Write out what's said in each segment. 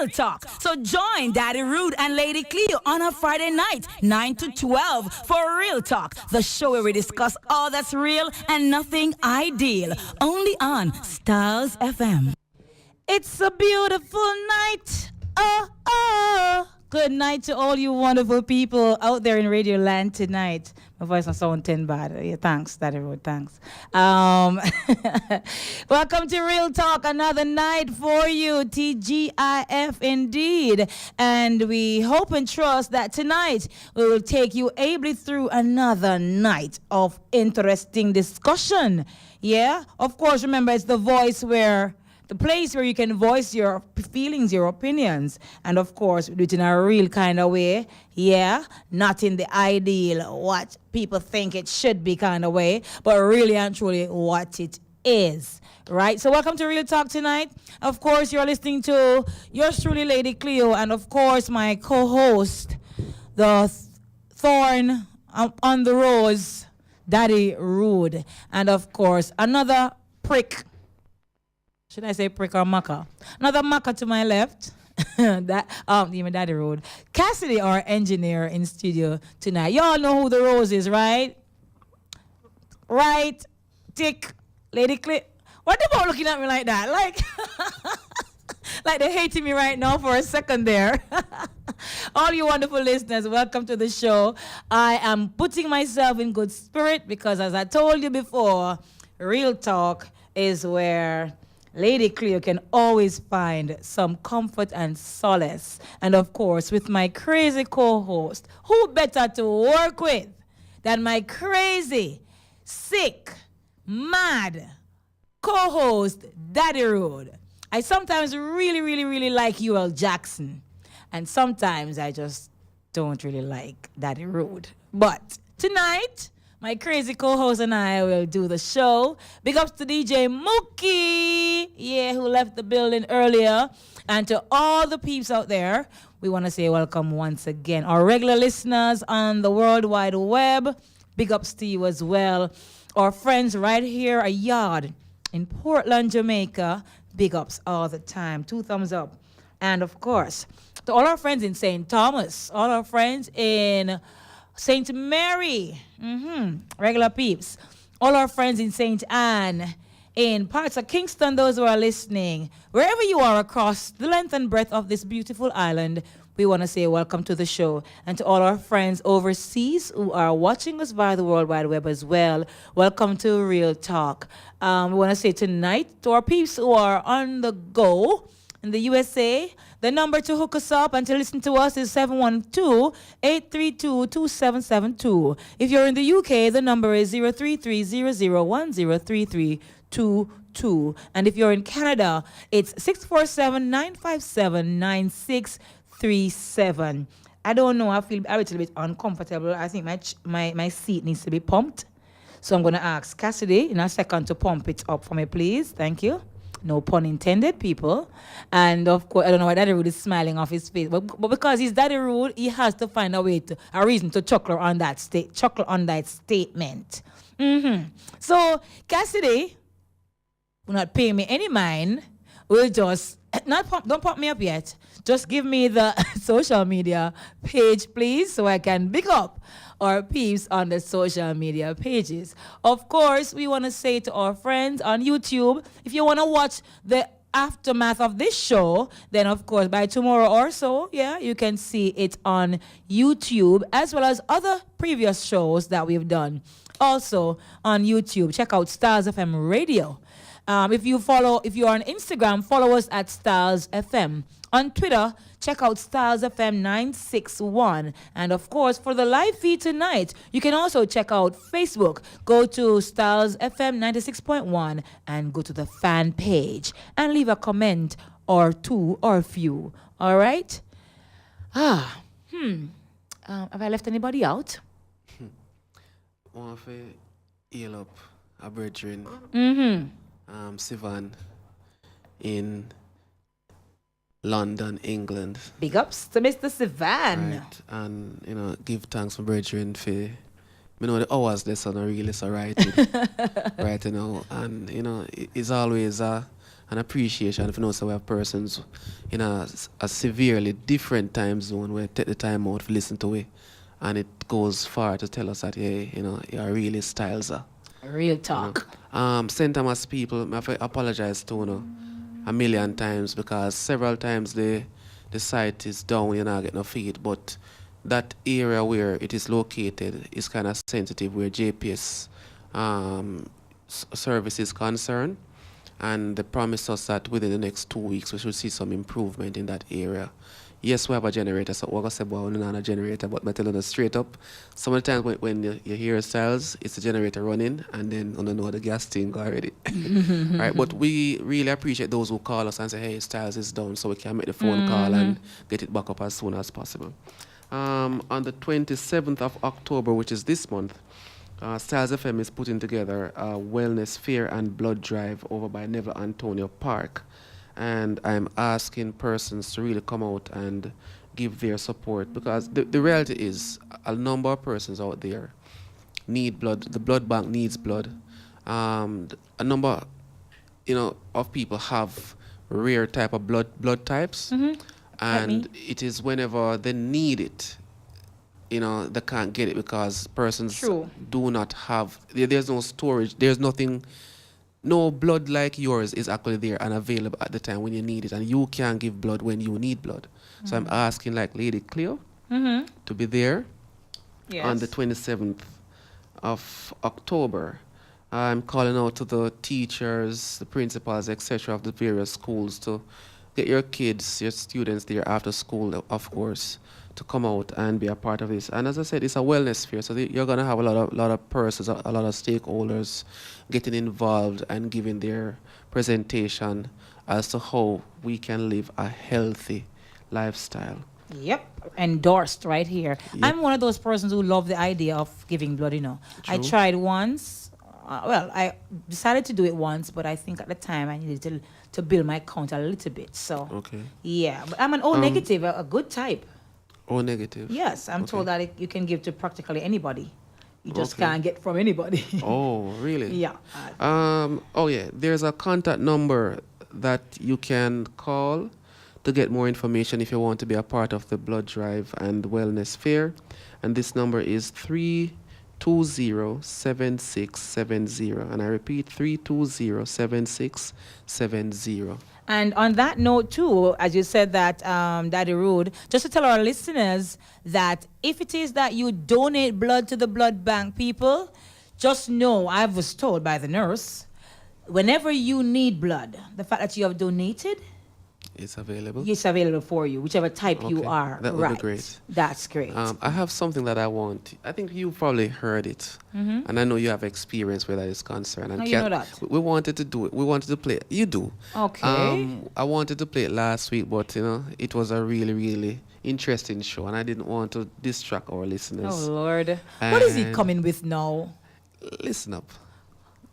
Real Talk. So join Daddy Rude and Lady Cleo on a Friday night, 9 to 12, for Real Talk, the show where we discuss all that's real and nothing ideal. Only on Styles FM. It's a beautiful night. Oh, oh. Good night to all you wonderful people out there in Radio Land tonight. My voice not sound 10 bad. Yeah, thanks, Daddy Road, thanks. Welcome to Real Talk, another night for you, TGIF indeed. And we hope and trust that tonight we will take you ably through another night of interesting discussion. Yeah, of course, remember, it's the place where you can voice your feelings, your opinions, and of course, do it in a real kind of way. Yeah, not in the ideal, what people think it should be kind of way, but really and truly what it is. Right? So welcome to Real Talk tonight. Of course, you're listening to yours truly, Lady Cleo, and of course, my co-host, the thorn on the rose, Daddy Rude, and of course, another prick. Should I say prick or maca? Another maca to my left. That even Daddy Road. Cassidy, our engineer in studio tonight. Y'all know who the rose is, right? Right? Tick. Lady Clip. What about looking at me like that? Like they're hating me right now for a second there. All you wonderful listeners, welcome to the show. I am putting myself in good spirit because, as I told you before, Real Talk is where Lady Cleo can always find some comfort and solace. And of course, with my crazy co-host, who better to work with than my crazy, sick, mad co-host, Daddy Rude. I sometimes really, really, really like UL Jackson. And sometimes I just don't really like Daddy Rude. But tonight, my crazy co-host and I will do the show. Big ups to DJ Mookie, who left the building earlier. And to all the peeps out there, we want to say welcome once again. Our regular listeners on the World Wide Web, big ups to you as well. Our friends right here, a yard in Portland, Jamaica, big ups all the time. 2 thumbs up. And of course, to all our friends in St. Thomas, all our friends in St. Mary, regular peeps. All our friends in St. Anne, in parts of Kingston, those who are listening. Wherever you are across the length and breadth of this beautiful island, we want to say welcome to the show. And to all our friends overseas who are watching us via the World Wide Web as well, welcome to Real Talk. We want to say tonight to our peeps who are on the go in the USA, the number to hook us up and to listen to us is 712-832-2772. If you're in the UK, the number is 033-001-03322. And if you're in Canada, it's 647-957-9637. I don't know, I feel a little bit uncomfortable. I think my seat needs to be pumped. So I'm going to ask Cassidy in a second to pump it up for me, please. Thank you. No pun intended, people. And of course, I don't know why Daddy Rude is smiling off his face, but because he's Daddy Rude, he has to find a reason to chuckle on that statement. So Cassidy will not pay me any mind. We'll just don't pop me up yet. Just give me the social media page, please, so I can pick up our peeps on the social media pages. Of course, we want to say to our friends on YouTube, if you want to watch the aftermath of this show, then of course by tomorrow or so, you can see it on YouTube as well as other previous shows that we've done. Also on YouTube, check out Stars FM Radio. If you are on Instagram, follow us at Stars FM. On Twitter, check out Stars FM 961. And of course, for the live feed tonight, you can also check out Facebook. Go to Stars FM 96.1 and go to the fan page and leave a comment or two or a few. All right? Have I left anybody out? One for heal up a brethren. Sivan in London, England. Big ups to Mr. Sivan. Right. And, give thanks for brethren for, the hours lesson are really so right. Right, And, it's always an and appreciation if you know so we have persons in a severely different time zone where take the time out to listen to it. And it goes far to tell us that, hey, you're really styles. Real talk. St. Thomas people, I have to apologize to a million times because several times the site is down, you're not getting no feed, but that area where it is located is kind of sensitive where GPS service is concerned, and they promised us that within the next 2 weeks we should see some improvement in that area. Yes, we have a generator, so we're going to say, well, we're not a generator, but I'm telling you straight up, some of the times when you hear styles, it's the generator running, and then you don't know the gas thing already. Right, but we really appreciate those who call us and say, hey, styles is down, so we can make the phone call and get it back up as soon as possible. On the 27th of October, which is this month, Styles FM is putting together a wellness fair and blood drive over by Neville Antonio Park. And I'm asking persons to really come out and give their support because the reality is a number of persons out there need blood. The blood bank needs blood. A number, of people have rare type of blood types, and it is whenever they need it, they can't get it because persons do not have. There's no storage. There's nothing. No blood like yours is actually there and available at the time when you need it, and you can give blood when you need blood. So I'm asking like Lady Cleo to be there on the 27th of October. I'm calling out to the teachers, the principals, etc. of the various schools to get your kids, your students there after school, of course, to come out and be a part of this. And as I said, it's a wellness fair, so you're going to have a lot of persons, a lot of stakeholders getting involved and giving their presentation as to how we can live a healthy lifestyle. Yep, endorsed right here. Yep. I'm one of those persons who love the idea of giving blood, True. I tried once. I decided to do it once, but I think at the time I needed to build my count a little bit. So, yeah, but I'm an O negative, a good type. O negative? Yes, I'm told that you can give to practically anybody. You just can't get from anybody. Oh, really? Yeah. There's a contact number that you can call to get more information if you want to be a part of the blood drive and wellness fair. And this number is 320-7670. And I repeat, 320-7670. And on that note, too, as you said that, Daddy Rude, just to tell our listeners that if it is that you donate blood to the blood bank, people, just know, I was told by the nurse, whenever you need blood, the fact that you have donated, it's available. It's available for you, whichever type you are. That would be great. That's great. I have something that I want. I think you probably heard it, and I know you have experience where that is concerned. And you know that? We wanted to do it. We wanted to play it. You do. Okay. I wanted to play it last week, but it was a really, really interesting show, and I didn't want to distract our listeners. Oh Lord, what is he coming with now? Listen up.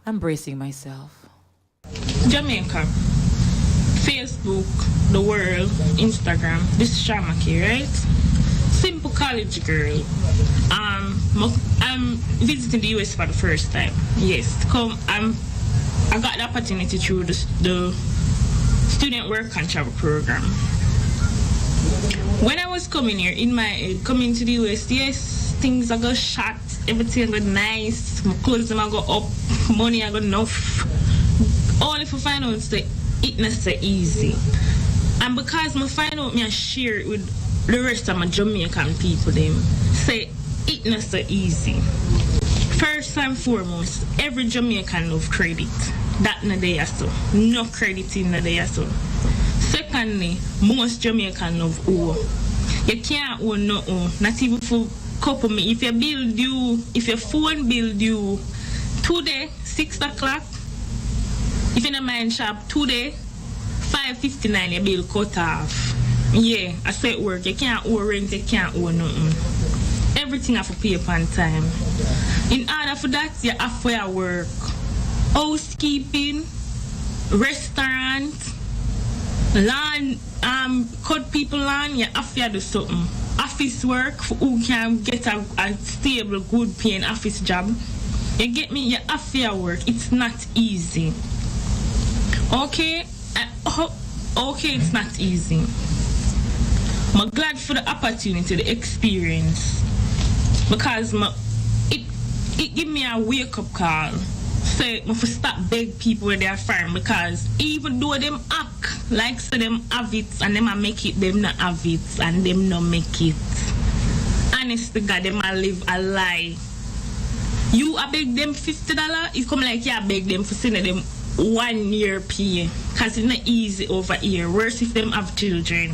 I'm bracing myself. Jamaica, Facebook, the world, Instagram. This is Shamaki, right? Simple college girl. I'm visiting the US for the first time. Yes, I got the opportunity through the student work and travel program. When I was coming here, coming to the US, yes, things are go shot, everything go nice, my clothes are go up, money are go enough. All if I find out the it not so easy. And because I find out me share it with the rest of my Jamaican people, them say it not so easy. First and foremost, every Jamaican love credit. That not there so. No credit in the there so. Secondly, most Jamaican love owe. You can't owe no owe. Not even for couple me. If your phone bill due today, 6 o'clock, if in a mine shop today, 5:59 your bill cut off. Yeah, I say it work. You can't owe rent, you can't owe nothing. Everything have to pay upon time. In order for that, you have to work. Housekeeping, restaurant, land, cut people land, you have to do something. Office work for who can get a stable, good paying office job. You get me? You have to work. It's not easy. Okay, okay, it's not easy. I'm glad for the opportunity, the experience, because it give me a wake up call. Say, I stop beg people where they are from, because even though them act like so them have it and them a make it, them not have it and them not make it. Honest to God, them a live a lie. You a beg them $50, it come like you a beg them for sending them 1 year pay, because it's not easy over here. Worse if them have children.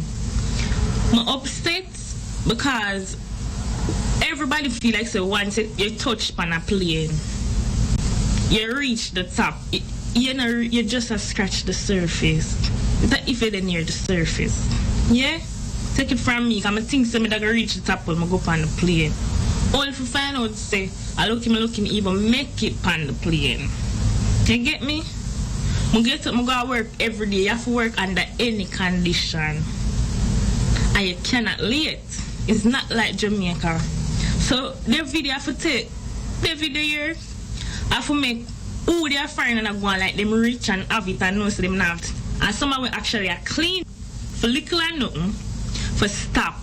I'm upset because everybody feel like so once you touch on a plane, you reach the top. You just a scratch the surface. That if you're near the surface. Yeah? Take it from me, because I think somebody that reach the top when I go on the plane. All if you find out say, I look him even make it on the plane. You get me? I get up, I go to work every day. You have to work under any condition. And you cannot late. It's not like Jamaica. So the video I have to take, the video here, I have to make who they are fine and I go on like them rich and have it and know so them not. And some of them actually are clean for little and nothing for stop.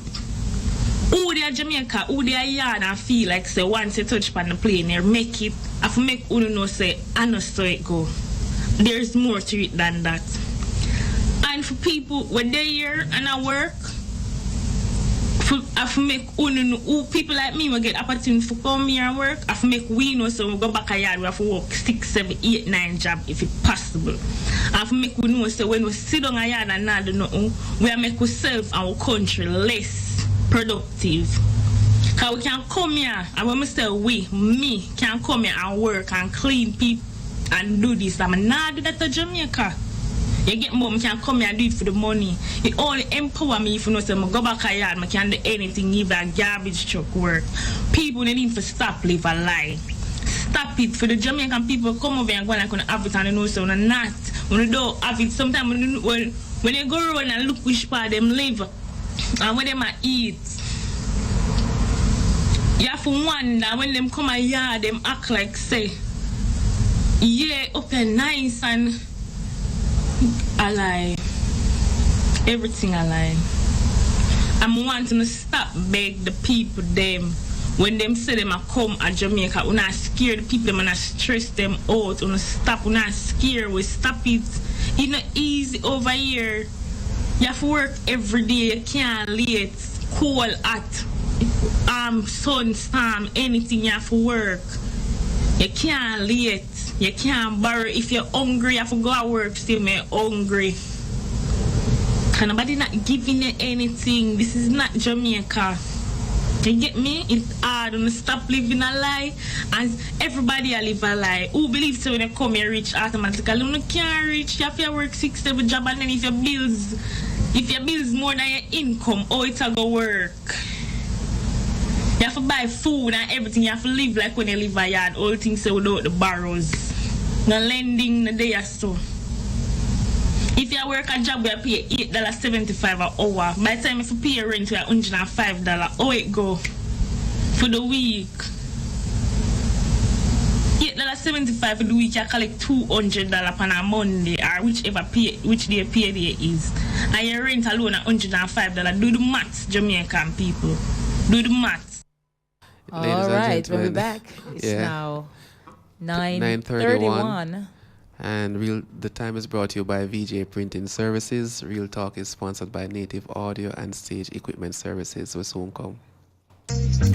Who they are Jamaica, who they are yard and feel like say once you touch on the plane they make it. I have to make who know say I know so it go. There's more to it than that. And for people when they here and I work, I have to make who people like me will get opportunity to come here and work. I have to make we know so we go back a yard, we have to work 6, 7, 8, 9 jobs if it's possible. I have to make we know so when we sit on a yard and not do nothing, we have to make ourselves and our country less productive. Because we can come here, and when I say me can come here and work and clean people and do this. I'm not do that to Jamaica. You get more, I can come here and do it for the money. It only empower me if you know say I go back a yard, I can do anything, even garbage truck work. People they need to stop live a lie. Stop it for the Jamaican people come over and go and have it and they know so they're not. When they don't have it, sometimes when they go around and look which part them live and when they might eat. You have to wonder when them come a yard, them act like say, yeah, up and nice and alive. Everything alive. I'm wanting to stop beg the people them when them say them a come to Jamaica. We not scare the people them and not stress them out. We not stop. We not scare. We stop it. It's not easy over here. You have to work every day. You can't late. Cold, hot, sun, storm, anything you have to work. You can't late. You can't borrow. If you're hungry, you have to go to work still me hungry. And nobody not giving you anything. This is not Jamaica. You get me? It's hard to stop living a lie. And everybody live a lie. Who believes so when you come here rich automatically? You can't reach. You have to work 6, 7 jobs and then if your bills more than your income, oh it's a go work. You have to buy food and everything. You have to live like when you live a yard. All things say without the borrows. No lending the day or so. If you work a job, you pay $8.75 an hour. By the time if you pay your rent, you are $105. Oh, it go for the week. $8.75 for the week, you collect $200 on a Monday or which day payday is. And your rent alone at $105. Do the maths, Jamaican people. Do the maths. All right, we'll be back. It's now 9:31. And the time is brought to you by VJ Printing Services. Real Talk is sponsored by Native Audio and Stage Equipment Services. We soon come.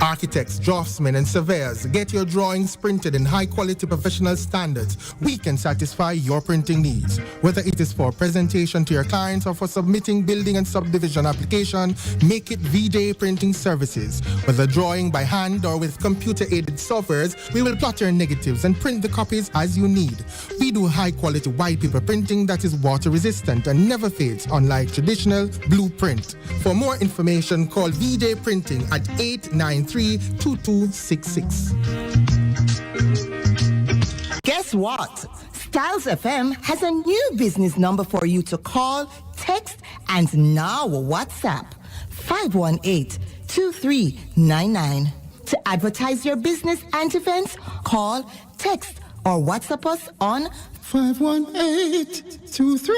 Architects, draftsmen, and surveyors, get your drawings printed in high-quality professional standards. We can satisfy your printing needs. Whether it is for presentation to your clients or for submitting building and subdivision application, make it VJ Printing Services. Whether drawing by hand or with computer-aided softwares, we will plot your negatives and print the copies as you need. We do high-quality white paper printing that is water-resistant and never fades, unlike traditional blueprint. For more information, call VJ Printing at 893-2266. Guess what? Styles FM has a new business number for you to call, text, and now WhatsApp. 518-2399. To advertise your business and events, call, text, or WhatsApp us on 518-2399.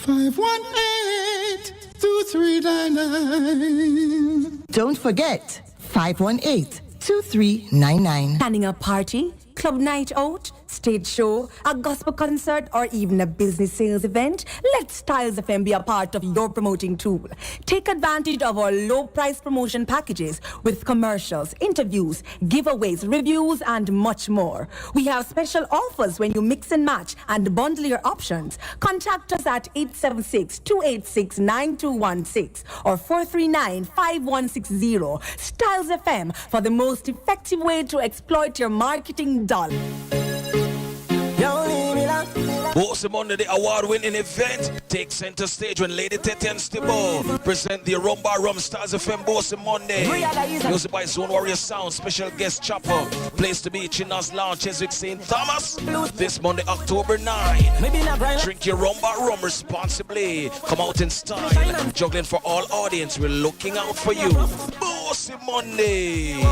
518-2399. Don't forget, 518-2399. Planning a party, club night out, stage show, a gospel concert, or even a business sales event? Let Styles FM be a part of your promoting tool. Take advantage of our low price promotion packages with commercials, interviews, giveaways, reviews, and much more. We have special offers when you mix and match and bundle your options. Contact us at 876-286-9216 or 439-5160. Styles FM for the most effective way to exploit your marketing dollar. Bossy Monday, the award-winning event, takes center stage when Lady Tete and Stibo present the Rumba Rum Stars FM Bossy Monday. Music by Zone Warrior Sound, special guest Chopper. Place to be China's Lounge, Chiswick St. Thomas. This Monday, October 9. Drink your Rumba Rum responsibly. Come out in style. Juggling for all audience. We're looking out for you. Bossy Monday.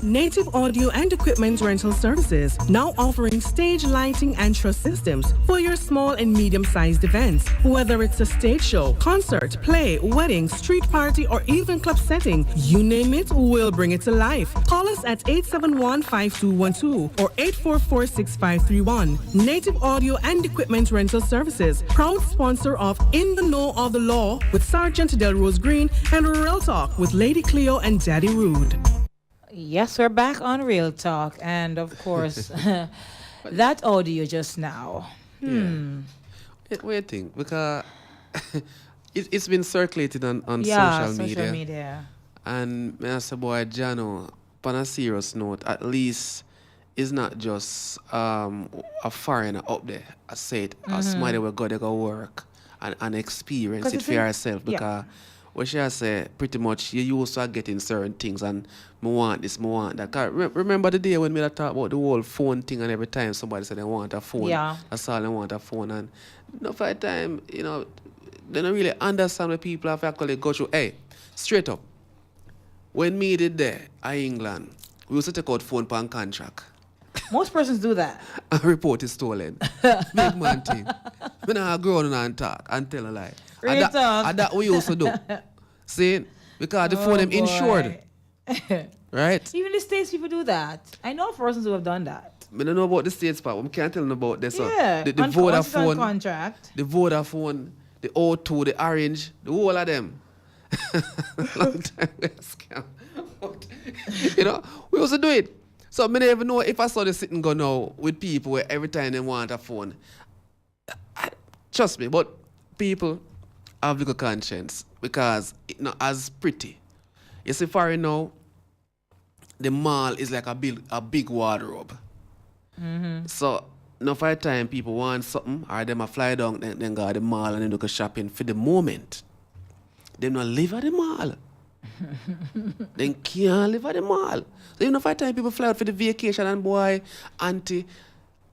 Native Audio and Equipment Rental Services, now offering stage lighting and truss systems for your small and medium-sized events. Whether it's a stage show, concert, play, wedding, street party, or even club setting, you name it, we'll bring it to life. Call us at 871-5212 or 844-6531. Native Audio and Equipment Rental Services, proud sponsor of In the Know of the Law with Sergeant Delrose Green and Real Talk with Lady Cleo and Daddy Rude. Yes, we're back on Real Talk. And of course, that audio just now. Waiting, because it's been circulated on social media. And I say, boy, Jano, on a serious note, at least it's not just a foreigner up there. I said, somebody will go to work and experience it for yourself. Because what she say, pretty much, you used to getting certain things and I want this, I want that. Remember the day when we talked about the whole phone thing and every time somebody said they want a phone, that's all they want a phone. And no for time, they don't really understand what people have actually go through. Hey, straight up, when me did there in England, we used to take out phone pan contract. Most persons do that. A report is stolen. Big man thing. When I go on and talk and tell a lie. Real talk. And that we used to do. See? Because the phone them insured. Right? Even the States people do that. I know persons who have done that. I don't know about the States part. We can't tell them about this. Yeah. The Vodafone. Contract. The Vodafone, the O2, the Orange, the whole of them. Long time we scam. We used to do it. So I never know if I saw the sitting go now with people where every time they want a phone. Trust me, but people have little conscience because it's not as pretty. You see, for you now, the mall is like a big wardrobe. So now for time people want something or them a fly down, then go to the mall and then do shopping for the moment. They not live at the mall. They can't live at the mall. So you know, for time people fly out for the vacation and boy, auntie,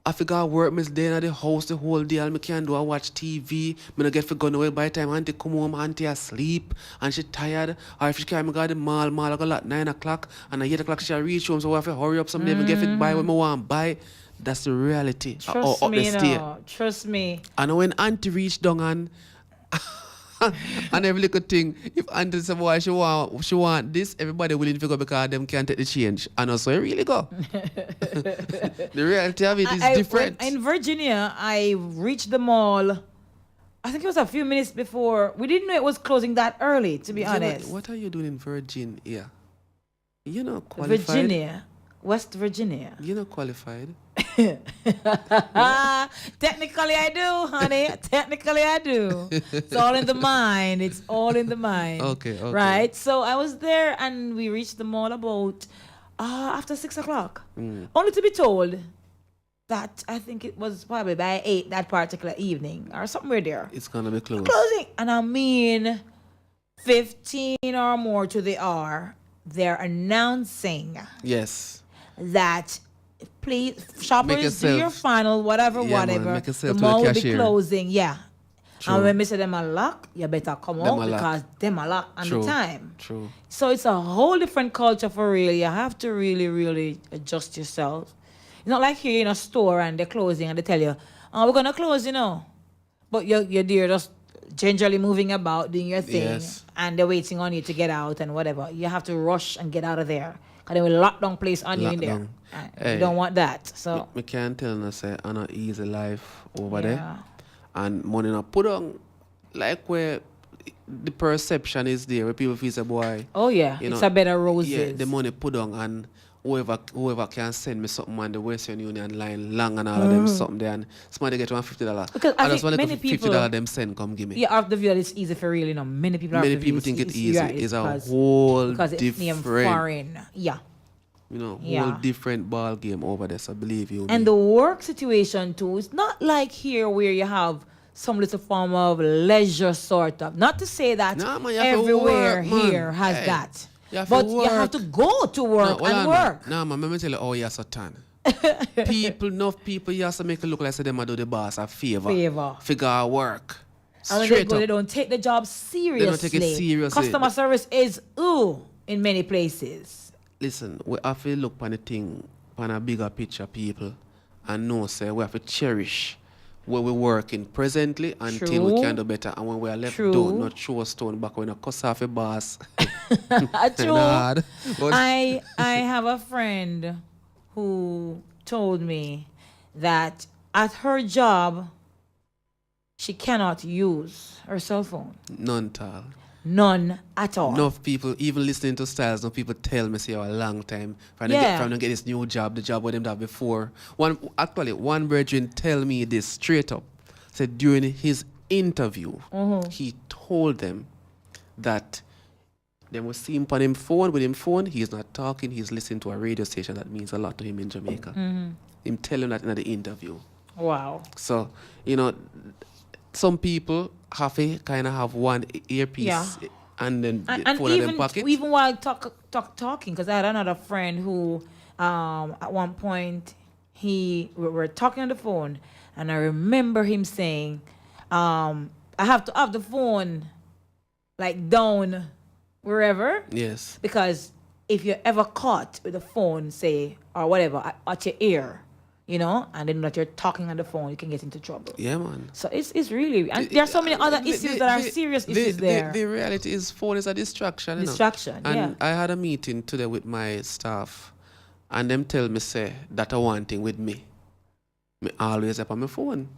I forgot work, miss day at the house the whole day and I can't do I watch TV. I don't get for going away by the time auntie come home, auntie asleep and she tired. Or if she can't go to the mall I go like 9 o'clock and at 8 o'clock she reach home, so I have to hurry up some never get it buy what I want buy. That's the reality. Trust me, no. Trust me. And when auntie reach down and and every little thing, if auntie say boy she want this, everybody willing to go because them can't take the change. And also it really go. The reality of it is different. In Virginia, I reached the mall. I think it was a few minutes before. We didn't know it was closing that early, to be honest. What are you doing in Virginia? You're not qualified. Virginia. West Virginia. You're not qualified. Technically I do, honey. Technically I do. It's all in the mind. It's all in the mind. Okay. Right? So I was there and we reached the mall about after 6 o'clock. Only to be told that I think it was probably by 8 that particular evening or somewhere there. It's going to be closed. Closing. And I mean 15 or more to the hour, they're announcing. Yes. That please shoppers do your final whatever Man, the mall will be closing. And when me say them a lock, you better come Them out a lock. because them a lock on the True. time. True. So it's a whole different culture for real. You have to really, really adjust yourself. It's not like here in a store and they're closing and they tell you, oh, we're going to close, you know. But you're there just gingerly moving about, doing your thing. Yes. And they're waiting on you to get out and whatever. You have to rush and get out of there. Because they will lock down place on you in there. Lockdown. And Hey. you don't want that. So, Me can't tell no say on an easy life over Yeah. there. And money not put on like where the perception is there where people feel say boy. oh yeah, you it's know, a better roses. Yeah, the money put on and whoever can send me something on the Western Union line long and all of them something there and somebody get $150. Because I just think want many people- $50 them send come give me. Yeah, off the view that it's easy for real, you know. Many people Many people think it's easy. yeah, It's a because- whole because it's name different, foreign. Yeah. you know, Yeah. whole different ball game over there. So believe you And me. the work situation too, it's not like here where you have some little form of leisure sort of. Not to say that Nah, man, you have to everywhere work, man. here has Hey, that. you have to But you have to work. go to work hold and on, work. man. Nah, man, let me tell you, oh, yes, a ton. Enough people, you have to make it look like say them a do the boss a favor. Favor. Figure out work. And when they Straight go, up. they don't take the job seriously. don't take it seriously. Customer service is in many places. Listen, we have to look on the thing, on a bigger picture, people, and know, say, we have to cherish where we're working presently until we True. can do better. And when we are left True. down, not throw a stone back when a cuss off a boss. True. Hard. But I have a friend who told me that at her job she cannot use her cell phone. none tall. None at all. Enough people, even listening to styles, enough people tell me, say, a long time. From Yeah. them get this new job, the job what them have before. One brethren tell me this straight up. Said during his interview, he told them that they will see him on him phone, with him phone, he's not talking, he's listening to a radio station that means a lot to him in Jamaica. Him tell him that in the interview. Wow. So, you know, some people have to kind of have one earpiece Yeah. and then the And phone in them pocket. even while talking, because I had another friend who, at one point, we were talking on the phone, and I remember him saying, I have to have the phone like down wherever, Yes. because if you're ever caught with the phone, say, or whatever, at your ear, you know, and then that you're talking on the phone, you can get into trouble. Yeah, man. So it's really, and there are so many other issues that are serious issues there. The reality is phone is a distraction. you know. Distraction, And yeah. I had a meeting today with my staff, and them tell me, say, that I one thing with me. Me always up on my phone.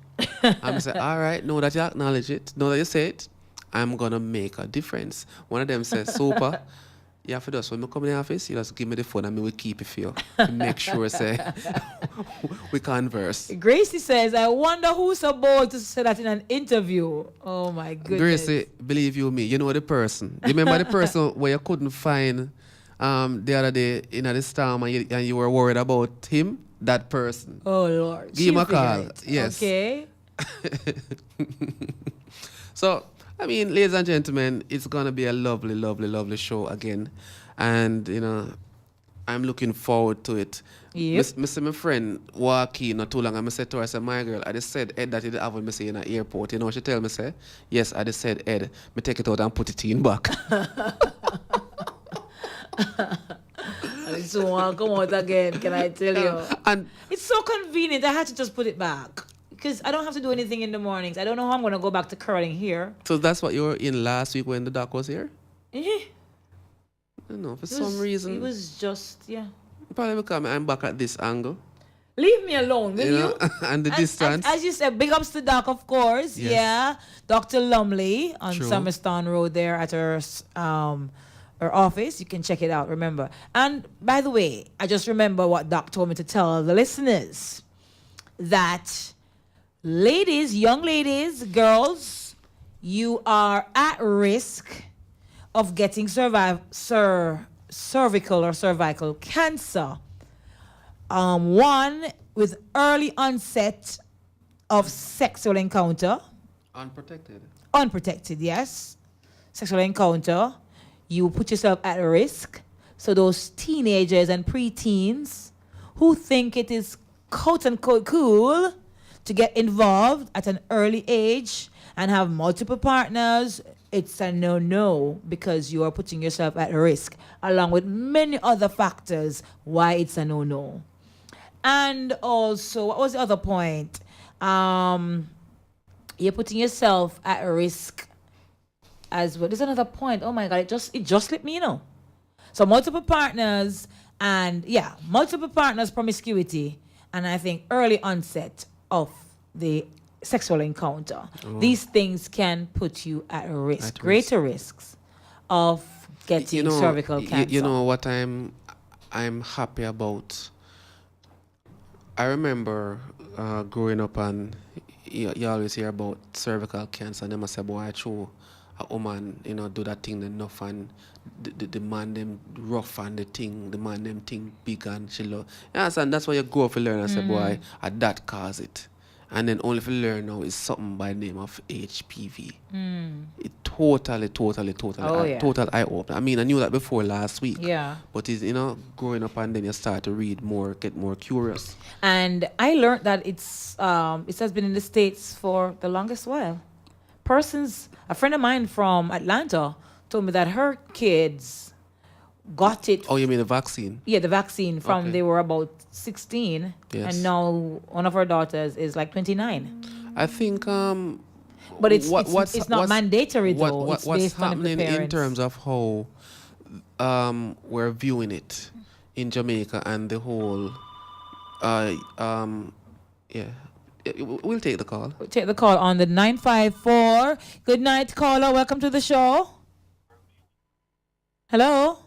And I say, all right, now that you acknowledge it, now that you say it, I'm going to make a difference. One of them says, super. You have to do, so when I come in the office, you just give me the phone and me will keep it for you. To make sure, say, we converse. Gracie says, I wonder who's so bold to say that in an interview. Oh my goodness. Gracie, believe you me, you know the person. You remember the person where you couldn't find the other day in the storm and you were worried about him? That person. Oh Lord. Give him She'll a call. figure it. Yes. Okay. So, I mean, ladies and gentlemen, it's going to be a lovely, lovely, lovely show again. And, you know, I'm looking forward to it. Yep. My friend walk in not too long, and I said to her, I said, my girl, I just said Ed that you have me say in an airport. You know, she tell me, say, yes, I just said Ed, me take it out and put it in back. So I'll come out again, can I tell you? And It's so convenient. I had to just put it back. Because I don't have to do anything in the mornings. I don't know how I'm going to go back to curling here. so that's what you were in last week when the doc was here? Eh, I don't know, for some reason. It was just, yeah. Probably because I'm back at this angle. Leave me alone, will You you? know, and the distance. As you said, big ups to Doc, of course. Yes. Yeah. Dr. Lumley on True. Summerstown Road there at her office. You can check it out, remember. And by the way, I just remember what Doc told me to tell the listeners. That ladies, young ladies, girls, you are at risk of getting cervical or cervical cancer. One, with early onset of sexual encounter. Unprotected. Unprotected, yes. Sexual encounter. You put yourself at risk. So those teenagers and preteens who think it is quote unquote cool to get involved at an early age and have multiple partners, it's a no-no because you are putting yourself at risk, along with many other factors why it's a no-no. And also, what was the other point? You're putting yourself at risk as well. There's another point. Oh my God, it just slipped me, you know. So multiple partners and multiple partners, promiscuity, and I think early onset of the sexual encounter. These things can put you at risk, greater risks of getting cervical cancer. You know what I'm happy about? I remember growing up and you always hear about cervical cancer and they must say, boy, true. A woman, do that thing enough and the man them rough and the man them thing big and she love. Yes, and that's why you go up to learn and say, boy, that cause it. And then only if you learn now is something by the name of HPV. It total eye opener. I mean, I knew that before last week. Yeah. But it's, growing up and then you start to read more, get more curious. And I learned that it has been in the States for the longest while. A friend of mine from Atlanta told me that her kids got it. Oh, you mean the vaccine? Yeah, the vaccine from they were about 16. Yes. And now one of her daughters is like 29. I think but it's not mandatory though. What's happening in terms of how we're viewing it in Jamaica and the whole we'll take the call. We'll take the call on the 954. Good night, caller. Welcome to the show. Hello?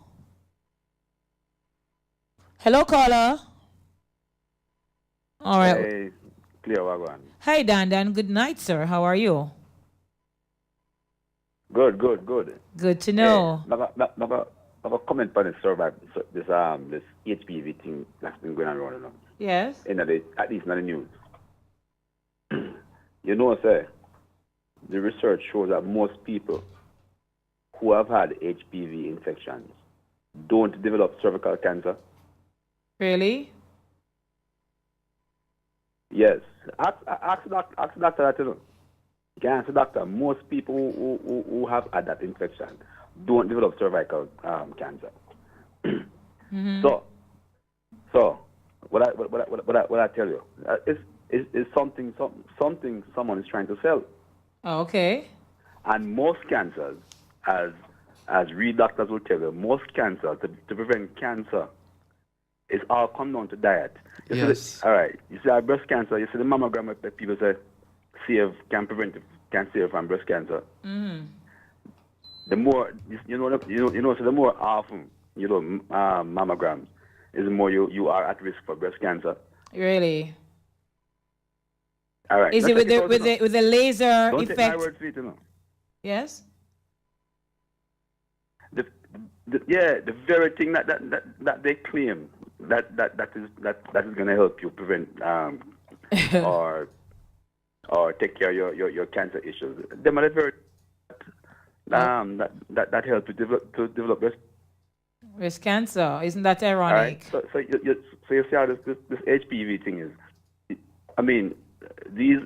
Hello, caller. All right. Hey, Cleo, wagwan. Hi, Dan. Good night, sir. How are you? Good. Good to know. Have a comment on this HPV thing that's been going around now. Yes. At least not the news. Sir, the research shows that most people who have had HPV infections don't develop cervical cancer. Really? Yes. Ask the doctor that, You can ask the doctor. Most people who have had that infection don't develop cervical cancer. So what I tell you is something someone is trying to sell. Okay. And most cancers, as real doctors will tell you, most cancers to prevent cancer is all come down to diet. Yes. All right. You see, breast cancer. You see the mammogram that people say can save from breast cancer. The more so the more often mammograms is the more you are at risk for breast cancer. Really? All right. Is it with the laser Don't effect? take my word for it, Yes. The very thing that they claim that is going to help you prevent or take care of your cancer issues. Them are the very that help to develop breast cancer. Isn't that ironic? Right? So you see how this HPV thing is. I mean, these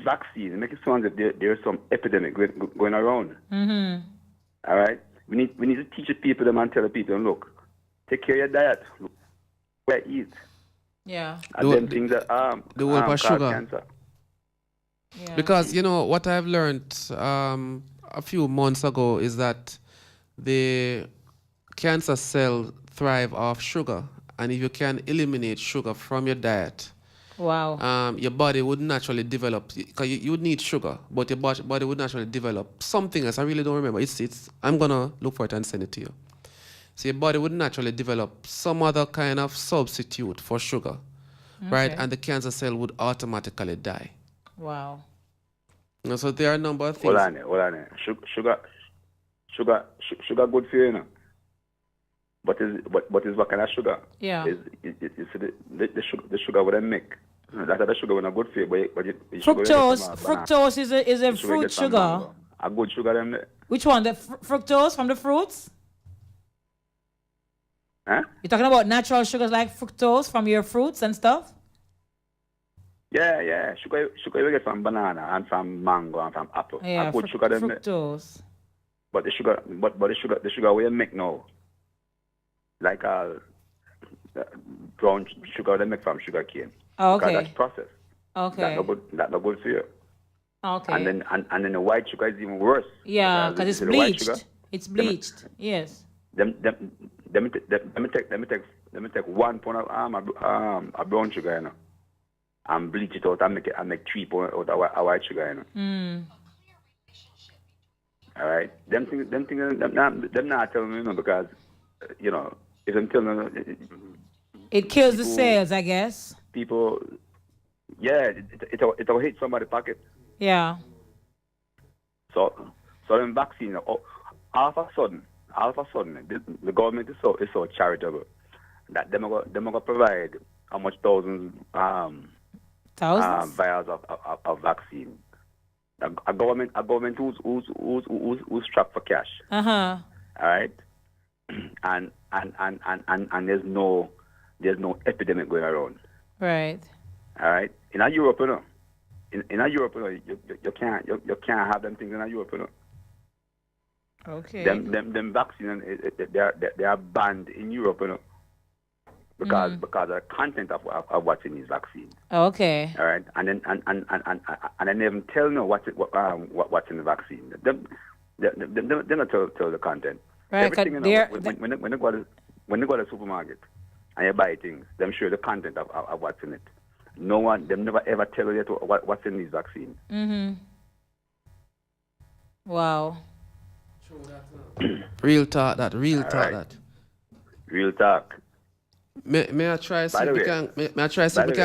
vaccines make it sound that there's some epidemic going around. All right. We need to teach the people them and tell the people, look, take care of your diet, look where you eat. Yeah. And then things that the whole cause sugar. cancer. Yeah. Because what I've learned a few months ago is that the cancer cell thrive off sugar, and if you can eliminate sugar from your diet, wow, your body would naturally develop, because you would need sugar, but your body would naturally develop something else. I really don't remember. I'm gonna look for it and send it to you. So your body would naturally develop some other kind of substitute for sugar, right? And the cancer cell would automatically die. Wow. So there are a number of things. Hold on. Sugar good for you, But is what kind of sugar? Yeah. The sugar what I make. That's the sugar when I good for you, but fructose is a fruit sugar. A good sugar them there. Which one? The fructose from the fruits? Huh? You're talking about natural sugars like fructose from your fruits and stuff? Yeah. Sugar you get from banana and from mango and from apple. Yeah, I put sugar them. fructose. But the sugar we make now, like brown sugar they make from sugar cane. Okay. Because that's processed. Okay. That's not good for you. Okay. And then the white sugar is even worse. Yeah, because it's the white sugar, bleached. It's bleached. Yes. Let me take 1 pound of brown sugar, you know, and bleach it out and make 3 pounds out of white sugar, you know. All right, them not telling me, you know, because you know, if I'm telling you, it kills the sales, I guess. People, yeah, it'll hit somebody's pocket. Yeah. So them vaccine, all of a sudden, the government is so charitable that them are gonna provide how much thousands vials of vaccine. A government who's strapped for cash. All right, and there's no epidemic going around. Right. All right. In Europe, you know, in Europe, you can't have them things in Europe, you know. Okay. Them vaccines they are banned in Europe, you know, because of the content of what's in these vaccines. Okay. All right, and then and they never tell no what's in the vaccine. They don't tell the content. Right. Everything, you know, when they go to the supermarket and you buy things, them show the content of what's in it. Them never ever tell you what's in these vaccines. Wow. Real talk that. Real talk. May I try see if we can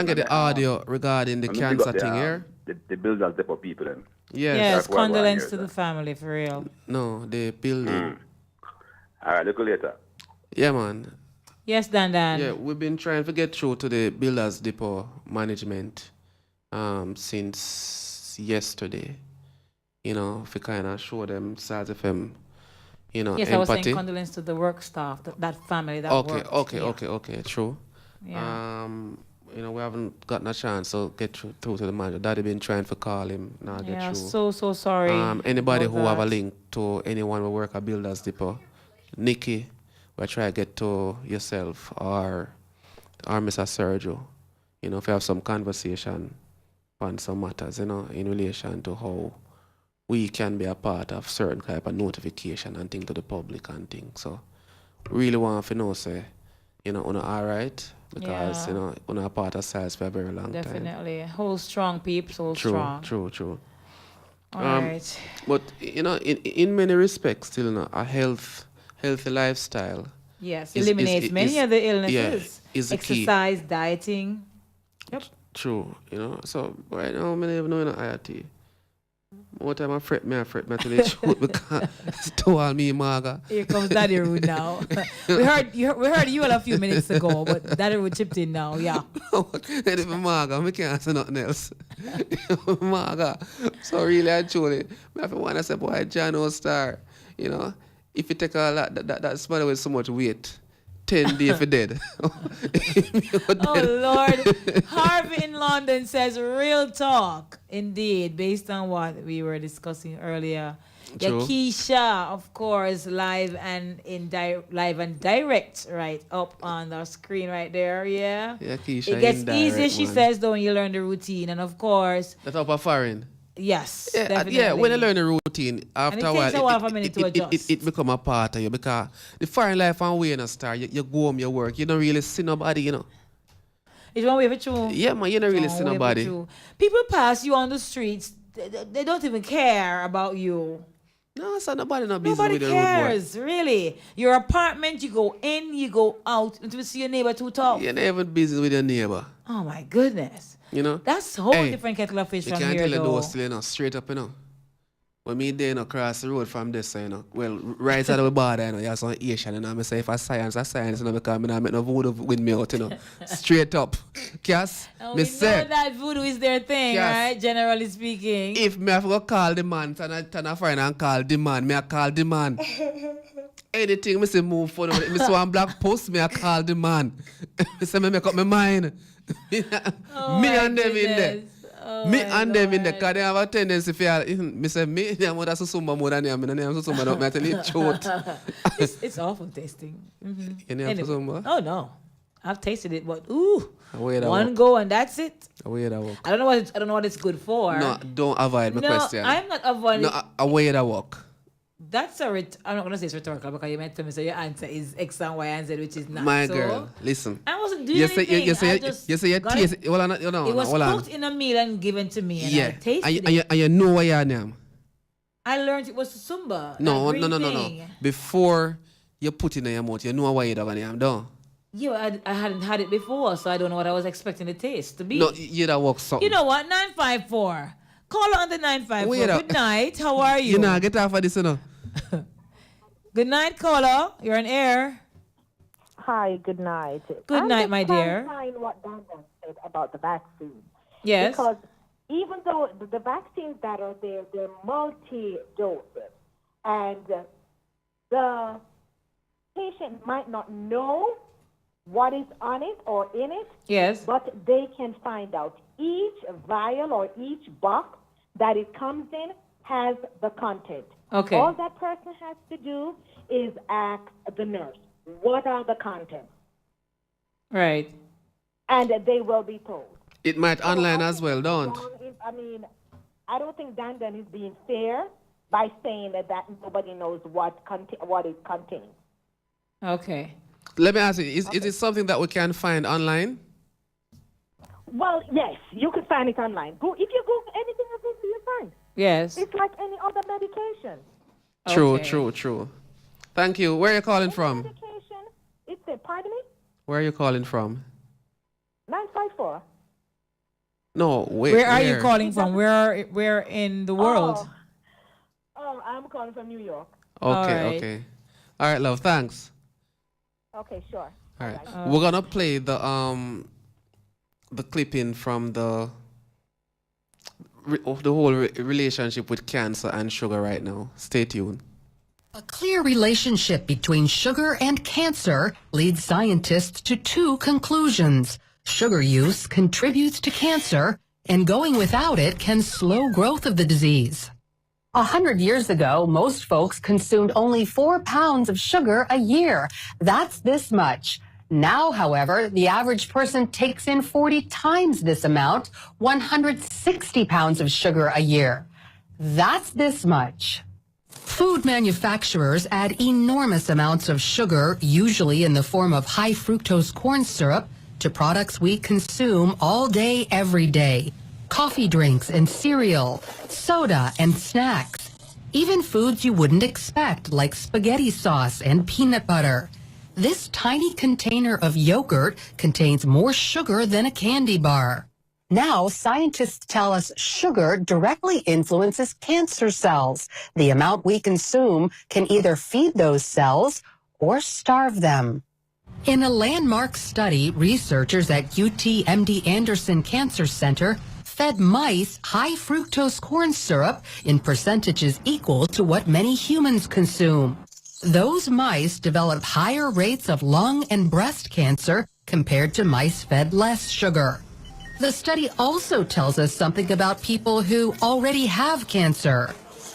get the audio regarding the cancer thing here? The bills are there for people then. Yes, condolence to the family for real. No, the building. All right, look later. Yeah, man. Yes, Dan. Yeah, we've been trying to get through to the Builders Depot management since yesterday. You know, if we kind of show them Stars FM, you know, yes, empathy. I was saying condolence to the work staff, that family that worked. Okay, true. Yeah. You know, we haven't gotten a chance to get through to the manager. Daddy been trying to call him, now get through. So sorry. Anybody who have a link to anyone who work at Builders Depot, Nikki, we try to get to yourself or Mr. Sergio. You know, if you have some conversation on some matters, you know, in relation to how we can be a part of certain type of notification and thing to the public and things. So really want to know, say, you know, on all right, because you know, on a part of sales for a very long time. Definitely. Hold strong, peeps, hold strong. True. All right. But you know, in many respects, still, you know, a healthy lifestyle. Yes, eliminates many of the illnesses. Is the exercise, key. dieting. Yep. True, you know. So right now, I don't even know in IRT. More time I fret me to the truth because it's to all me, Marga. Here comes Daddy Rude now. we heard you a few minutes ago, but Daddy Rude chipped in now, yeah. It's for Marga, I can't say nothing else. Marga. So really and truly, I have to want to say, boy, John O'Star, you know, if you take all that smother with so much weight, 10 days for dead. Oh, Lord. Harvey in London says, real talk. Indeed, based on what we were discussing earlier. True. Yeah, Keisha, of course, live and direct, right up on the screen right there, yeah. Yeah, Keisha. It gets easier, she man. says, though, when you learn the routine. And of course... That's up a foreign. Yes, yeah, definitely. Yeah, when you learn the routine, after a while, it become a part of you because the foreign life and way in a star, you go home, you work, you don't really see nobody, you know. It's one way for true. Yeah, man, you don't really see nobody. People pass you on the streets, they don't even care about you. No, so nobody not busy nobody with cares, really. Your apartment, you go in, you go out until you see your neighbor too tough. You're never busy with your neighbor. Oh my goodness. You know? That's a whole different kettle of fish from here, though. You can't tell the still, you know, straight up, you know. When me there, you know, cross the road from this, you know, well, right side of the border, you know, you have some Asian, you know, I say if I science, you know, because I make no voodoo with me out, you know, straight up. Cass, we know that voodoo is their thing, right, generally speaking. If me have to call the man, turn a friend and call the man, me I call the man. Anything me say move forward, me see one black post, me I call the man. Me say me make up my mind. Me and them in there. Me and them in there, because they have a tendency for me say, me, I'm more than Susumba more than them, and I'm Susumba, don't tell you truth. It's awful tasting. Mm-hmm. You know Susumba? Oh, no. I've tasted it, but ooh, One one go and that's it. Away that walk. I don't know what it's good for. No, don't avoid my question. I'm not avoiding. No, away that walk. That's I'm not gonna say it's rhetorical because you meant to me say your answer is X and Y and Z, which is not. My so, girl, listen. I wasn't doing anything. You say you taste it. Well, it was cooked in a meal and given to me, and I tasted it. And you know what your name. I learned it was Sumba. No. Before you put it in your mouth, you know what your name done. Yeah, I hadn't had it before, so I don't know what I was expecting the taste to be. No, you that work something. You know what? 954. Call on the 954. Good night. How are you? You know, get off of this, you know. Good night, caller. You're on air. Hi, good night. Good night, my dear. I'm just what Dan said about the vaccine. Yes. Because even though the vaccines that are there, they're multi-doses. And the patient might not know what is on it or in it. Yes. But they can find out. Each vial or each box that it comes in has the content. Okay. All that person has to do is ask the nurse, what are the contents? Right. And they will be told. It might online as well, don't? I mean, I don't think Dandan is being fair by saying that nobody knows what it contains. Okay. Let me ask you, is it something that we can find online? Well, yes, you can find it online. If you Google anything, you find. Yes. It's like any other medication. True. Thank you. Where are you calling from? Medication, pardon me? Where are you calling from? 954. No, where are you calling from? Where in the world? Oh, I'm calling from New York. Okay. All right, love. Thanks. Okay, sure. All right. We're gonna play the clipping from the whole relationship with cancer and sugar right now. Stay tuned. A clear relationship between sugar and cancer leads scientists to two conclusions. Sugar use contributes to cancer, and going without it can slow growth of the disease. 100 years ago, most folks consumed only 4 pounds of sugar a year. That's this much. Now, however, the average person takes in 40 times this amount, 160 pounds of sugar a year. That's this much. Food manufacturers add enormous amounts of sugar, usually in the form of high fructose corn syrup, to products we consume all day, every day. Coffee drinks and cereal, soda and snacks. Even foods you wouldn't expect, like spaghetti sauce and peanut butter. This tiny container of yogurt contains more sugar than a candy bar. Now, scientists tell us sugar directly influences cancer cells. The amount we consume can either feed those cells or starve them. In a landmark study, researchers at UT MD Anderson Cancer Center fed mice high fructose corn syrup in percentages equal to what many humans consume. Those mice developed higher rates of lung and breast cancer compared to mice fed less sugar. The study also tells us something about people who already have cancer.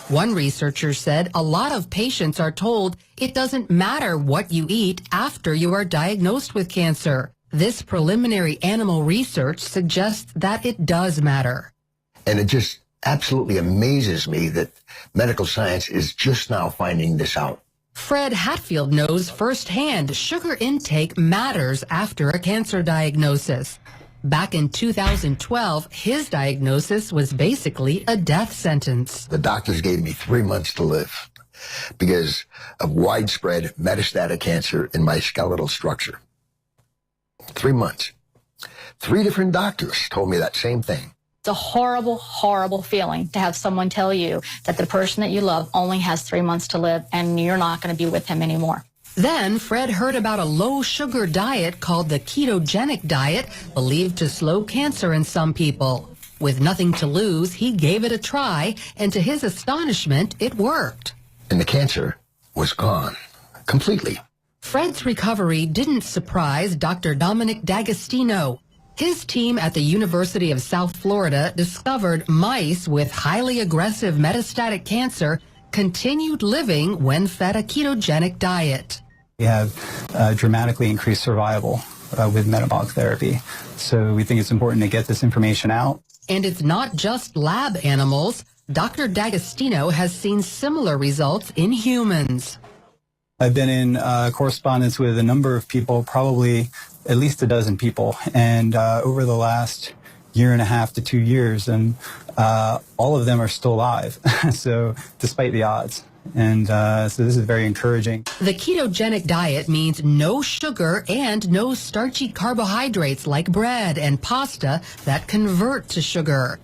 One researcher said a lot of patients are told it doesn't matter what you eat after you are diagnosed with cancer. This preliminary animal research suggests that it does matter. And it just absolutely amazes me that medical science is just now finding this out. Fred Hatfield knows firsthand sugar intake matters after a cancer diagnosis. Back in 2012, his diagnosis was basically a death sentence. The doctors gave me 3 months to live because of widespread metastatic cancer in my skeletal structure. 3 months. 3 different doctors told me that same thing. It's a horrible, horrible feeling to have someone tell you that the person that you love only has 3 months to live and you're not going to be with him anymore. Then Fred heard about a low-sugar diet called the ketogenic diet, believed to slow cancer in some people. With nothing to lose, he gave it a try, and to his astonishment, it worked. And the cancer was gone completely. Fred's recovery didn't surprise Dr. Dominic D'Agostino. His team at the University of South Florida discovered mice with highly aggressive metastatic cancer continued living when fed a ketogenic diet. We have dramatically increased survival with metabolic therapy. So we think it's important to get this information out. And it's not just lab animals. Dr. D'Agostino has seen similar results in humans. I've been in correspondence with a number of people, probably at least a dozen people, and over the last year and a half to 2 years, and all of them are still alive, so despite the odds. And so this is very encouraging. The ketogenic diet means no sugar and no starchy carbohydrates like bread and pasta that convert to sugar.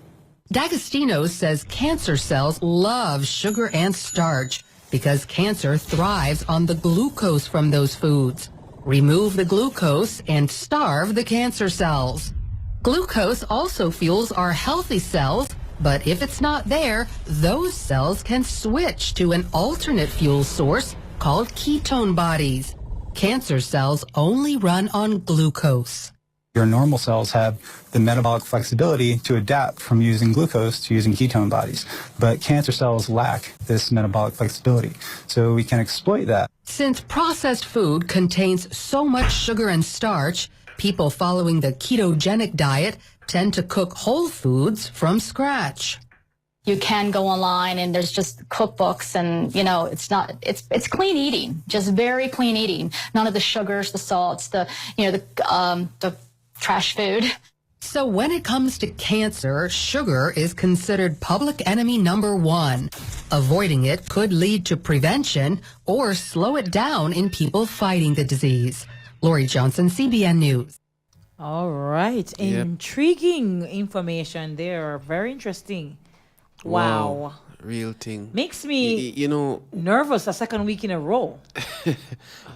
D'Agostino says cancer cells love sugar and starch because cancer thrives on the glucose from those foods. Remove the glucose and starve the cancer cells. Glucose also fuels our healthy cells, but if it's not there, those cells can switch to an alternate fuel source called ketone bodies. Cancer cells only run on glucose. Your normal cells have the metabolic flexibility to adapt from using glucose to using ketone bodies, but cancer cells lack this metabolic flexibility, so we can exploit that. Since processed food contains so much sugar and starch, people following the ketogenic diet tend to cook whole foods from scratch. You can go online and there's just cookbooks and, it's clean eating, just very clean eating. None of the sugars, the salts, the trash food. So when it comes to cancer, sugar is considered public enemy number one. Avoiding it could lead to prevention or slow it down in people fighting the disease. Lori Johnson, CBN News. All right. Yep. Intriguing information there. Very interesting. Wow. Real thing. Makes me nervous a second week in a row.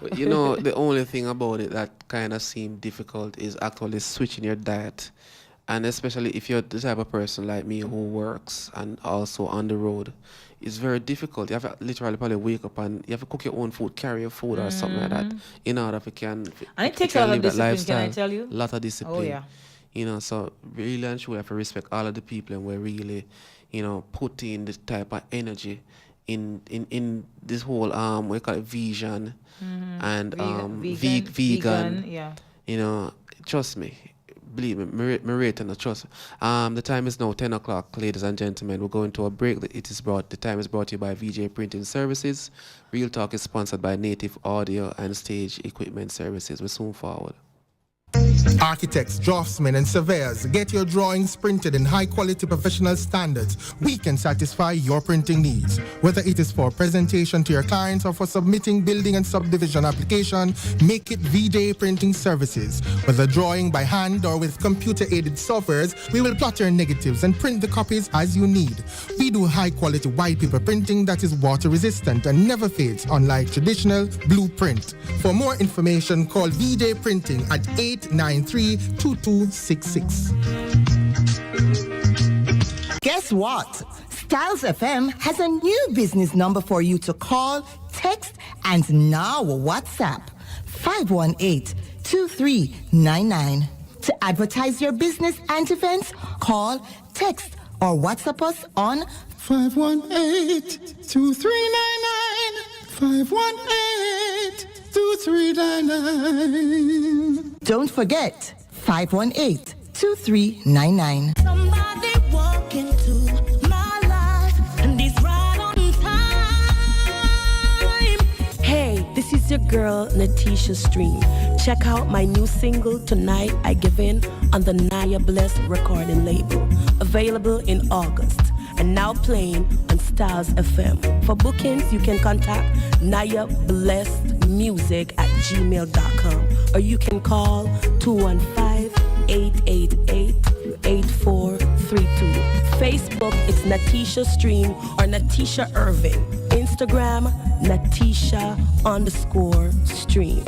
The only thing about it that kind of seemed difficult is actually switching your diet. And especially if you're the type of person like me who works and also on the road, it's very difficult. You have to literally probably wake up and you have to cook your own food, carry your food or something like that in order to And it takes a lot of discipline, can I tell you? A lot of discipline. Oh, yeah. So really and truly, we have to respect all of the people and we're really, put in this type of energy in this whole, we call it vision and vegan. Yeah. Trust me. Believe me, me rate and trust. The time is now 10 o'clock, ladies and gentlemen. We're going to a break. The time is brought to you by VJ Printing Services. Real Talk is sponsored by Native Audio and Stage Equipment Services. We're soon forward. Architects, draftsmen, and surveyors, get your drawings printed in high-quality professional standards. We can satisfy your printing needs. Whether it is for presentation to your clients or for submitting building and subdivision application, make it VJ Printing Services. Whether drawing by hand or with computer-aided softwares, we will plot your negatives and print the copies as you need. We do high-quality white paper printing that is water-resistant and never fades, unlike traditional blueprint. For more information, call VJ Printing at 893-2266. Guess what? Styles FM has a new business number for you to call, text, and now WhatsApp. 518-2399. To advertise your business and events, call, text, or WhatsApp us on 518-2399. 518-2399. Don't forget, 518-2399. Somebody walk into my life and he's right on time. Hey, this is your girl, Natisha Stream. Check out my new single, Tonight I Give In, on the Naya Blessed recording label. Available in August. And now playing on Stars FM. For bookings, you can contact nayablessedmusic@gmail.com or you can call 215-888-8432. Facebook, it's Natisha Stream or Natisha Irving. Instagram, Natisha_Stream.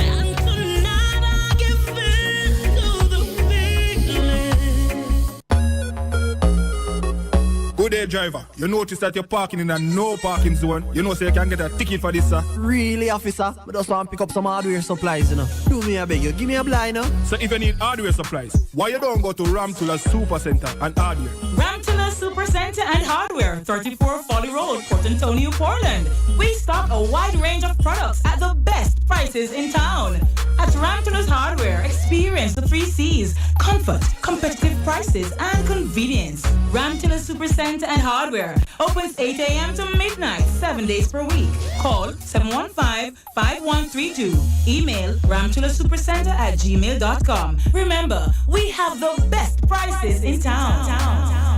Good day, driver. You notice that you're parking in a no parking zone. You know, so you can get a ticket for this, sir. Really, officer? I just want to pick up some hardware supplies, you know. Do me a beg you. Give me a blind, you know. So if you need hardware supplies, why you don't go to Ramtula Super Center and hardware? Ramtula Super Center and Hardware, 34 Folly Road, Port Antonio, Portland. We stock a wide range of products at the best prices in town. At Ramtula's Hardware, experience the 3 C's: comfort, competitive prices, and convenience. Ramtula Super Center and Hardware opens 8 a.m. to midnight, 7 days per week. Call 715-5132. Email ramtulasupercenter@gmail.com. Remember, we have the best prices in town.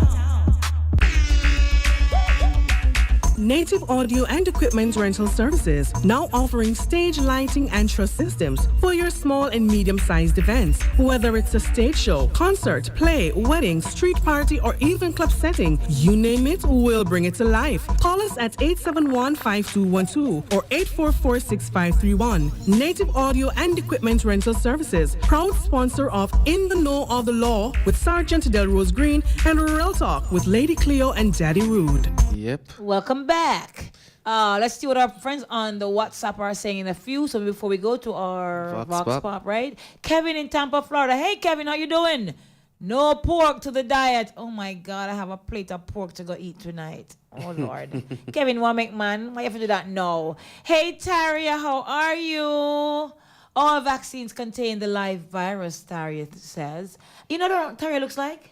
Native Audio and Equipment Rental Services, now offering stage lighting and truss systems for your small and medium-sized events. Whether it's a stage show, concert, play, wedding, street party, or even club setting, you name it, we'll bring it to life. Call us at 871-5212 or 844-6531. Native Audio and Equipment Rental Services, proud sponsor of In the Know of the Law with Sergeant Delrose Green and Real Talk with Lady Cleo and Daddy Rude. Yep. Welcome back. Let's see what our friends on the WhatsApp are saying in a few. So before we go to our Vox Pop, right? Kevin in Tampa, Florida. Hey, Kevin, how you doing? No pork to the diet. Oh, my God. I have a plate of pork to go eat tonight. Oh, Lord. Kevin, want to make man? Why you have to do that? No. Hey, Taria, how are you? All vaccines contain the live virus, Taria says. You know what Taria looks like?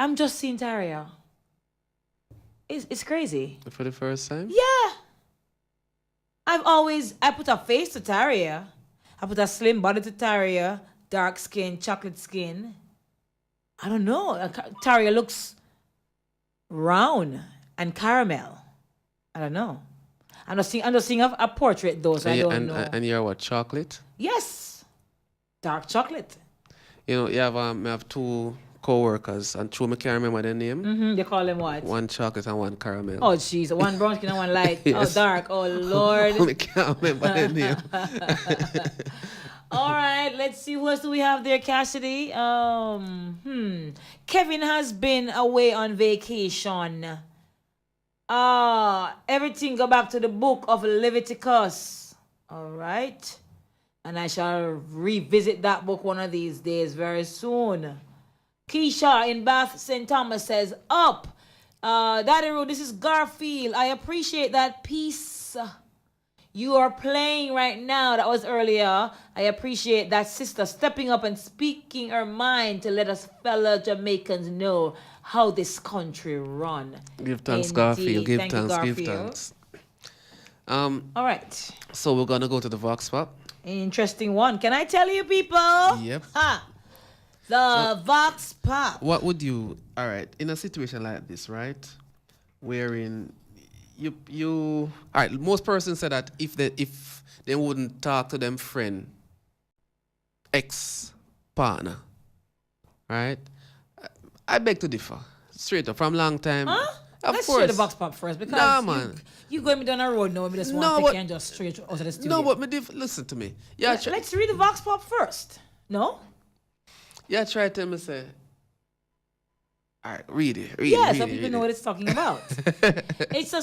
I'm just seeing Taria. It's crazy. For the first time? Yeah. I put a face to Taria. I put a slim body to Taria. Dark skin, chocolate skin. I don't know. Taria looks round and caramel. I don't know. I'm just seeing a portrait though, so I don't know. And you're what, chocolate? Yes. Dark chocolate. You know, you have I have 2 co-workers, and two, I can't remember their name. Mm-hmm. They call them what? One chocolate and one caramel. Oh, jeez. One brown skin and one light. Yes. Oh, dark. Oh, Lord. I can't remember their name. All right. Let's see. Who else do we have there, Cassidy? Kevin has been away on vacation. Everything go back to the book of Leviticus. All right. And I shall revisit that book one of these days very soon. Keisha in Bath St. Thomas says, up. Daddy Rude, this is Garfield. I appreciate that piece you are playing right now. That was earlier. I appreciate that sister stepping up and speaking her mind to let us fellow Jamaicans know how this country run. Give thanks, Indeed. Garfield. Give Thank you, thanks, give Garfield. thanks. All right. So we're going to go to the Vox Pop. Interesting one. Can I tell you, people? Yep. The Vox Pop. What would you, all right, in a situation like this, right, wherein you all right, most persons say that if they wouldn't talk to them friend, ex-partner, right, I beg to differ. Straight up, from long time. Huh? Let's course. share the Vox Pop first, because Nah, man. you going me down a road now, we just want to take and just straight out of the studio. No, but listen to me. Yeah, Let's read the Vox Pop first. No? Yeah, try to tell me, say, all right, read it. So people know what it's talking about. It's a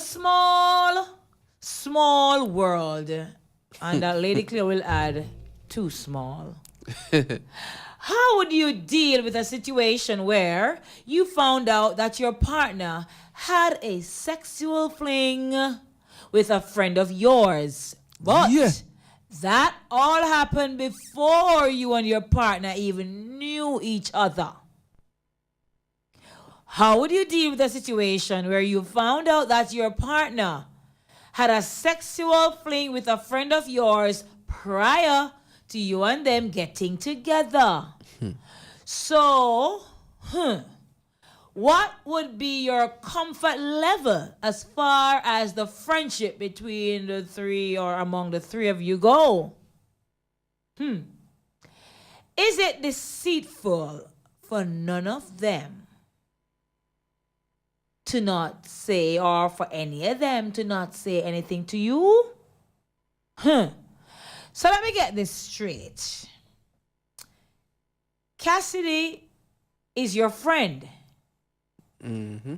small world. And that Lady Cleo will add, too small. How would you deal with a situation where you found out that your partner had a sexual fling with a friend of yours, but that all happened before you and your partner even knew each other? How would you deal with a situation where you found out that your partner had a sexual fling with a friend of yours prior to you and them getting together? So, what would be your comfort level as far as the friendship between the three or among the three of you go? Is it deceitful for none of them to not say, or for any of them to not say anything to you? So let me get this straight. Cassidy is your friend. Mm-hmm.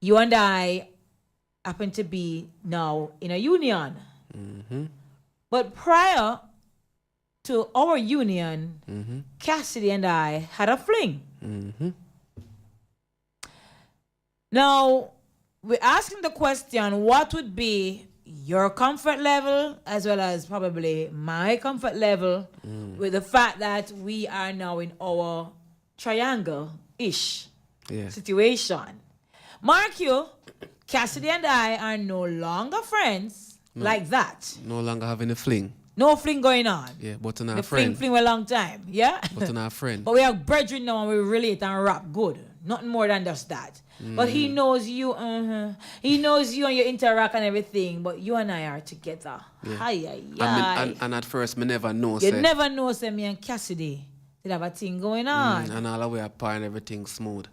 you and I happen to be now in a union. Mm-hmm. But prior to our union, Mm-hmm. Cassidy and I had a fling. Mm-hmm. Now, we're asking the question, what would be your comfort level as well as probably my comfort level with the fact that we are now in our triangle-ish situation. Mark you, Cassidy and I are no longer friends like that. No longer having a fling. No fling going on. Yeah, but in our The friend. fling for a long time, yeah? But in our friend. But we are brethren now and we relate and rap good. Nothing more than just that. But he knows you, he knows you and you interact and everything, but you and I are together. Yeah. Hi, hi. And at first, me never know. You never know, say me and Cassidy did have a thing going on. And all the way apart and everything smooth.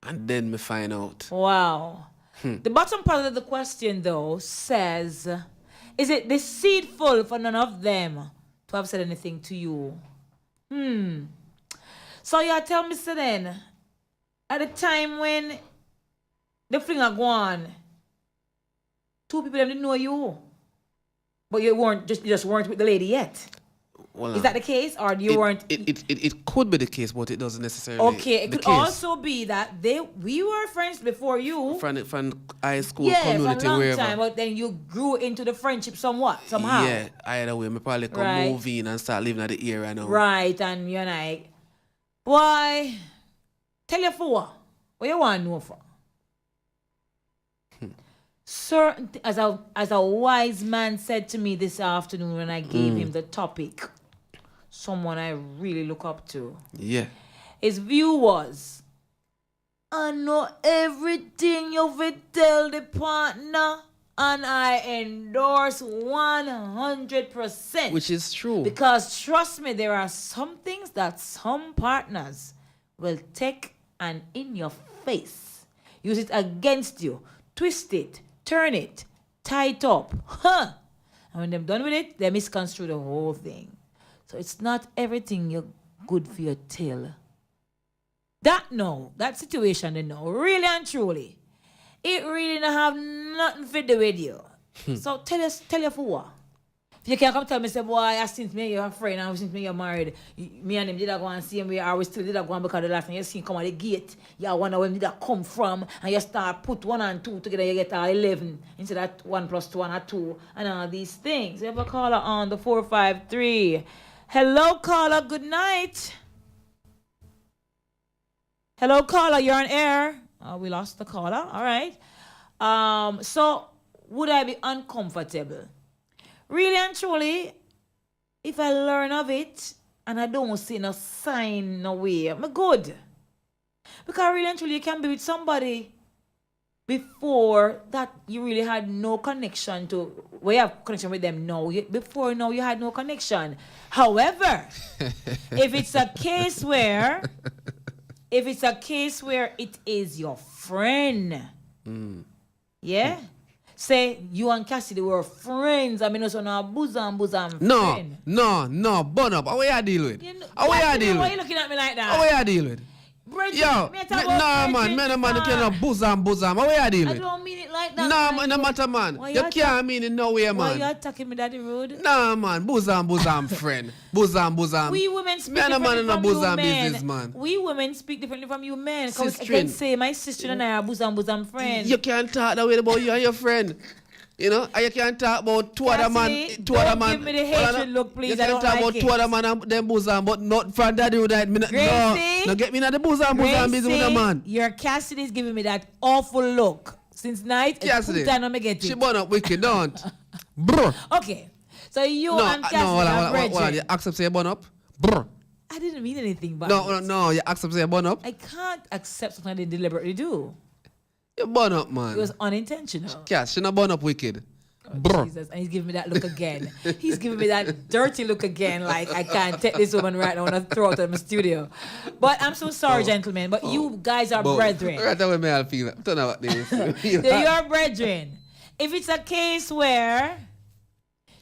And then me find out. Wow. The bottom part of the question, though, says, is it deceitful for none of them to have said anything to you? So you tell me, so then, at the time when the fling are gone, two people didn't know you, but you just weren't with the lady yet. Well, Is that the case, or you weren't? It could be the case, but it doesn't necessarily. Okay, it could also be that we were friends before you. From high school Yeah, community, for a long wherever. time, but then you grew into the friendship somehow. Yeah, either way, me probably come Right. move in and start living at the area now. Right, and you and I, why? Tell you for what you want to know for. Certain as a wise man said to me this afternoon when I gave him the topic, someone I really look up to. Yeah. His view was, I know everything you will tell the partner, and I endorse 100%. Which is true. Because trust me, there are some things that some partners will take and in your face, use it against you, twist it, turn it, tie it up. And when they're done with it, they misconstrue the whole thing. So it's not everything you're good for your tail. That situation, they know, really and truly, it really don't have nothing to do with you. So tell you for what. If you can't come tell me, say, boy, I since me you're a friend, and since me you're married, me and him did I go and see him, we still did I go on because the last time you see him come at the gate, you wonder where did I come from, and you start put 1 and 2 together, you get 11, instead of 1 plus 2 and 2, and all these things. You have a caller on the 453. Hello, caller, good night. Hello, caller, you're on air. We lost the caller, all right. So, would I be uncomfortable? Really and truly, if I learn of it and I don't see no sign, no way, I'm good. Because really and truly, you can be with somebody before that you really had no connection to, where you have connection with them now. Before now, you had no connection. However, if it's a case where it is your friend, yeah? Say you and Cassidy were friends. I mean, also now bosom friend. No, burn up. How you deal with? Why are you looking at me like that? How you deal with? Bridget, Yo, man, you can't bosom. How you deal I with? don't mean it like that. No, man, no matter, man. You can't mean it no way, Why man. you attacking me, Daddy Rude? Nah, man, bosom friend. Bosom. We women speak Man, differently in a from bosom you men. business, man. We women speak differently from you men. Because I Sistrin. can say my sister and I are bosom friends. You can't talk that way about you and your friend. You know, and you can't talk about two other man. Don't give me the hatred look, please. You can't talk about two other man and them bosom, but not from Daddy Rude. No, get me in the bosom business with a man. Your Cassidy is giving me that awful look. Since night, Cassidy, time I get it. she burn up wicked, don't. Bro. Okay, so you and Cassidy are brethren. You accept say you burn up? Bro. I didn't mean anything bad. No, you accept say you burn up? I can't accept something I didn't deliberately do. You burn up, man. It was unintentional. Cass, she not burn up wicked. Oh, Jesus. And he's giving me that look again. He's giving me that dirty look again. Like, I can't take this woman right now. I want to throw her out of my studio. But I'm so sorry, gentlemen. But you guys are brethren. Right away, me, I'll feel it. Don't know what this is. So you're brethren. If it's a case where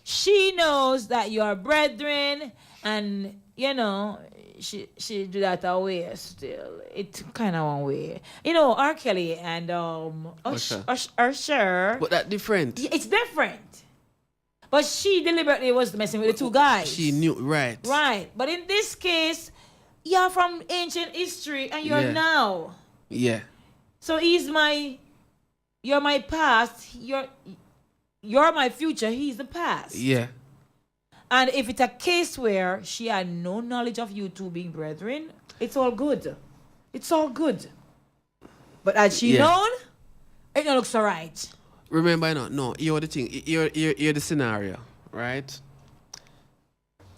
she knows that you're brethren and, you know, she do that away still. It kind of one way. You know, R. Kelly and Usher. But that different. It's different. But she deliberately was messing with the two guys. She knew, right. Right. But in this case, you're from ancient history and you're now. Yeah. So you're my past, you're my future, he's the past. Yeah. And if it's a case where she had no knowledge of you two being brethren, it's all good. It's all good. But had she known, it don't look so right. Remember, no, you're the thing, you're the scenario, right?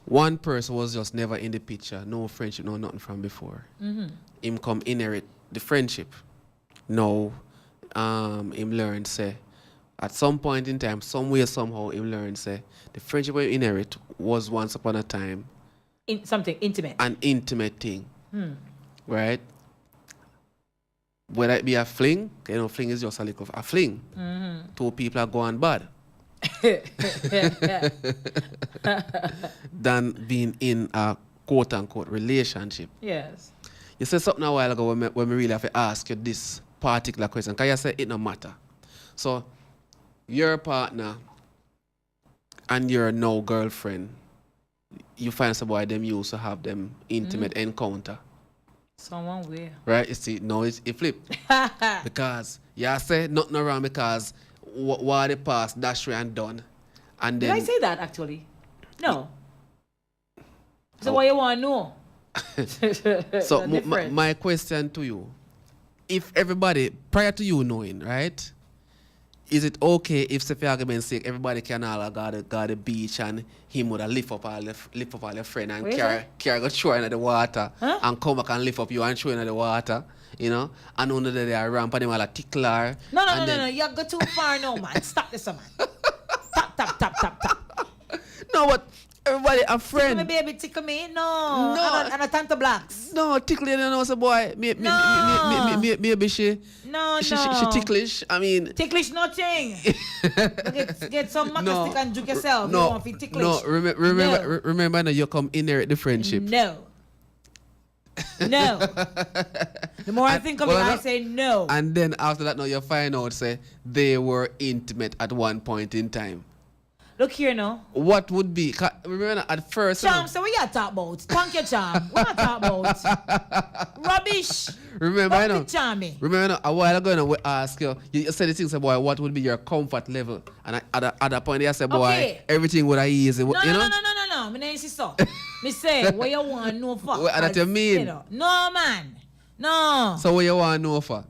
One person was just never in the picture, no friendship, no nothing from before. Him come inherit the friendship. No, him learn say, at some point in time, somewhere, somehow, him learn say, the friendship we inherit was once upon a time. Something intimate. An intimate thing. Right? Whether it be a fling, fling is just a little of a fling. Two people are going bad. Than being in a quote-unquote relationship. Yes. You said something a while ago when we really have to ask you this particular question. Because you said it no matter. So, your partner and your now girlfriend, you find some boy them used to have them intimate encounter. Someone way. Right? You see, now it flip. Because you say nothing wrong because what the past, that's and done. And then, did I say that actually? No. So what you want to know? So my question to you, if everybody, prior to you knowing, right, is it okay if, say for argument's sake, everybody can all go to the beach and him would lift up all the friend and carry go throw into the water and come back and lift up you and throw into the water, you know, and under the ramp and them all a tickler. No, you go too far now, man. Stop this, man. Tap. No, but everybody a friend. Tickle me, baby, tickle me. No. And a tante blacks. No, tickle you know, so boy. Maybe she ticklish. I mean, ticklish nothing. get some maca stick and juke yourself. You want to be ticklish. No, remember now you come inherit the friendship. No. The more I think of it, I say no. And then after that, now you find out, say, they were intimate at one point in time. Look here now. What would be? Remember at first. Charm, so what you talk about? Thank you, Charm. What you talk about? Rubbish. Remember, Remember, a while ago, we ask you, you said the thing, say, boy, what would be your comfort level? And at that point, you said, boy, everything would be easy. No. You know? No. Me ain't so. Me say, what you want to know for? What that you mean? You know. No, man. No. So what you want to know for?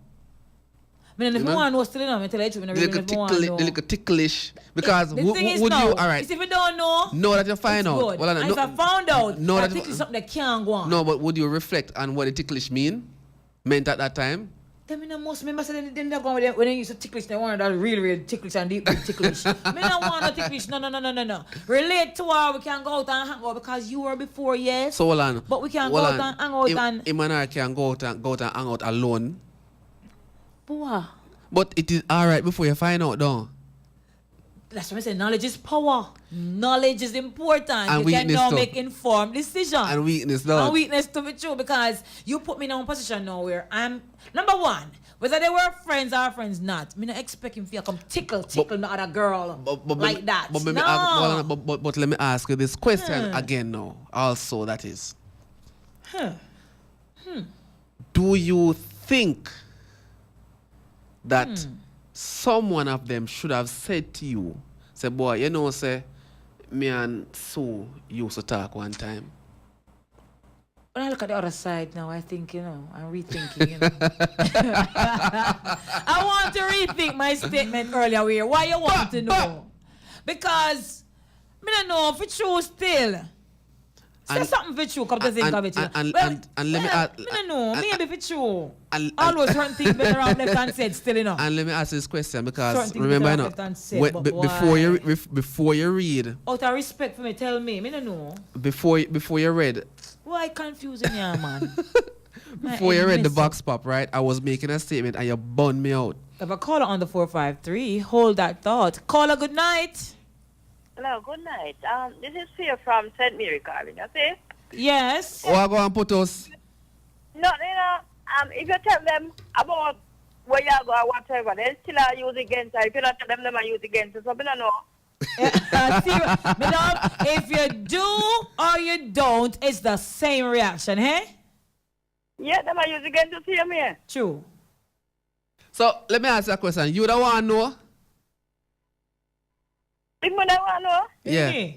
I don't want to know still, I tell you the truth. The little ticklish. Because the would you, alright. If you don't know that you find out. Good. Well, if I found out, that ticklish something that can't go on. No, but would you reflect on what the ticklish meant at that time? Then me no most remember say they go with them when they used to ticklish, they wanted that real ticklish and deep ticklish. Me no want no ticklish, no. Relate to her, we can go out and hang out because you were before, yes. So hold on. But we can go out and hang out and him and I can go out and hang out alone. Boy. But it is alright before you find out, though. That's what I say. Knowledge is power. Knowledge is important. And you can now make informed decisions. And weakness, though. And weakness to be true because you put me in a position now where I'm number one. Whether they were friends or friends not, me not expect him to come tickle not a girl like that. But let me ask you this question again now. Also, that is. Do you think that someone of them should have said to you, say, boy, you know, say, me and Sue used to talk one time? When I look at the other side now, I think, I'm rethinking, I want to rethink my statement earlier. Why you want to know? Because me don't know if it's true still. Say something for true, come to think of it. And let me ask. Me don't know, maybe for true. Always certain things better around left hand side still, And let me ask this question because remember, before you read. Out of respect for me, tell me don't know. Before you read. Why confusing you, man? Before you read the box pop, right? I was making a statement and you burned me out. If a caller on the 453, hold that thought. Caller, good night. Hello, good night. This is Cleo from St. Mary calling, you see? Yes. What go and put us? No, if you tell them about where you go or whatever, they still are use against it. If you don't tell them, they use against it. So, I don't know. If you do or you don't, it's the same reaction, hey? Yeah, they might use against the same here. True. So let me ask you a question. You don't want to know? If I don't want to know? Yeah.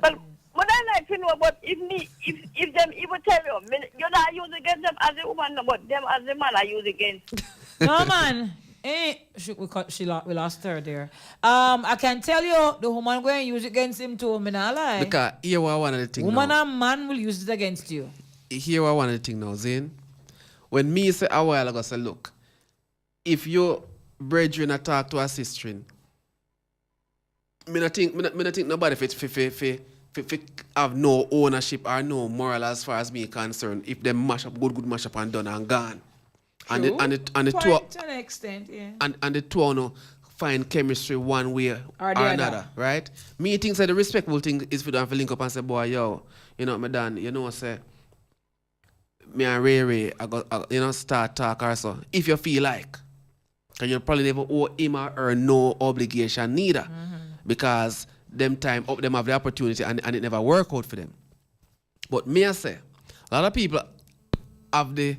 But what I like to know about if them even tell you, you're not use against them as a woman, but them as a man I use against. No, man. We lost her there. I can tell you, the woman going to use it against him too. Me not lie. Because here what one of the things Woman now. and man will use it against you. Here what one of the things now, Zane. When me say a while ago, say, look, if your brethren talk to a sister, me not think nobody fit have no ownership or no moral as far as me concerned. If they mash up, good mash up and done and gone. And the two to an extent, yeah. And the two no find chemistry one way or another, right? Me think that the respectful thing is for them to link up and say, boy, yo, you know, me done, you know, say, me and Ray, I got, you know, start talk or so. If you feel like, and you probably never owe him or her no obligation neither, because them time up them have the opportunity and it never work out for them. But me I say, a lot of people have the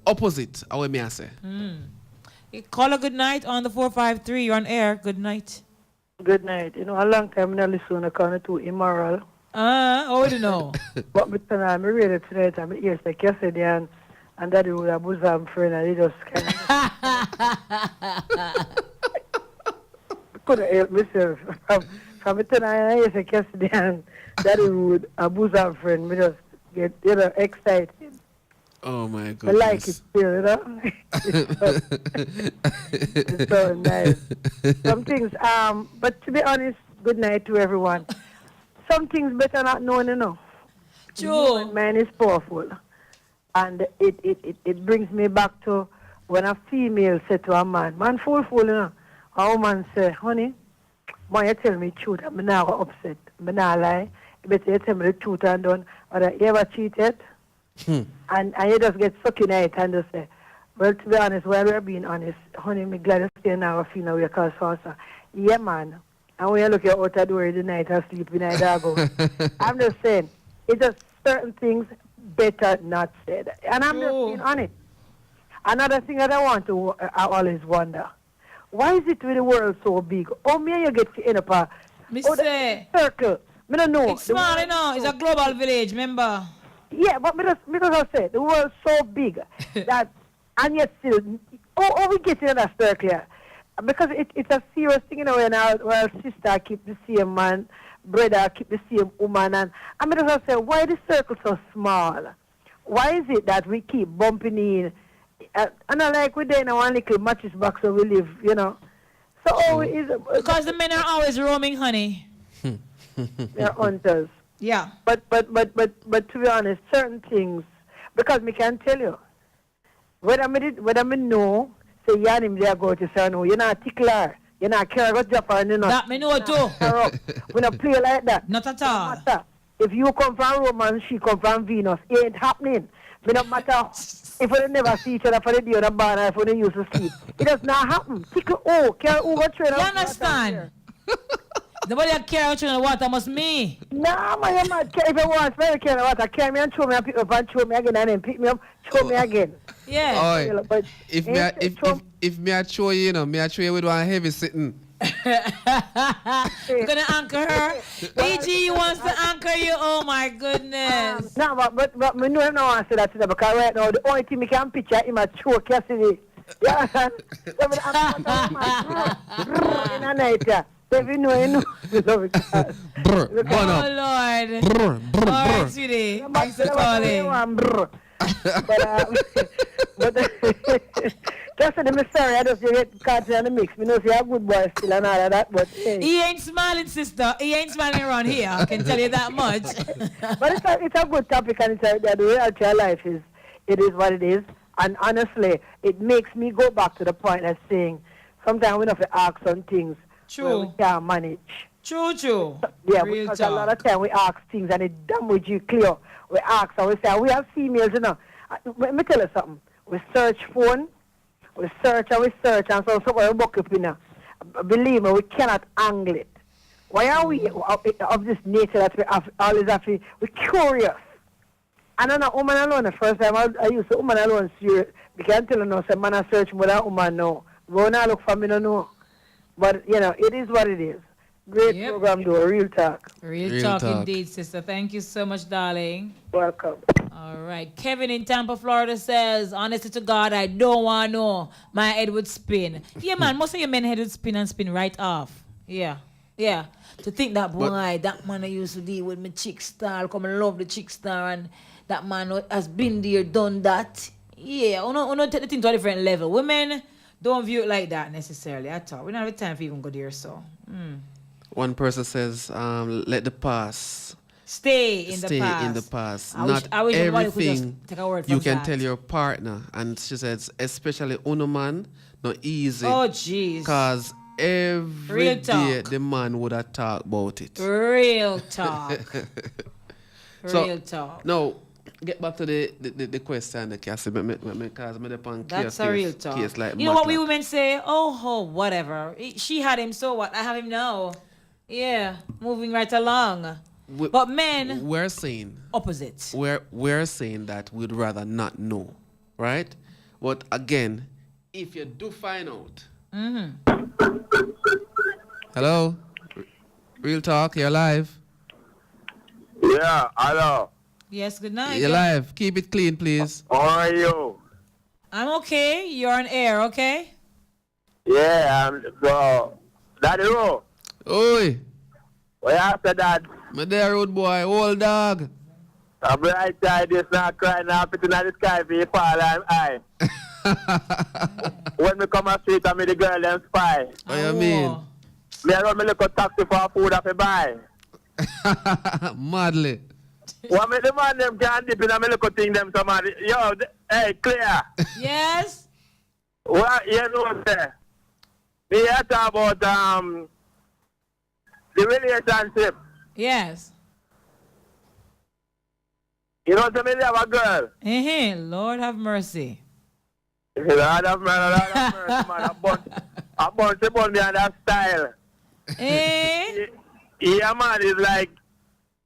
opposite of what me I say. You call a good night on the 453. You're on air. Good night. Good night. You know, a long time I listen to kind of too immoral. How do you know? But I'm read it tonight. I'm ears like yesterday and that would have bosom friend and he just kind of couldn't help myself. From it tonight, I used to yesterday and that would a bosom friend. We just get, you know, excited. Oh my I goodness. like it still, you know. It's so nice. Some things, but to be honest, good night to everyone. Some things better not known, you know. True. Man is powerful. And it brings me back to when a female said to a man fool, you know. A woman say, honey, why you tell me the truth? I'm not upset. I'm not lie. But you tell me the truth and done. Or you ever cheated? And you just get stuck in it and just say, well, to be honest, while we're being honest, honey, I'm glad to stay now a few now because so. Yeah, man. And when you look out the door in the night and sleep in the dog, I'm just saying, it's just certain things better not said. And I'm just being honest. Another thing that I want to, I always wonder, why is it with the world so big? Oh, me you get to end up a circle. I don't know. It's small, you know. It's a global village, remember? Yeah, but because I said the world's so big that, and yet still, we get in that circle here. Because it's a serious thing, you know, when our sister keep the same man, brother keep the same woman, and I mean, as I say, why the circle so small? Why is it that we keep bumping in? And I like we're in one little mattress box where we live, you know. So because the men are always roaming, honey. They're hunters. Yeah. But to be honest, certain things, because me can tell you, whether me know, say you and him there go to say no, you're not a tickler, you're not care about Japan, you know. That me know too. We don't play like that. Not at all. If you come from Rome and she come from Venus, it ain't happening. It don't matter if we never see each other for the day on the bar or if we used to sleep. It does not happen. Tickle can't overtrain. You understand? Nobody care out in the water, must me. Nah, man, you mad. If you want to care in the water, carry me and throw me and pick me up and throw me again and then pick me up, throw me again. Yeah. Oi, But if me I throw you, you know, me I throw you with one heavy sitting. You're gonna anchor her? BG wants to anchor you. Oh my goodness. No, but me know him not want to say that today because right now the only thing me can picture him a choke yesterday. Yeah, man. So in the night, yeah. If you know, you know. Brr, oh Lord. All right, sweetie. Thanks for calling. But just in the sorry, I just get caught in the mix. We know you're a good boy still and all of that, but hey. He ain't smiling, sister. He ain't smiling around here. I can tell you that much. But it's a good topic, and the reality of life is, it is what it is. And honestly, it makes me go back to the point of saying, sometimes we have to ask some things where we can't manage. True. Yeah, Real because talk. a lot of time we ask things and it damage you clear. We ask and we say, we have females, you know. Let me tell you something. We search phone, we search, and so somewhere we book up, you know. Believe me, we cannot angle it. Why are we of this nature that we have, always have to, we're curious. And I'm not woman alone. The first time I used to woman alone serious. Because until you know, say man I search more than woman no. But when I look for me, no know. But you know, it is what it is. Great program though, real talk. Real talk indeed, sister. Thank you so much, darling. Welcome. All right. Kevin in Tampa, Florida says, honestly to God, I don't want to know. My head would spin. Yeah, man. Most of your men head would spin and spin right off. Yeah. To think that, boy, that man I used to deal with my chick star, come and love the chick star, and that man has been there, done that. Yeah, we don't take the thing to a different level. Women don't view it like that necessarily at all. We don't have the time for even go there, so. One person says, let the past stay in the past. I wish everybody could just everything take a word you from can that. tell your partner. And she says, especially uno man, not easy. Oh, jeez. Because every Real day talk. the man would have talked about it. Real talk. Real talk. Now, get back to the question, the case, because I'm upon That's a real talk. case like You know what we Matlock. women say? Oh, whatever. She had him, so what? I have him now. Yeah, moving right along. But men, We're saying opposite. We're saying that we'd rather not know, right? But again, if you do find out, hello, real talk, you're live. Yeah, hello. Yes, good night. You're live. Keep it clean, please. How are you? I'm okay. You're on air, okay? Yeah, so, Daddy Ro. Oi. What after that? My dear road boy, old dog. I'm right side, this not crying, now putting in the sky for you fall and I. When me come on street, I meet the girl them spy. What you mean? Me run me look a taxi for food I buy. Madly. What me the man them can dip in and me look a thing them somebody. Yo, hey, Cleo. Yes? What you know there? Me here talk about the relationship. Yes. You know what I mean? Have a girl. Lord have mercy. Lord have mercy, man. A bunch of money and that style. Yeah, man, it's like,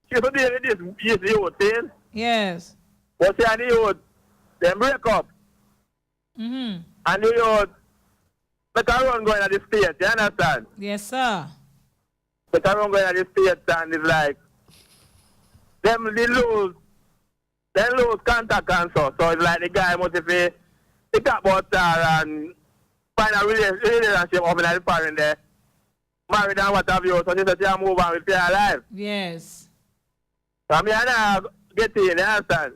you know this youth thing? Yes. But see, the youth, they break up. And the youth, make a run going at the state, you understand? Yes, sir. Make a run going at the state and it's like, they lose contact and so it's like the guy must be pick up about her and find a relationship up in the parent there. Married and what have you, so she said she move on with her life. Yes. So I mean, I get in, you understand?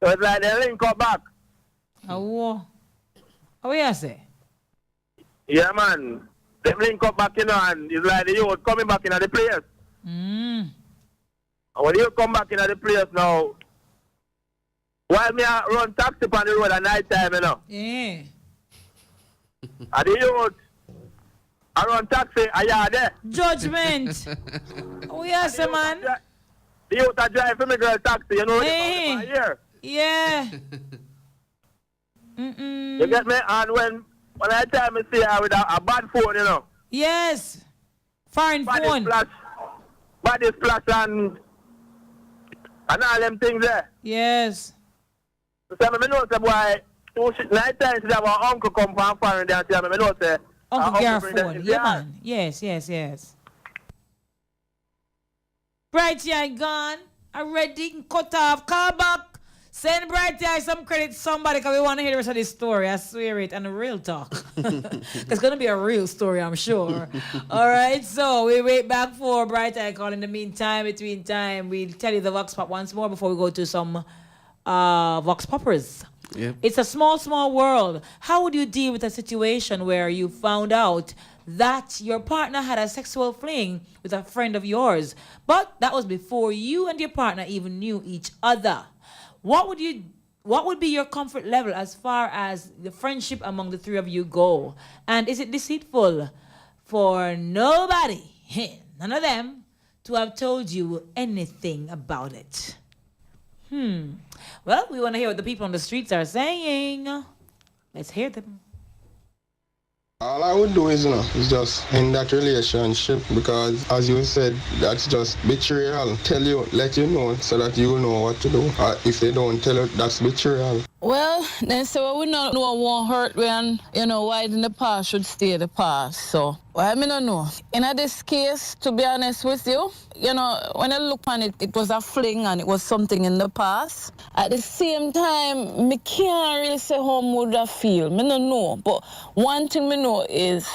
So it's like they link up back. Oh, yeah, say? Yeah, man. They link up back, you know, and it's like the youth coming back into the place. And when you come back into the place now, while me I run taxi on the road at night time, you know. Yeah. And the youth, I run taxi, I are there. Judgment. Oh, yes, man. The youth I drive for me girl taxi, you know, here. Yeah. You get me? And when I tell me see her with a bad phone, you know. Yes. Foreign phone. Body splash and all them things there. Yes. So I know say boy, night time see our uncle come from foreign there and say I know say Uncle Garphone. Yeah, man. Yes. Bright Eye gone. Already cut off. Call back. Send Bright Eye some credit to somebody because we want to hear the rest of this story. I swear it. And a real talk. It's going to be a real story, I'm sure. All right. So we wait back for Bright Eye call. In the meantime, between time, we'll tell you the Vox Pop once more before we go to some Vox Poppers. Yep. It's a small world. How would you deal with a situation where you found out that your partner had a sexual fling with a friend of yours, but that was before you and your partner even knew each other? What would be your comfort level as far as the friendship among the three of you go? And is it deceitful for nobody none of them to have told you anything about it. Well, we want to hear what the people on the streets are saying. Let's hear them. All I would do is just end that relationship because, as you said, that's just betrayal. Tell you, let you know so that you know what to do. If they don't tell you, that's betrayal. Well, then so we not know what hurt when, why in the past should stay the past. So, well, I don't know. In this case, to be honest with you, when I look on it, it was a fling and it was something in the past. At the same time, me can't really say how would I feel. Me don't know. But one thing me know is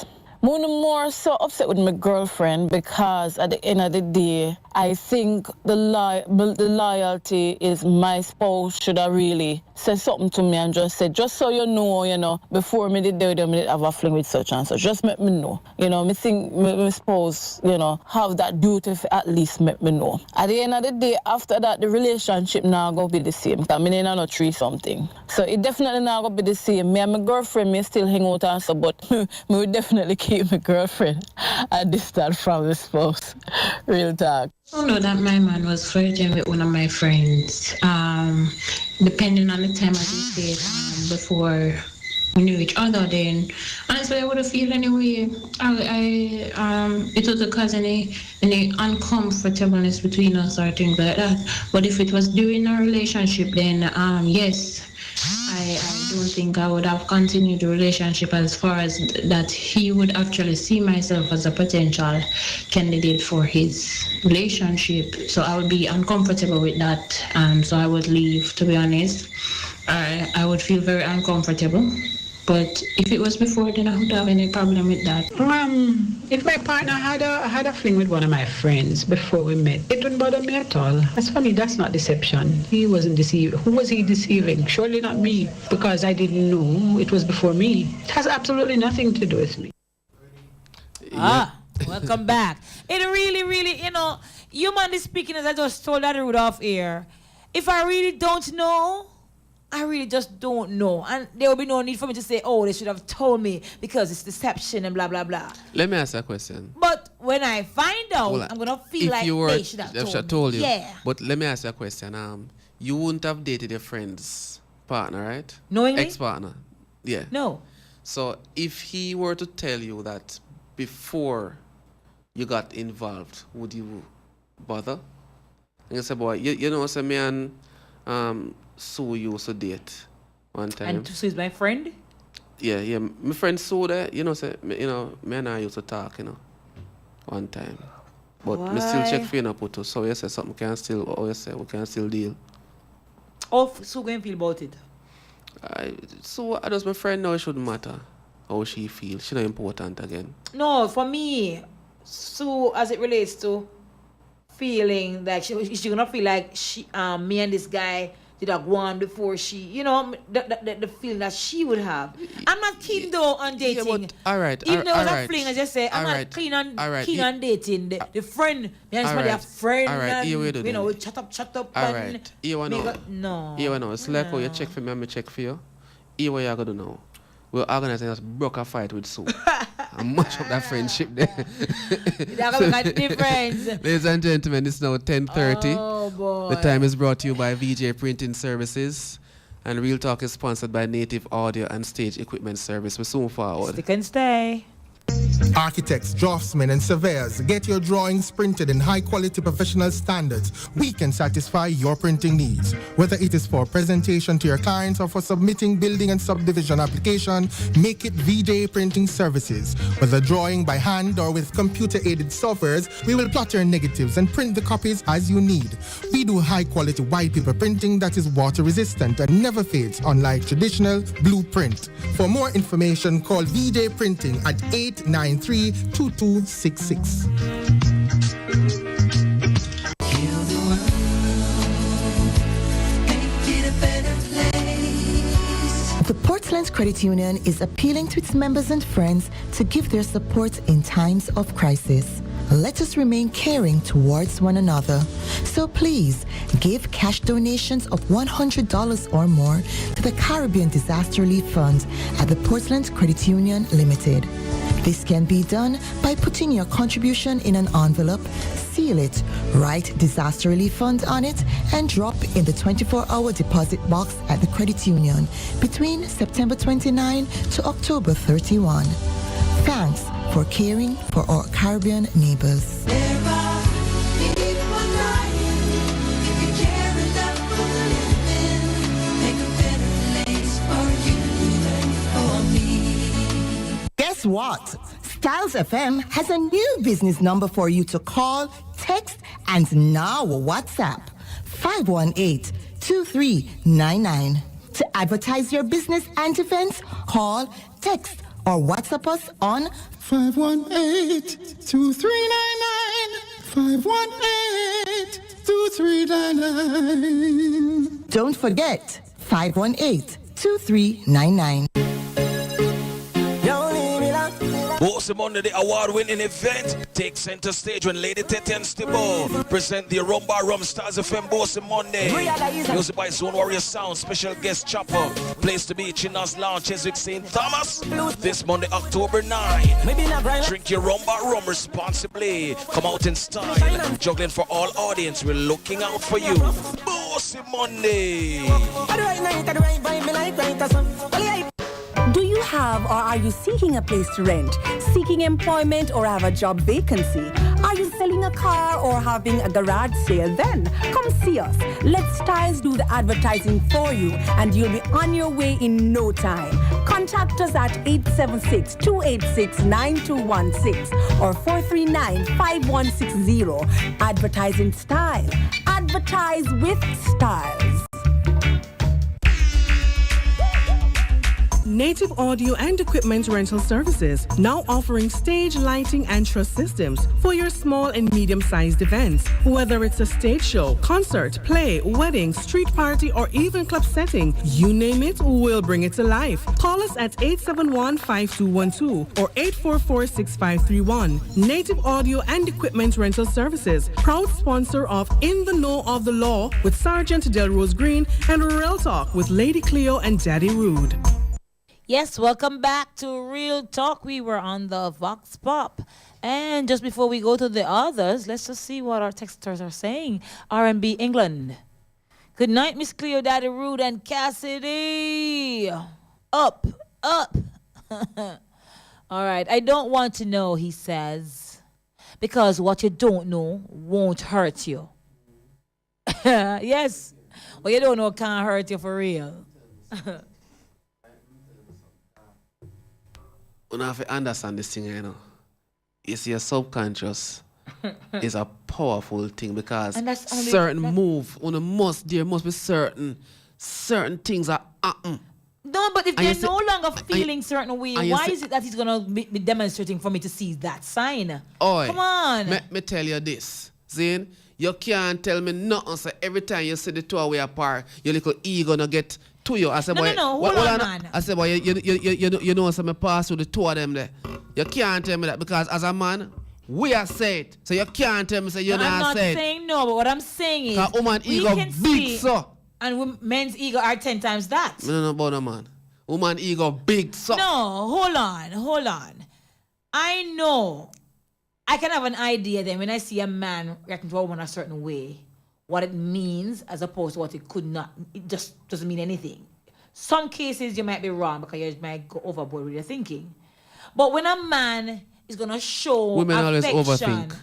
I'm more so upset with my girlfriend because at the end of the day, I think the loyalty is my spouse should have really said something to me and just said, just so you know, before me did do them, me did have a fling with such and such. Just make me know. Me think my spouse, have that duty to at least make me know. At the end of the day, after that, the relationship now going to be the same. Because me not no tree something. So it definitely not going to be the same. Me and my girlfriend may still hang out and so, but me would definitely keep my girlfriend at distance from the spouse. Real talk. I know that my man was flirting with one of my friends. Depending on the time, as you said, before we knew each other, then honestly I wouldn't feel anyway. It would cause any uncomfortableness between us or things like that. But if it was during a relationship, then yes. I don't think I would have continued the relationship as far as that he would actually see myself as a potential candidate for his relationship. So I would be uncomfortable with that. So I would leave, to be honest. I would feel very uncomfortable. But if it was before, then I wouldn't have any problem with that. If my partner had a fling with one of my friends before we met, it wouldn't bother me at all. As for me, that's not deception. He wasn't deceived. Who was he deceiving? Surely not me, because I didn't know it was before me. It has absolutely nothing to do with me. Welcome back. It really, humanly speaking, as I just told that Rudolph here, if I really don't know, I really just don't know. And there will be no need for me to say, oh, they should have told me because it's deception and blah, blah, blah. Let me ask you a question. But when I find out, I'm going to feel like they should have told me. Yeah. But let me ask you a question. You wouldn't have dated your friend's partner, right? Knowingly? Ex-partner. Yeah. No. So if he were to tell you that before you got involved, would you bother? And you say, boy, you know, say me and Sue used to date one time. And Sue is my friend? Yeah. My friend Sue there, say, me and I used to talk, one time. But me still check for you, Puto. So you say something can still, we can still deal. How Sue going to feel about it? So as my friend now, it shouldn't matter how she feels. She's not important again. No, for me, Sue, as it relates to feeling that she gonna feel like me and this guy did have gone before she, the feeling that she would have. I'm not keen though on dating. Yeah, but, all right. Even though it was a fling, I just say I'm not keen on dating. The friend, somebody a friend, and we chat up. All right. No. It's like how you check for me and me check for you. Here what you gonna do now? We're organizing us broke a fight with Sue. And much of that friendship there. Ladies and gentlemen, it's now 10:30. Oh boy. The time is brought to you by VJ Printing Services. And Real Talk is sponsored by Native Audio and Stage Equipment Service. We're soon forward. Stick and stay. Architects, draftsmen, and surveyors, get your drawings printed in high-quality professional standards. We can satisfy your printing needs. Whether it is for presentation to your clients or for submitting building and subdivision application, make it VJ Printing Services. Whether drawing by hand or with computer-aided softwares, we will plot your negatives and print the copies as you need. We do high-quality white paper printing that is water-resistant and never fades, unlike traditional blueprint. For more information, call VJ Printing at 893-2266. The Portland Credit Union is appealing to its members and friends to give their support in times of crisis. Let us remain caring towards one another. So please, give cash donations of $100 or more to the Caribbean Disaster Relief Fund at the Portland Credit Union Limited. This can be done by putting your contribution in an envelope, seal it, write disaster relief fund on it, and drop in the 24-hour deposit box at the credit union between September 29 to October 31. Thanks for caring for our Caribbean neighbors. Guess what? Styles FM has a new business number for you to call, text, and now WhatsApp. 518-2399. To advertise your business and events, call, text, or WhatsApp us on 518-2399. 518-2399. Don't forget, 518-2399. Bossy Monday, the award-winning event, takes center stage when Lady Tete and Stibo present the Rumba Rum Stars FM Bossy Monday. Music by Zone Warrior Sound, special guest Chopper. Place to be China's Lounge, Cheswick St. Thomas. This Monday, October 9. Drink your Rumba Rum responsibly. Come out in style. Juggling for all audience, we're looking out for you. Bossy Monday. Do you have or are you seeking a place to rent, seeking employment or have a job vacancy? Are you selling a car or having a garage sale? Then come see us. Let Styles do the advertising for you and you'll be on your way in no time. Contact us at 876-286-9216 or 439-5160. Advertising Style. Advertise with Styles. Native Audio and Equipment Rental Services, now offering stage lighting and truss systems for your small and medium-sized events. Whether it's a stage show, concert, play, wedding, street party, or even club setting, you name it, we'll bring it to life. Call us at 871-5212 or 844-6531. Native Audio and Equipment Rental Services, proud sponsor of In the Know of the Law with Sergeant Delrose Green and Real Talk with Lady Cleo and Daddy Rude. Yes, welcome back to Real Talk. We were on the Vox Pop. And just before we go to the others, let's just see what our texters are saying. R&B England. Good night, Miss Cleo, Daddy Rude, and Cassidy. Up, up. All right, I don't want to know, he says, because what you don't know won't hurt you. Yes, what you don't know can't hurt you for real. You have to understand this thing, you know. You see, your subconscious is a powerful thing because certain move, there must be certain things that happen. No, but if they're no longer feeling certain way, why is it that he's gonna be demonstrating for me to see that sign? Oi, come on. Me tell you this, Zane. You can't tell me nothing. So every time you see the two away apart, your little ego gonna get to you. I said, no, boy, hold on, man. I said, boy, you know, so me pass through the two of them there. You can't tell me that because as a man, we are said. So you can't tell me say you're not said. I'm not saying no, but what I'm saying is, woman ego big, so. And men's ego are 10 times that. No, about a man. Woman ego big, so. No, hold on. I know. I can have an idea then when I see a man reacting to a woman a certain way, what it means as opposed to what it could not. It just doesn't mean anything. Some cases you might be wrong because you might go overboard with your thinking. But when a man is going to show women affection, always overthink.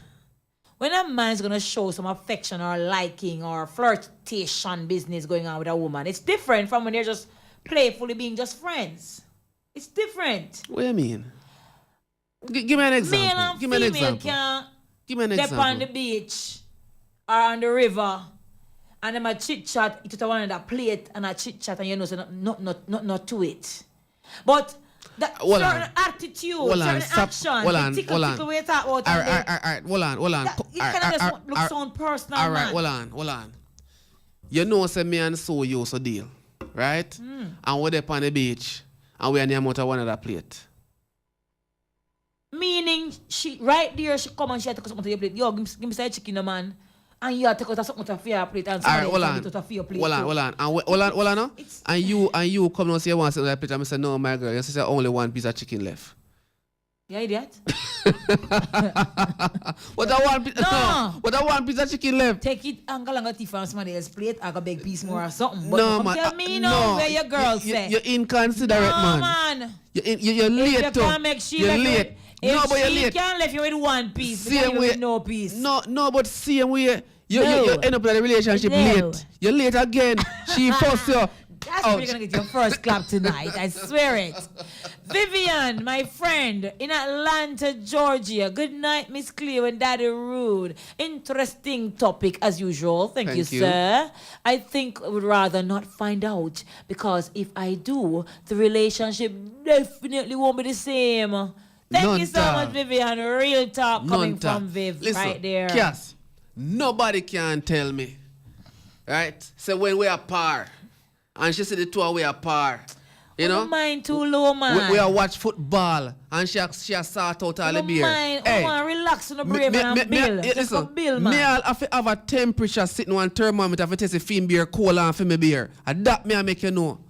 When a man is going to show some affection or liking or flirtation business going on with a woman, it's different from when they're just playfully being just friends. It's different. What do you mean? Give me an example. Male and female can step on the beach or on the river and them a chit-chat, it to one another plate and a chit-chat and you know, so not to it. But that certain attitude, certain action, hold on. You cannot just look so personal, all right, man. hold on. You know, say me and so you so deal, right? And we're up on the beach and we are near out of one another plate. Meaning, she right there, she come and she take something to your plate. Yo, give me some chicken, man. And you take out something to your plate and somebody else to your plate. Hold on. Hold on. And you come and say you want something to your plate and I say, no, my girl, you say only one piece of chicken left. You idiot? What I want? No. What I want piece of chicken left? Take it and go and tea from somebody else's plate. I got a big piece more or something. But No, come man. tell me now where your girl say. You're inconsiderate, No, man. You're late, if you can't make she you're left late. With, No, if but you're she late. can't left you with one piece, Same you way. with no piece. No, but same way. You No. end up in a relationship No. late. You're late again. She forced you. That's where you're going to get your first clap tonight. I swear it. Vivian, my friend, in Atlanta, Georgia. Good night, Miss Cleo and Daddy Rude. Interesting topic as usual. Thank you, sir. I think I would rather not find out because if I do, the relationship definitely won't be the same. Thank you so much, Vivian. Real talk coming from Viv. Listen, right there. Cass, nobody can tell me. Right? So when we are par, and she said the two are we are par. You know? Mind too low, man. We are watch football and she sort out all the beer. Hey, relax on the brain and bill. Just a bill, man. Me I'll have a temperature sitting on thermometer for test the film beer cold and for me beer. And that me I make you know.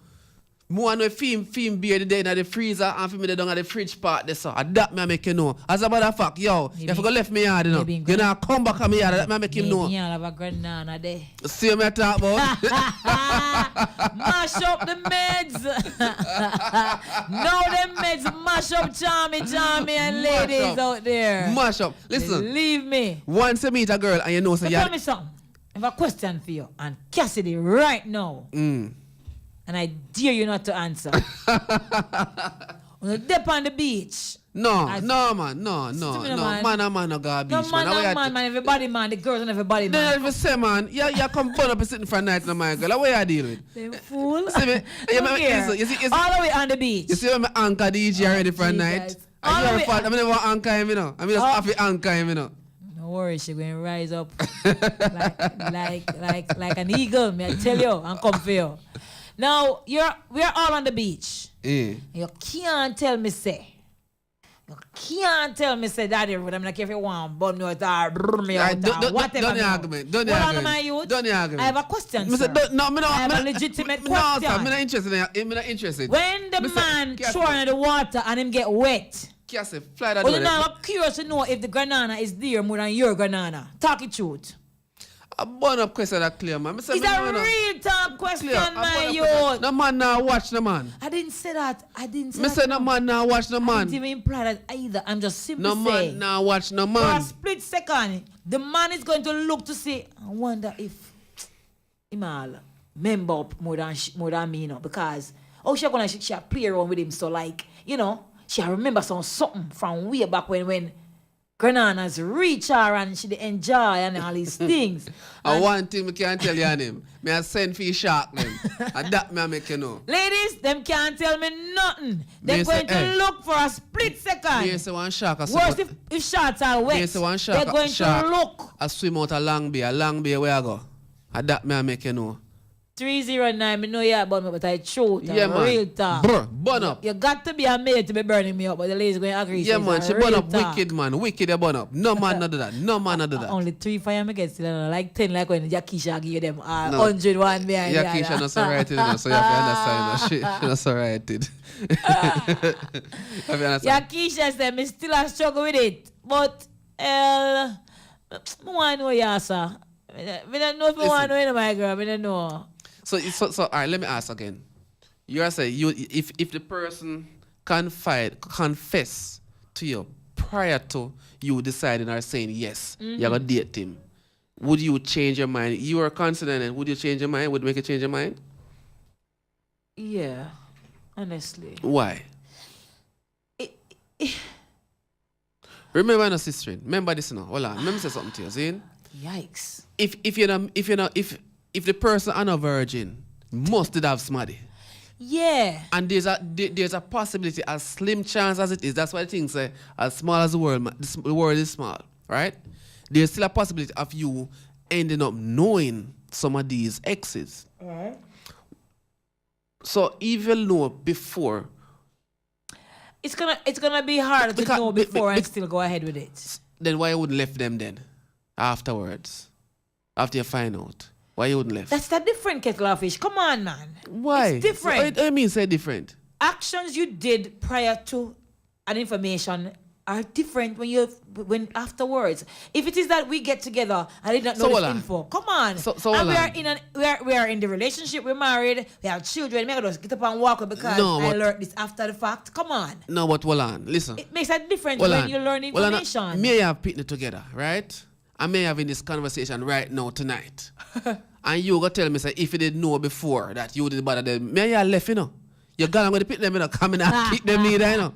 More no film beer the day in the freezer and for me the down at the fridge part there so. And that me I make you know. As a matter of fact, yo, you have to go left me yard, you know. You know come back on me yard, that me I make him know. Maybe I'll have a granana there. See what I talk about? Mash up the meds. No, them meds mash up Charmy and ladies out there. Mash up. Listen. Believe me. Once you meet a girl and you know so tell me something. I have a question for you. And Cassidy right now. And I dare you not to answer. On the dip on the beach. No, man. Man, man, no garbage. No, man, everybody, man. The girls and everybody, man. Then if you say, man, you come burn up and sitting for a night, my girl. What you deal with? Them fool. See me? You all the way on the beach. You see when I anchor DJ ready for a night? I never anchor him, you know. I just have to anchor him, you know. Don't worry, she's going to rise up like an eagle, may I tell you, and come for you. Now, we're all on the beach. You can't tell me say. You can't tell me say Daddy Rude. I'm like if you want bun me out or brr me out or whatever. Don't argument. Don't argument. I have a question, sir. I have a legitimate question. No, sir, I'm not interested. When the man throw in the water and him get wet, Cassie, fly that well, now I'm curious to know if the granana is there more than your granana. Talk it truth. A bun up question that clear, man. It's a real talk question, my youth. No man now watch the man. I didn't say that. Me say no man now watch the man. I didn't even imply that either. I'm just simply saying. No man now watch no man. For a split second, the man is going to look to see. I wonder if him all member up more than me, you know, because she play around with him. So like, you know, she remember something from way back when Grananas reach her and she enjoy and all these things. And one thing I can't tell you on him. Me I send for shark them. And that me I make you know. Ladies, them can't tell me nothing. They're going to look for a split second. Yes, one shark. Worse if shots are wet. Yes, one shark. They're going to look. I swim out a long bay where I go. And that me I make you know. 309, me know you about me, but I true. Yeah, man. Real talk. Burn up. You got to be a maid to be burning me up, but the ladies going to agree. Yeah, man. She burn up wicked, man. Wicked, you burn up. No man not do that. No man not do that. Only 3 fire me get still like 10 like when Yakisha give you them 101 behind me. Yakisha not so right, you know, so you have to understand. She not so right. Yakisha said, me still a struggle with it. But, I want to know you, sir. I don't know if I want to know my girl. I don't know. So all right, let me ask again. You are saying if the person confess to you prior to you deciding or saying yes, you're gonna date him, would you change your mind? You are considering it. Would you change your mind? Would make you change your mind? Yeah, honestly. Why? Remember, no sister. Remember this now. Hold on. Let me say something to you. See? Yikes. If the person are a virgin, must did have somebody. Yeah. And there's a possibility, as slim chance as it is. That's why the thing say, as small as the world is small, right? There's still a possibility of you ending up knowing some of these exes. Right. So even know before. It's gonna be hard to know before and still go ahead with it. Then why you wouldn't left them then? Afterwards. After you find out. Why you wouldn't left? That's a different kettle of fish. Come on, man. Why? It's different. I mean, say different. Actions you did prior to an information are different when afterwards. If it is that we get together, I did not know So this hold on. info. Come on. So and hold we on. are we are in the relationship. We're married. We have children. We gotta just get up and walk because No, I but- learned this after the fact. Come on. No, but hold on. Listen. It makes a difference Hold when on. you learn Hold on. information. Me have putting it together, right? I may have in this conversation right now tonight. And you go tell me, say, if you didn't know before that you did bother them, me you left, you know. You gone with the pit them, you know, come in and kick them neither, you know.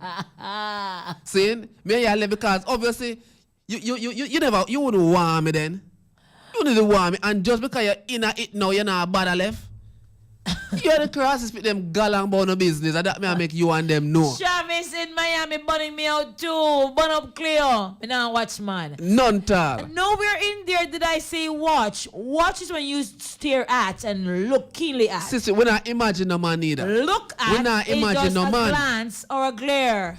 See? Me you left because obviously you never, you wouldn't want me then. You didn't want me. And just because you're in it now, you're not bother left. You're the crosses with them galang about no business. And that may make you and them know. Travis in Miami bunning me out too. Bun up Cleo. Me now watch man. None tall. Nowhere in there did I say watch. Watch is when you stare at and look keenly at. Sister, we not imagine no man either. Look at we not is imagine just no a man. glance or a glare.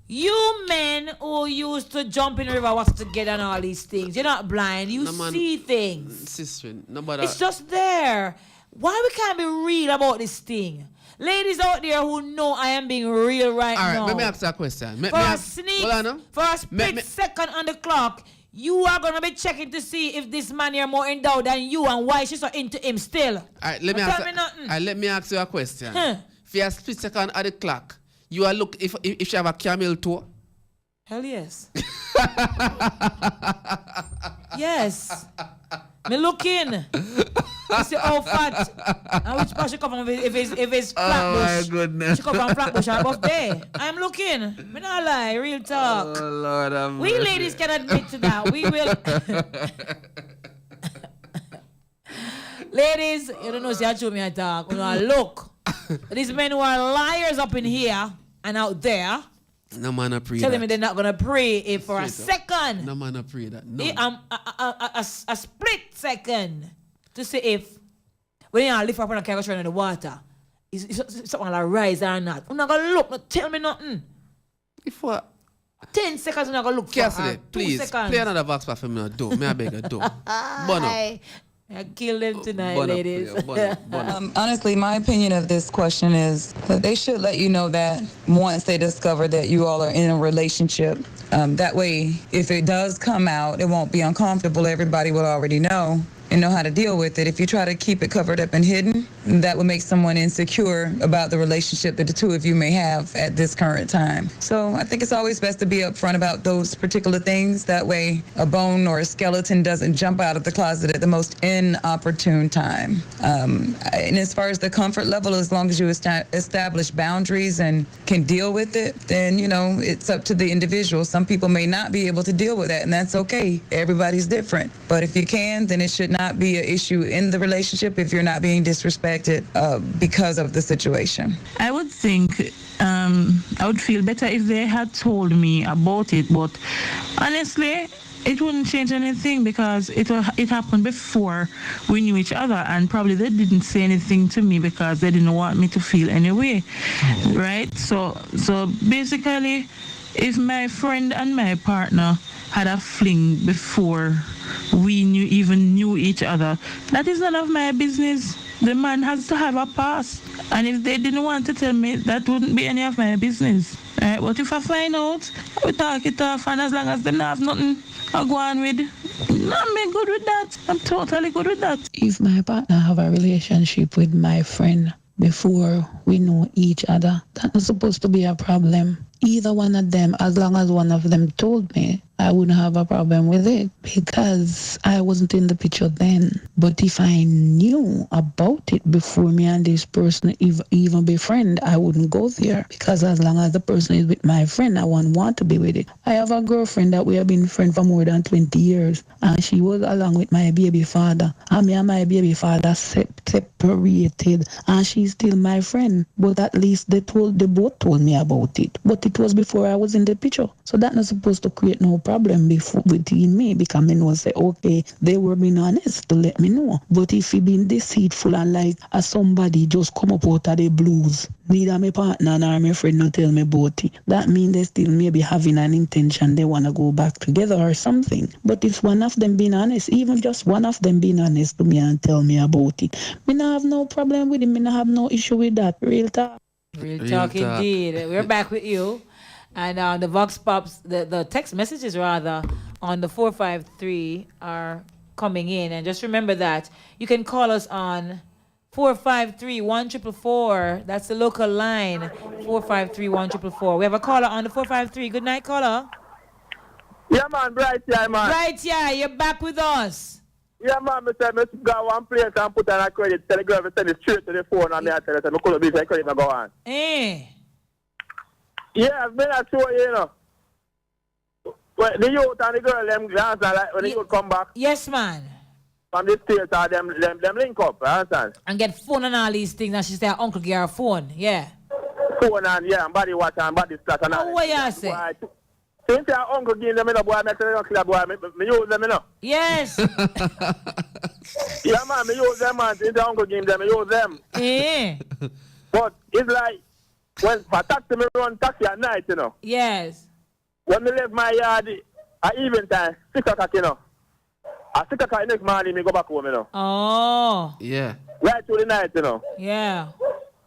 You men who used to jump in the river water together and all these things, you're not blind. You No, man. see things. Sister, nobody. It's just there. Why we can't be real about this thing? Ladies out there who know I am being real right All right, now. let me ask you a question. For a sneak, for a split second on the clock, you are going to be checking to see if this man here more endowed than you and why she's so into him still. All right, let me Tell ask. me nothing. All right, let me ask you a question. Huh. For a split second at the clock, you are look if she have a camel toe. Hell yes. Yes. Me looking. You see how fat. And which part she come from if it's Flatbush. Oh my goodness. She come from Flatbush or above there. I'm looking. Me not lie. Real talk. Oh Lord, I'm We ladies can admit to that. We will. Ladies, you don't know see how me I talk. Look. These men who are liars up in here and out there. No man a pray Telling that. me they're not gonna pray if for a Straight up. second. No man a pray that. No. A split second to see if when you lift up on a carriage in the water, is something like rise or not. I'm not gonna look. Not tell me nothing. If what? 10 seconds, I'm not gonna look. Cassidy, for 2 please seconds. play another Vox for me. Do me a beg you, do. Bun up. I kill them tonight, Bun up, ladies. Cleo, bun up, bun up. Honestly, my opinion of this question is that they should let you know that once they discover that you all are in a relationship. That way, if it does come out, it won't be uncomfortable. Everybody will already know and know how to deal with it. If you try to keep it covered up and hidden, that would make someone insecure about the relationship that the two of you may have at this current time. So I think it's always best to be upfront about those particular things. That way, a bone or a skeleton doesn't jump out of the closet at the most inopportune time. And as far as the comfort level, as long as you establish boundaries and can deal with it, then, you know, it's up to the individual. Some people may not be able to deal with that, and that's okay. Everybody's different. But if you can, then it should not be an issue in the relationship if you're not being disrespected because of the situation. I would think I would feel better if they had told me about it, but honestly, it wouldn't change anything because it happened before we knew each other, and probably they didn't say anything to me because they didn't want me to feel any way, right? So basically, if my friend and my partner had a fling before we even knew each other, that is none of my business. The man has to have a past, and if they didn't want to tell me, that wouldn't be any of my business, right? But if I find out, I will talk it off, and as long as they don't have nothing I go on with, I'm good with that. I'm totally good with that. If my partner have a relationship with my friend before we know each other, that's not supposed to be a problem. Either one of them, as long as one of them told me, I wouldn't have a problem with it because I wasn't in the picture then. But if I knew about it before me and this person even be friend, I wouldn't go there because as long as the person is with my friend, I won't want to be with it. I have a girlfriend that we have been friends for more than 20 years, and she was along with my baby father. And me and my baby father separated, and she's still my friend. But at least they both told me about it. But it was before I was in the picture. So that's not supposed to create no problem between me because I know say, okay, they were being honest to let me know. But if he been deceitful and like as somebody just come up out of the blues, neither my partner nor my friend not tell me about it, that means they still maybe having an intention they want to go back together or something. But if one of them being honest, even just one of them being honest to me and tell me about it, me not have no problem with it, me not have no issue with that. Real talk. Real talk indeed. We're back with you. And the Vox Pops, the text messages rather, on the 453 are coming in. And just remember that you can call us on 453-1444. That's the local line. 453-1444. We have a caller on the 453. Good night, caller. Yeah, man, Bright, yeah, man. Right, yeah, you're back with us. Yeah, man, I said, I go one place and put on a credit. Tell the girl to send it straight to the phone and I tell her, I couldn't be the credit go on. Eh. Yeah, I've been at show you know. Well, the youth and the girl, them answer like when the youth come back. Yes, man. From the States, them link up, you understand? And get phone and all these things, and she say her uncle get her phone, yeah. Phone and, yeah, and body wash and body splat and all. Oh, what you say? Since your uncle give them, boy, I tell you, boy, me use them, you know. Yes. Yeah, man, me use them, man. Since your uncle give them, me use them. Eh. But it's like, when for taxi, me run taxi at night, you know. Yes. When me leave my yard at even time, 6 o'clock, you know. At 6 o'clock next morning, me go back home, you know. Oh. Yeah. Right through the night, you know. Yeah.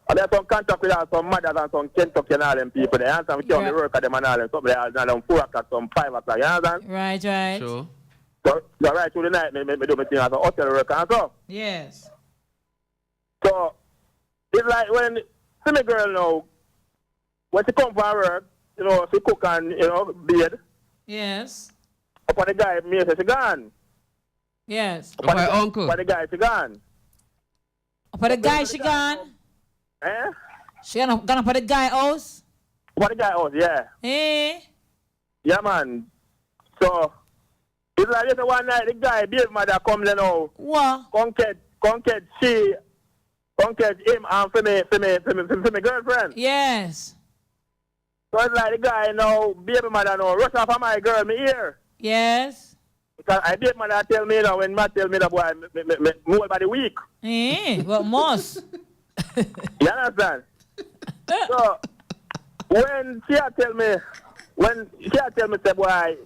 And there's some contact with some mothers and some Kentucky and all them people. They understand we can't work at them and all them. Some they are now 4 o'clock, some 5 o'clock, you understand? Right. Sure. So right through the night, me do my thing as a hotel worker and so. Yes. So, it's like when, see me girl now, when she come from work, you know, she cook and, you know, bed. Yes. Up on the guy, me say she gone. Yes. Up on the uncle. Up on the guy, she gone. Up on the guy, she gone? Eh? She gone up on the guy house? Up on the guy house, yeah. Eh? Yeah, man. So, it's like this one night, the guy, baby mother come there now. What? Conquered him and for me girlfriend. Yes. So it's like the guy now, baby mother now, rush off of my girl, me ear. Yes. Because I baby mother tell me now, when Matt tell me that boy, me whole body weak. Eh? What must? You understand? So, when she tell me, say boy,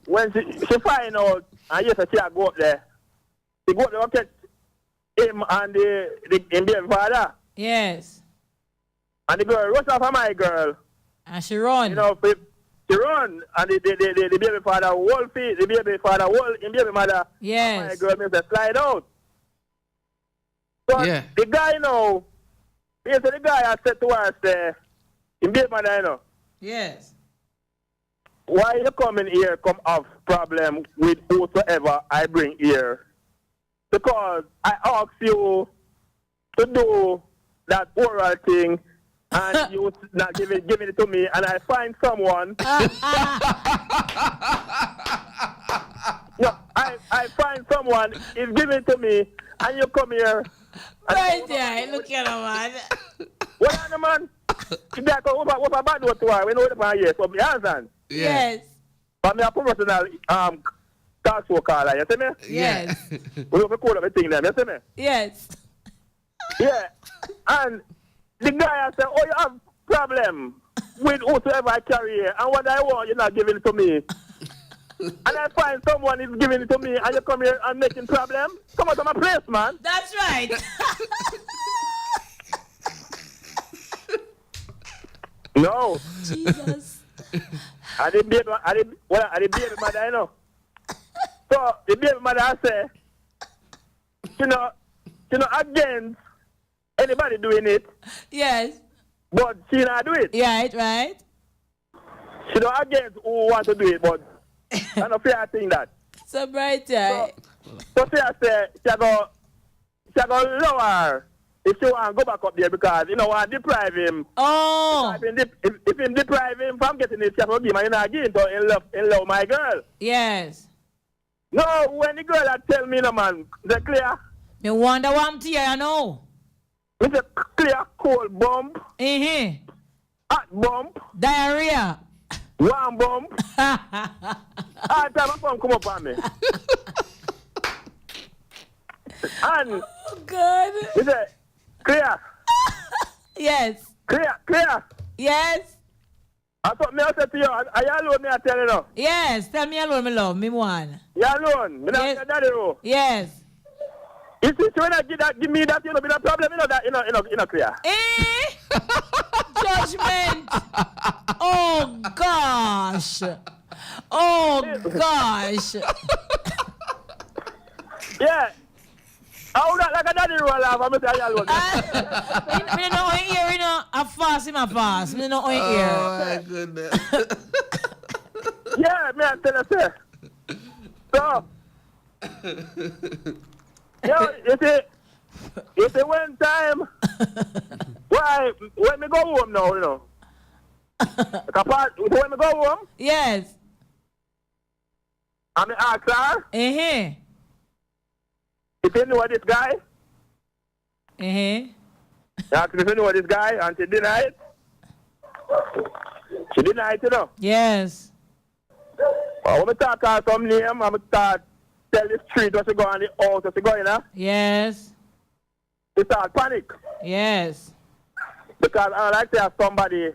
when she find out, and yes, she go up there, she go up there, okay, him and the baby father. Yes. And the girl rush off of my girl. And she run. You know, she run. And the baby father hold feet, the baby father hold in baby mother. Yes. And my girl makes her slide out. So the guy, you know, the guy has said to us, in baby mother, you know. Yes. Why you come in here, come have problem with whosoever I bring here? Because I ask you to do that oral thing and you not giving it to me, and I find someone. No, I find someone is giving it to me, and you come here. Right there, look at him, man. What on the man? What about what to her? We know the man here, so me understand. Yes. But me a professional talk show caller, you see me? Yes. We have to call up a thing then, you see me? Yes. Yeah. And the guy has said, oh, you have problem with whosoever I carry here, and what I want, you're not giving it to me. And I find someone is giving it to me, and you come here and making problem? Come out of my place, man. That's right. No. Jesus. I the baby mother, you know. So the baby mother say, you know, against anybody doing it. Yes. But she not do it. Right. She not against who want to do it, but I don't fair thing that. So bright, yeah. So she say she go lower if she want to go back up there because you know want to deprive him. Oh. If him deprive him from getting it, she have to give him again to in love my girl. Yes. No, when the girl that tell me no man, the clear. Me wonder what I'm here, you know. It's a clear cold bump. Hot bump. Diarrhea. Warm bump. All time I come up on me. And oh God. It's a clear. Yes. Clear. Yes. I thought me I said to you, are you alone me I tell you now? Yes, tell me alone, me love, me one. You alone? Me not your daddy row. Yes. If you when I give me that, you know, be no problem, you know that, you know, clear. judgment. Oh gosh. Oh gosh. Yeah. I would not like a daddy roll off. I'm tell you alone. I don't know in here, you know. I fast in my fast. I don't know in here. Oh my goodness. Yeah, me I tell you, sir. So, you see one time, why, when me go home now, you know. When me go home, yes. and me ask her, if you know this guy, ask if you know this guy, and she deny it. She deny it, you know. Yes. When we talk about some name, and we start tell the street what she go on the house, what she go in, yes. She start panic. Yes. Because I like to have somebody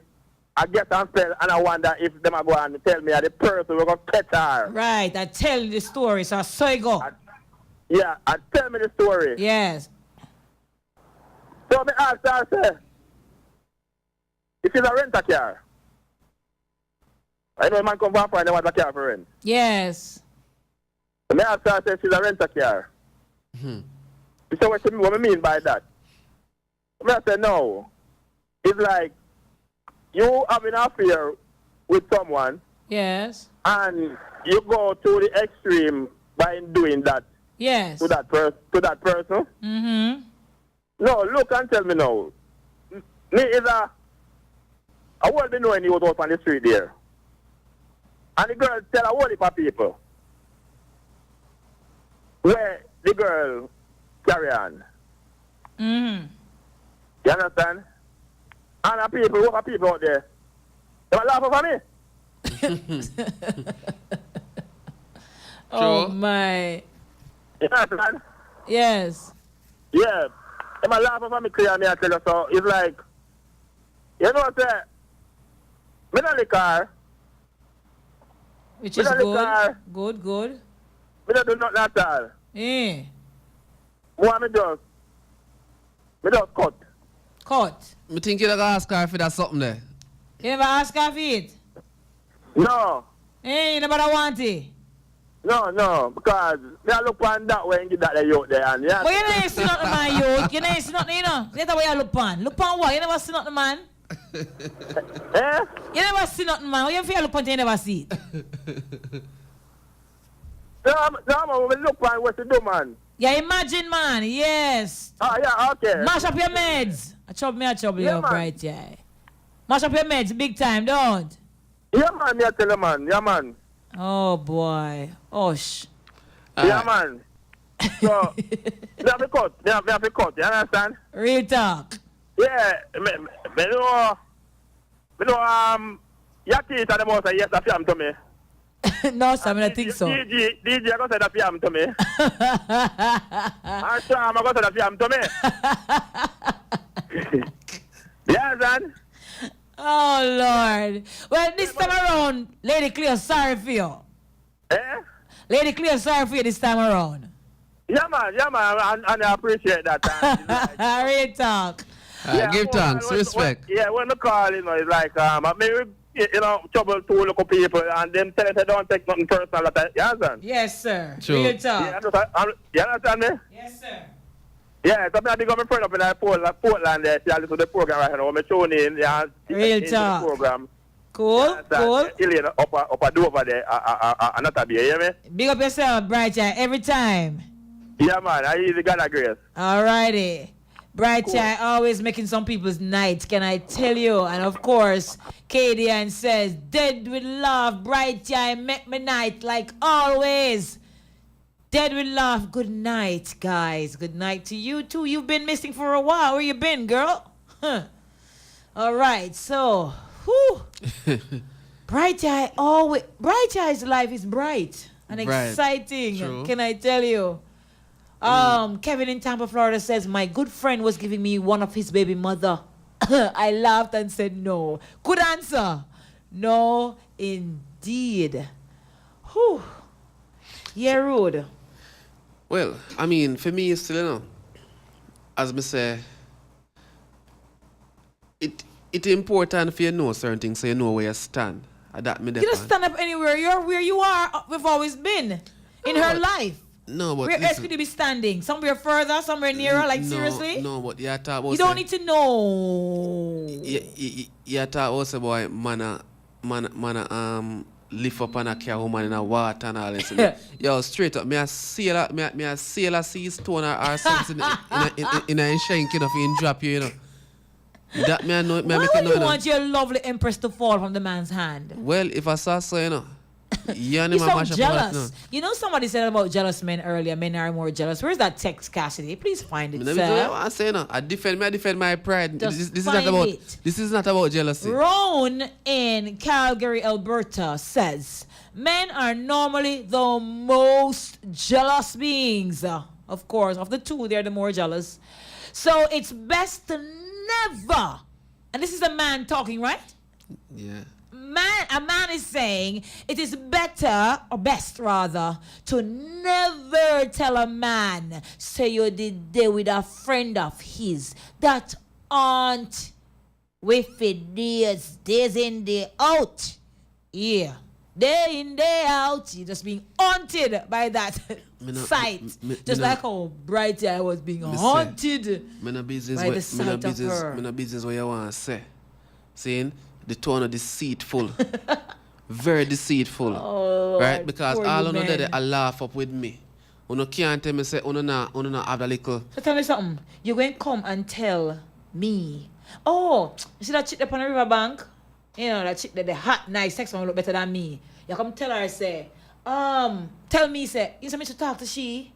I get and spell, and I wonder if them are going to tell me the person we're going to catch her. Right, I tell you the story, so I go. Yeah, and tell me the story. Yes. So me ask her, say, if it's a rent-a-car, I know a man come from and they want a car for rent. Yes. So me ask her, say, if she's a rent-a-car. You say, what I mean by that? I say, no. It's like, you have an affair with someone. Yes. And you go to the extreme by doing that. Yes. To that person. Mm-hmm. No, look and tell me now. Me is I won't be knowing he was out on the street there. And the girl tell a whole heap of people where the girl carry on. Mm-hmm. You understand? And the people, what are people out there? They will laugh over me. Oh my. You understand? Yes. Yeah. They will laugh over me, Cleo, me I tell you so. It's like, you know what I'm saying? Me not the car. Which is good. Car. Good. Me don't do nothing at all. Eh. Me just cut. Cut. Me think you don't ask her if that's something there. You never ask her for it? No. Eh, you never want it? No, because me I look on that way and get that youth there. And yeah. But you never see nothing, man, youth. You never see nothing, you know. That's the way you look on. Look on what? You never see nothing, man. Eh? You never see nothing, man. What you feel look on, you never see it. No, man, we look on what to do, man. Yeah, imagine, man. Yes. Oh, yeah, okay. Mash up your meds. I trouble Yeah, you, man. bright, yeah. Mash up your meds big time, don't? Yeah, man, me I tell you, man. Yeah, man. Oh, boy. Osh. Yeah, man. So, me have to cut. Me have to cut. You understand? Real talk. Yeah, me know, Yaki said the most yes, that's him to me. No, sir, I don't think so. DJ, I got said that's him to me. And Sam, I got said that's him to me. Yeah, son. Oh, Lord. Well, this time around, Lady Cleo, sorry for you. Eh? Lady Cleo, sorry for you this time around. Yeah, man, and I appreciate that. Real talk. Give thanks, respect. When I call, it's like, maybe, trouble two local people, and them tell us they don't take nothing personal. You understand? Yes, sir. True. Real talk. You understand me? Yes, sir. Yeah, so I think I'm a friend up in Portland there. See, I listen to the program right now. I'm tuning in. Yeah, Real The talk. program. Cool. Elaine up Dover there, another beer, you hear me? Big up yourself, Bright Eye, every time. Yeah, man, I easy God of grace. Alrighty. Bright Eye always making some people's night, can I tell you? And of course, Kadian says, dead with love, Bright Eye, make me night like always. Dead with love, good night, guys. Good night to you too. You've been missing for a while. Where you been, girl? Huh. Alright, so, whew. Bright Eye's life is bright and exciting. True. Can I tell you? Kevin in Tampa, Florida says, my good friend was giving me one of his baby mother. I laughed and said no. Good answer. No, indeed. Whew. Yeah, rude. Well, I mean, for me, it's still, as me say, It's important for you know certain things so you know where you stand. That me You don't stand up anywhere. You're where you are. We've always been in her life. No, but where else could you be standing? Somewhere further, somewhere nearer? Like seriously? No, but you talk about. You don't need to know. You talk also about man lift up and a carry woman in a water and all this. Yo, straight up, me a sailor see stone or something in a shank, you know, for him drop you, you know. That me I know. Why would you want your lovely empress to fall from the man's hand? Well, if I saw so, you know. You're so jealous. You know, somebody said about jealous men earlier. Men are more jealous. Where's that text, Cassidy? Please find it, sir. I say no. I defend my pride. This is not find about. it. This is not about jealousy. Ron in Calgary, Alberta says men are normally the most jealous beings. Of course, of the two, they're the more jealous. So it's best to never. And this is a man talking, right? Yeah. A man is saying it is better, or best rather, to never tell a man, say you did there with a friend of his that aren't with it days in, day out. Yeah. Day in, day out. You're just being haunted by that sight. Just like how bright I was being haunted by the sight of her. Me no business what you want to say. Saying the tone of deceitful. Very deceitful. Oh, right? Because all of men. them I laugh up with me. You can't tell me say you not have a little. So tell me something. You're going to come and tell me. Oh, you see that chick up on the riverbank? You know, that chick that the hot, nice sex one look better than me. You come tell her, say, tell me, say, you want me to talk to she?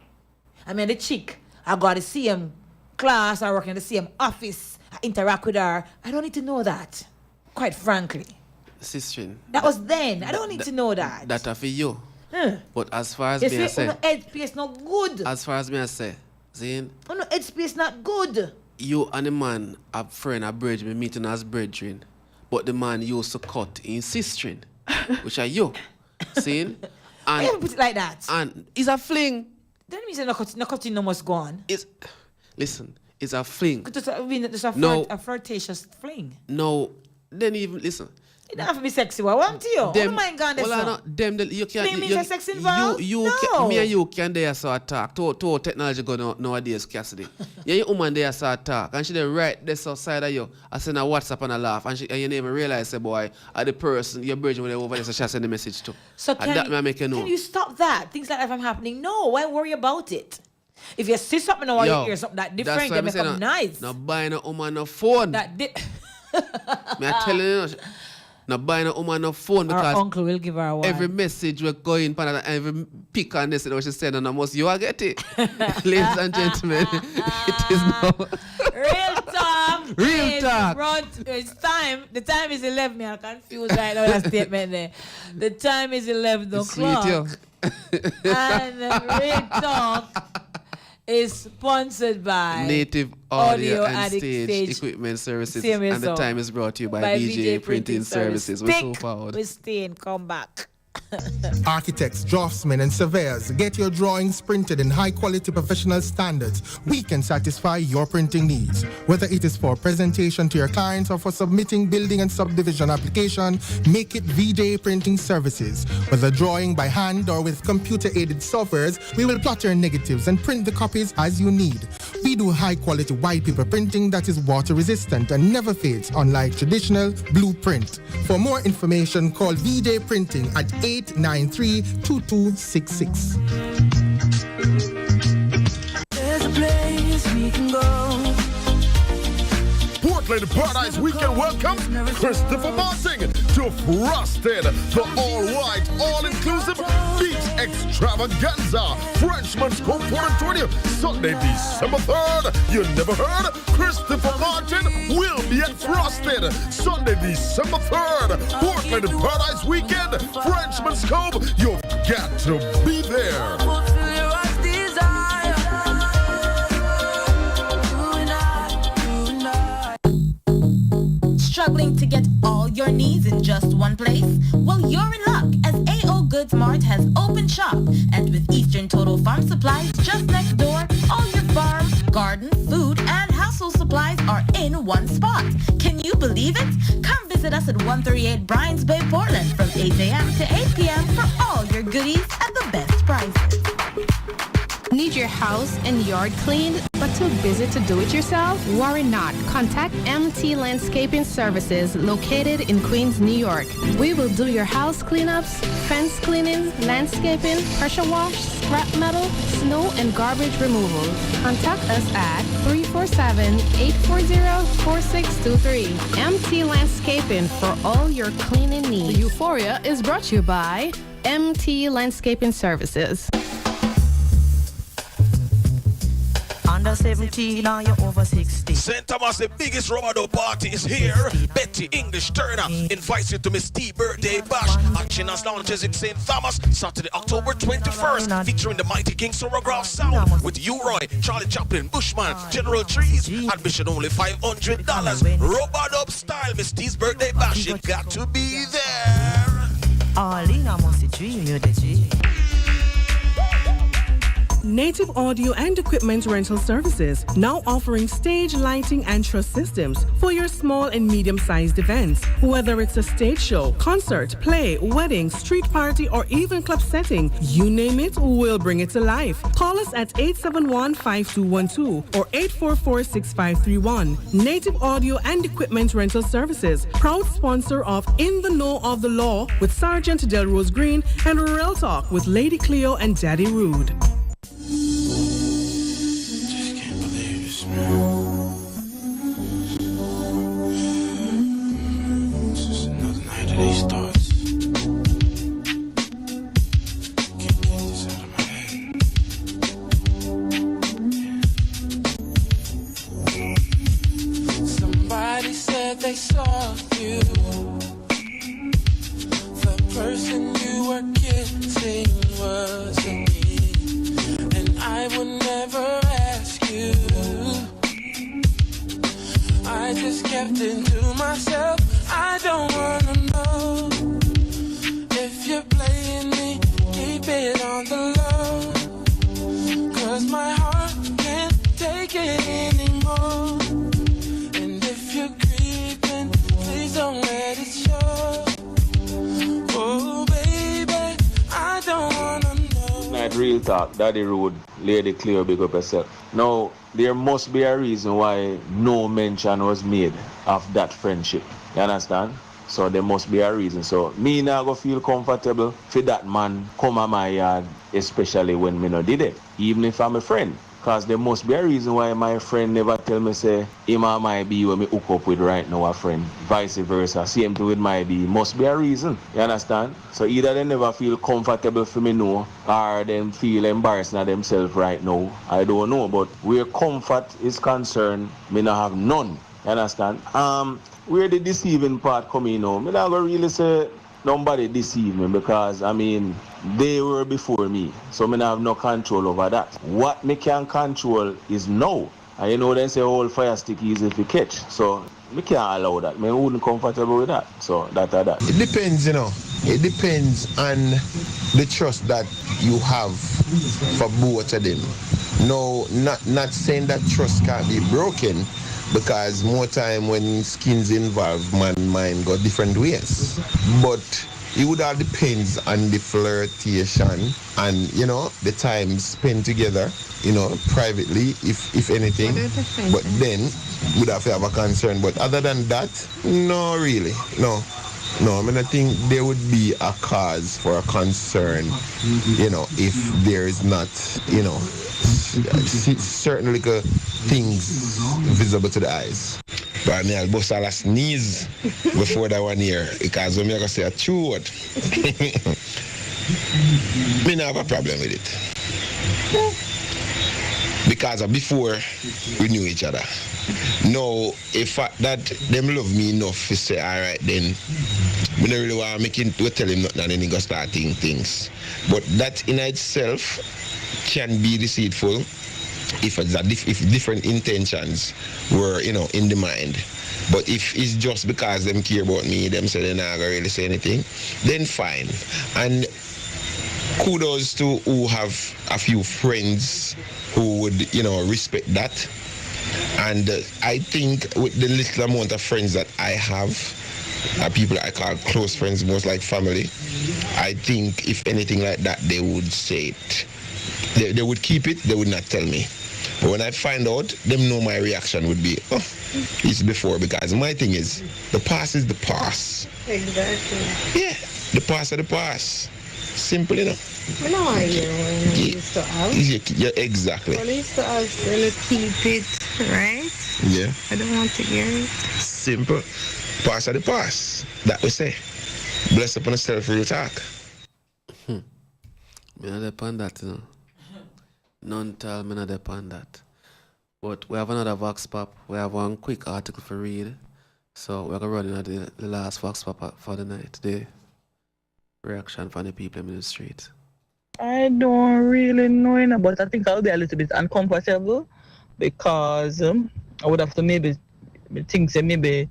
I mean, the chick, I got the same class, I work in the same office, I interact with her. I don't need to know that, quite frankly. Sister. That was then. I don't need to know that. That are for you. But as far as you me I say, headspace not good. As far as me I say, Zane. Oh no, headspace not good. You and the man, a friend, a bridge, me meeting as brethren. But the man used to cut in sister, which are you. See? Why you put it like that? And it's a fling. That means no cutting no must go on. Listen, it's a fling. Just a flirtatious fling. No, then even listen. You don't have to be sexy. What want you? What am I going to say? You can't. Means a sex involved? No. Me and you can there so talk. To technology go nowadays, Cassidy. Yeah, your woman there so talk, and she there right there side of you. I send a WhatsApp and a laugh, and you never realize, say boy, the person your bridge when they over there, so she send the message to. So and that make you know. Can you stop that? Things like that from happening. No, why worry about it? If you see something or you hear something that different, you make up nice. No buy no woman no phone. Me I telling you. Now buying a woman no phone because our uncle will give her one. Every message will go in, every pick on this, what she said, and almost you will get it. Ladies and gentlemen, it is now. Real talk. Real talk. It's time. The time is 11. I'm confused right now. That statement there. The time is 11 o'clock. And real talk is sponsored by Native Audio and Stage Equipment Services. And the time is brought to you by VJ Printing Services. We're so proud. We're staying. Come back. Architects, draftsmen, and surveyors, get your drawings printed in high-quality professional standards. We can satisfy your printing needs. Whether it is for presentation to your clients or for submitting building and subdivision application, make it VJ Printing Services. Whether drawing by hand or with computer-aided softwares, we will plot your negatives and print the copies as you need. We do high-quality white paper printing that is water-resistant and never fades, unlike traditional blueprint. For more information, call VJ Printing at 893-2266. There's a place we can go. Portland Paradise Weekend welcomes Christopher Martin to Frosted, the all-white, all-inclusive beach extravaganza. Frenchman's Cove 420, Sunday, December 3rd. You never heard? Christopher Martin will be at Frosted, Sunday, December 3rd. Portland Paradise Weekend, Frenchman's Cove. You've got to be there. Struggling to get all your needs in just one place? Well, you're in luck, as AO Goods Mart has opened shop. And with Eastern Total Farm Supplies just next door, all your farm, garden, food, and household supplies are in one spot. Can you believe it? Come visit us at 138 Bryans Bay, Portland from 8 a.m. to 8 p.m. for all your goodies at the best prices. Need your house and yard cleaned, but too busy to do it yourself? Worry not. Contact MT Landscaping Services located in Queens, New York. We will do your house cleanups, fence cleaning, landscaping, pressure wash, scrap metal, snow and garbage removal. Contact us at 347-840-4623. MT Landscaping for all your cleaning needs. The Euphoria is brought to you by MT Landscaping Services. Under 17 or you're over 60. St. Thomas, the biggest Romado party is here. Betty English Turner invites you to Miss T birthday bash at China's Lounges in St. Thomas, Saturday, October 21st, featuring the mighty King Sorograph Sound with U-Roy, Charlie Chaplin, Bushman, General Trees. Admission only $500. Romado style, Miss T's birthday bash. You got to be there. All in, I must dream you're the G. Native Audio and Equipment Rental Services, now offering stage lighting and truss systems for your small and medium-sized events. Whether it's a stage show, concert, play, wedding, street party, or even club setting, you name it, we'll bring it to life. Call us at 871-5212 or 844-6531. Native Audio and Equipment Rental Services, proud sponsor of In the Know of the Law with Sergeant Delrose Green and Real Talk with Lady Cleo and Daddy Rude. These thoughts. Can't get this out of my head. Somebody said they saw you. The person you were kissing wasn't me. And I would never ask you. I just kept it to myself. I don't wanna know if you're playing me, keep it on the low. 'Cause my heart can't take it anymore. And if you're creeping, please don't let it show. Oh baby, I don't wanna know. Night Real Talk, Daddy Rude, Lady Cleo, big up yourself. Now, there must be a reason why no mention was made of that friendship. You understand? So there must be a reason. So me now go feel comfortable for that man come at my yard, especially when me no did it, even if I'm a friend. Because there must be a reason why my friend never tell me say him or my be when me hook up with right now a friend. Vice versa. Same thing with my be. Must be a reason. You understand? So either they never feel comfortable for me know, or them feel embarrassed at themselves right now. I don't know. But where comfort is concerned, me not have none. You understand? Where the deceiving part come in now, me not gonna really say nobody deceive me, because I mean they were before me, so me not have no control over that. What me can control is now. And you know they say all fire stick easy to catch, so me can't allow that. Me wouldn't comfortable with that. So that. It depends, you know. It depends on the trust that you have for both of them. No, not saying that trust can't be broken, because more time when skins involved, man mind go different ways. But it would all depends on the flirtation and, you know, the time spent together, you know, privately, if anything. But then would have to have a concern. But other than that, no, really, no. I mean, I think there would be a cause for a concern, you know, if there is not, you know, certain little things visible to the eyes. But I'll bust all a sneeze before that one year, because when I go say a true word, me not have a problem with it. Because before we knew each other. Now, if that them love me enough to say, all right, then we don't really want to make him tell him nothing and then he go start things. But that in itself can be deceitful if different intentions were, you know, in the mind. But if it's just because them care about me, them say they're not going to really say anything, then fine. And kudos to who have a few friends who would, you know, respect that. And I think with the little amount of friends that I have, people I call close friends, most like family, I think if anything like that, they would say it. They would keep it, they would not tell me. But when I find out, them know my reaction would be, oh, it's before, because my thing is, the past is the past. Exactly. Yeah, the past is the past. Simple enough. I know I hear when I used to have. Yeah, exactly. Well, I used to ask them to keep it, right? Yeah. I don't want to hear it. Simple. Past of the past. That we say. Bless upon yourself for your talk. Me not depend that, you know. None tell me not depend that. But we have another Vox Pop. We have one quick article for read. So we're gonna run in the last Vox Pop for the night. The reaction from the people in the street. I don't really know, but I think I'll be a little bit uncomfortable because I would have to maybe think say maybe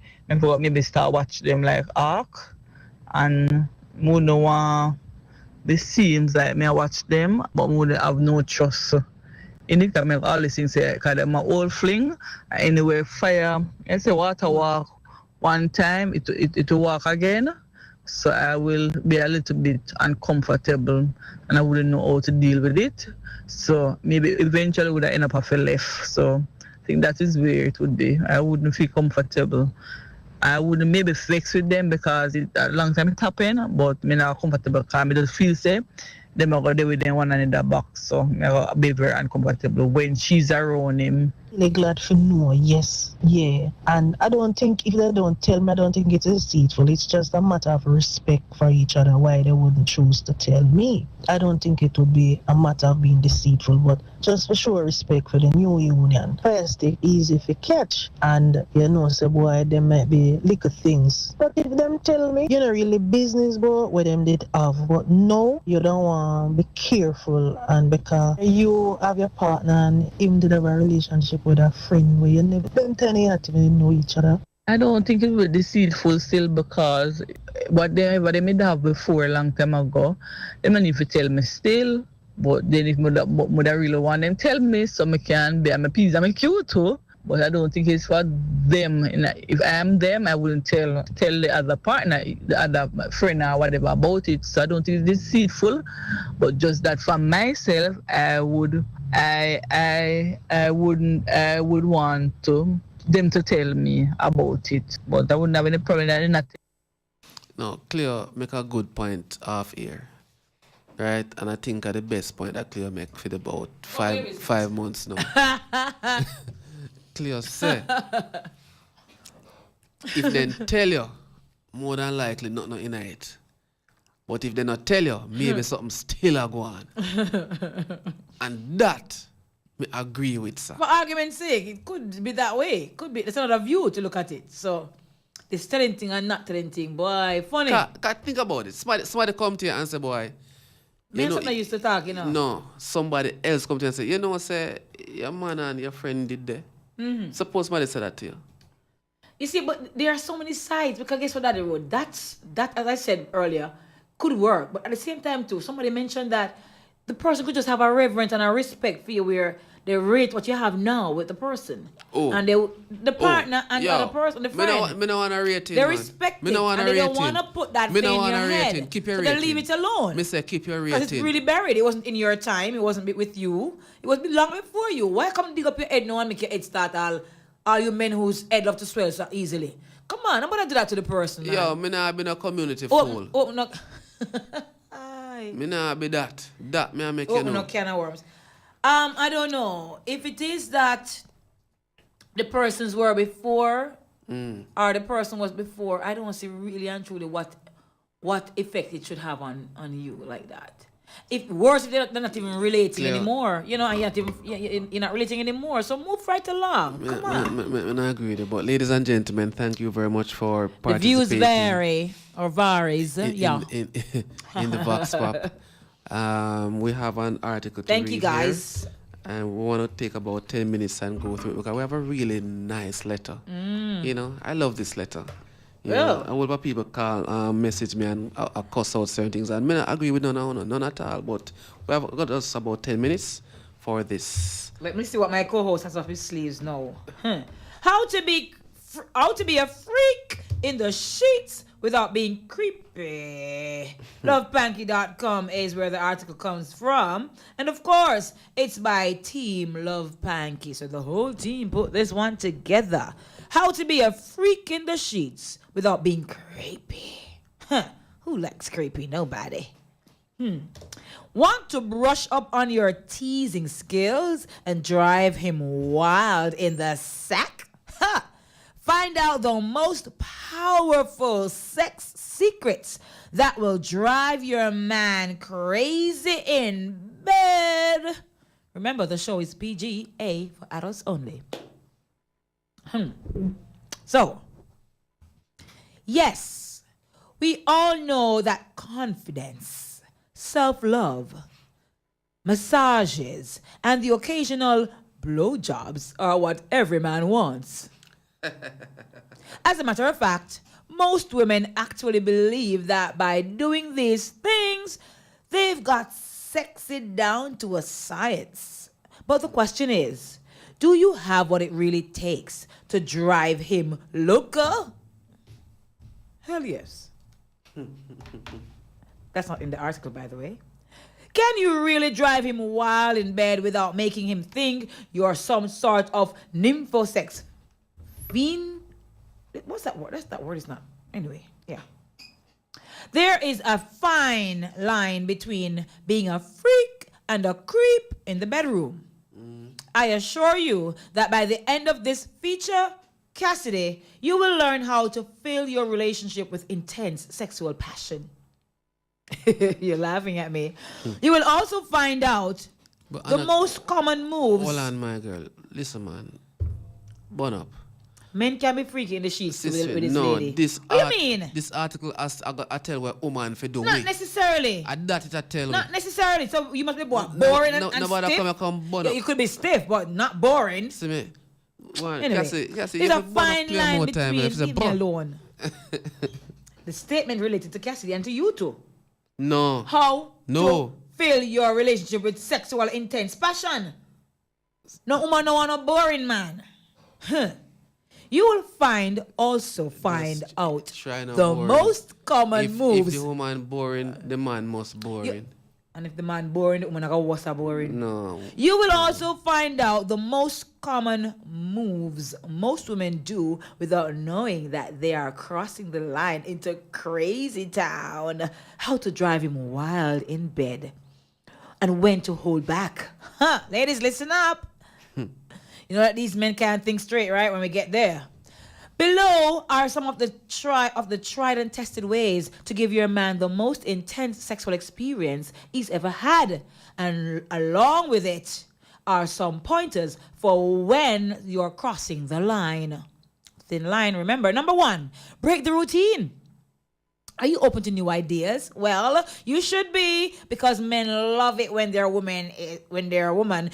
start watch them like Ark and more no one the scenes like me I watch them but would have no trust in it. I make all these things say cause them my old fling anyway fire and say water walk one time it will walk again. So I will be a little bit uncomfortable and I wouldn't know how to deal with it. So maybe eventually would I end up having left. So I think that is where it would be. I wouldn't feel comfortable. I wouldn't maybe flex with them because it a long time it happened, but I'm not comfortable because I just feel say them are going to do with them one another back. So I'm be very uncomfortable when she's around him. Really glad for no, yes, yeah. And I don't think if they don't tell me, I don't think it's deceitful. It's just a matter of respect for each other why they wouldn't choose to tell me. I don't think it would be a matter of being deceitful, but just for sure respect for the new union. First, it's easy to catch, and you know, say boy, there might be little things. But if them tell me, you're not really business, bro, what them did have. But no, you don't want to be careful, and because you have your partner and him did have a relationship with a friend where you never them tell you not even know each other. I don't think it was deceitful still because whatever they may have before a long time ago, they may need to tell me still. But then if I really want them tell me so I can be I'm a piece, I'm a cute too. But I don't think it's for them. If I am them, I wouldn't tell the other partner, the other friend or whatever about it. So I don't think it's deceitful. But just that for myself, I would want them to tell me about it. But I wouldn't have any problem that nothing. No, Cleo make a good point off here. Right? And I think the best point that Cleo make for about 5 months now. Cleo say if they tell you, more than likely nothing in it. But if they not tell you, maybe something still a go on. And that me agree with, sir. For argument's sake, it could be that way. Could be there's another view to look at it. So this telling thing and not telling thing, boy, funny. Can't think about it. Somebody come to you and say, boy. Me and something used to talk, you know. No, somebody else come to you and say, you know, say your man and your friend did that. Mm-hmm. Suppose somebody said that to you. You see, but there are so many sides because guess what that road? That as I said earlier, could work. But at the same time too, somebody mentioned that the person could just have a reverence and a respect for you where they rate what you have now with the person. Oh. And the partner and the other person, the friend. Me no want to rate it, they man. respect Me it no and they don't want to put that thing in your head. Keep your so rating. they leave it alone. Me say keep your rating. Because it's really buried. It wasn't in your time. It wasn't with you. It was long before you. Why come dig up your head now and make your head start all you men whose head love to swell so easily? Come on, I'm gonna do that to the person. Man. Yo, me nah be a community fool. No. Me nah be that. That me I make you know. No can of worms. I don't know if it is that the persons were before or the person was before. I don't see really and truly what effect it should have on you like that. If worse, if they're not even relating anymore, you know, and you're not relating anymore. So move right along. Come on. I agree with you. But ladies and gentlemen, thank you very much for participating. The views vary or varies. In the Vox Pop. We have an article to Thank read you guys. here, and we want to take about 10 minutes and go through it because we have a really nice letter. You know, I love this letter. You know, and what people call, message me and cuss out certain things. And I agree with none at all, but we have got us about 10 minutes for this. Let me see what my co-host has up his sleeves now. How to be a freak in the sheets without being creepy. LovePanky.com is where the article comes from. And of course, it's by Team Love Panky. So the whole team put this one together. How to be a freak in the sheets without being creepy. Who likes creepy? Nobody. Want to brush up on your teasing skills and drive him wild in the sack? Find out the most powerful sex secrets that will drive your man crazy in bed. Remember, the show is PGA for adults only. So, yes, we all know that confidence, self-love, massages, and the occasional blowjobs are what every man wants. As a matter of fact, most women actually believe that by doing these things, they've got sexy down to a science. But the question is, do you have what it really takes to drive him loco? Hell yes. That's not in the article, by the way. Can you really drive him wild in bed without making him think you're some sort of nymphosex fiend? What's that word? That word is not. Anyway, yeah. There is a fine line between being a freak and a creep in the bedroom. I assure you that by the end of this feature, Cassidy, you will learn how to fill your relationship with intense sexual passion. You're laughing at me. You will also find out the most common moves. Hold on, my girl. Listen, man. Burn up. Men can be freaky in the sheets with this no, lady. What do you mean? This article I tell what woman for do. Not necessarily. I tell. Not necessarily. So you must be boring and stiff. Come You could be stiff, but not boring. See me. Anyway, Cassie, there's a fine line between. Leave me alone. The statement related to Cassidy and to you too. No. How to fill your relationship with sexual intense passion. No woman no want a boring man. You will find out the most common moves. If the woman boring, the man must boring. And if the man boring, the woman was boring. No. You will also find out the most common moves most women do without knowing that they are crossing the line into crazy town. How to drive him wild in bed. And when to hold back. Ladies, listen up. You know that these men can't think straight, right, when we get there. Below are some of the tried and tested ways to give your man the most intense sexual experience he's ever had. And along with it are some pointers for when you're crossing the line. Thin line, remember. Number 1, break the routine. Are you open to new ideas? Well, you should be, because men love it when their woman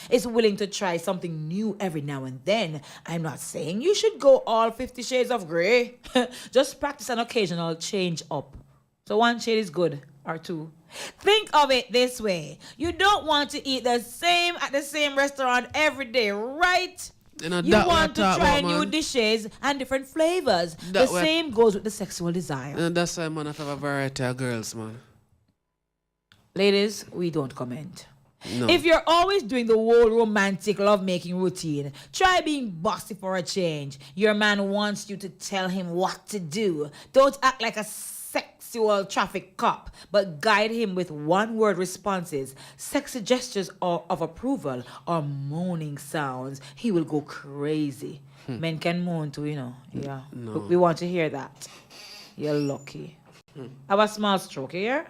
is willing to try something new every now and then. I'm not saying you should go all 50 shades of grey. Just practice an occasional change up. So 1 shade is good, or 2. Think of it this way. You don't want to eat the same at the same restaurant every day, right? You want to try new dishes and different flavors. The same goes with the sexual desire. And that's why man have a variety of girls, man. Ladies, we don't comment. No. If you're always doing the whole romantic lovemaking routine, try being bossy for a change. Your man wants you to tell him what to do. Don't act like a sexual traffic cop, but guide him with one-word responses, sexy gestures of approval, or moaning sounds. He will go crazy. Men can moan too, you know. Yeah. No. We want to hear that. You're lucky. Have a small stroke here.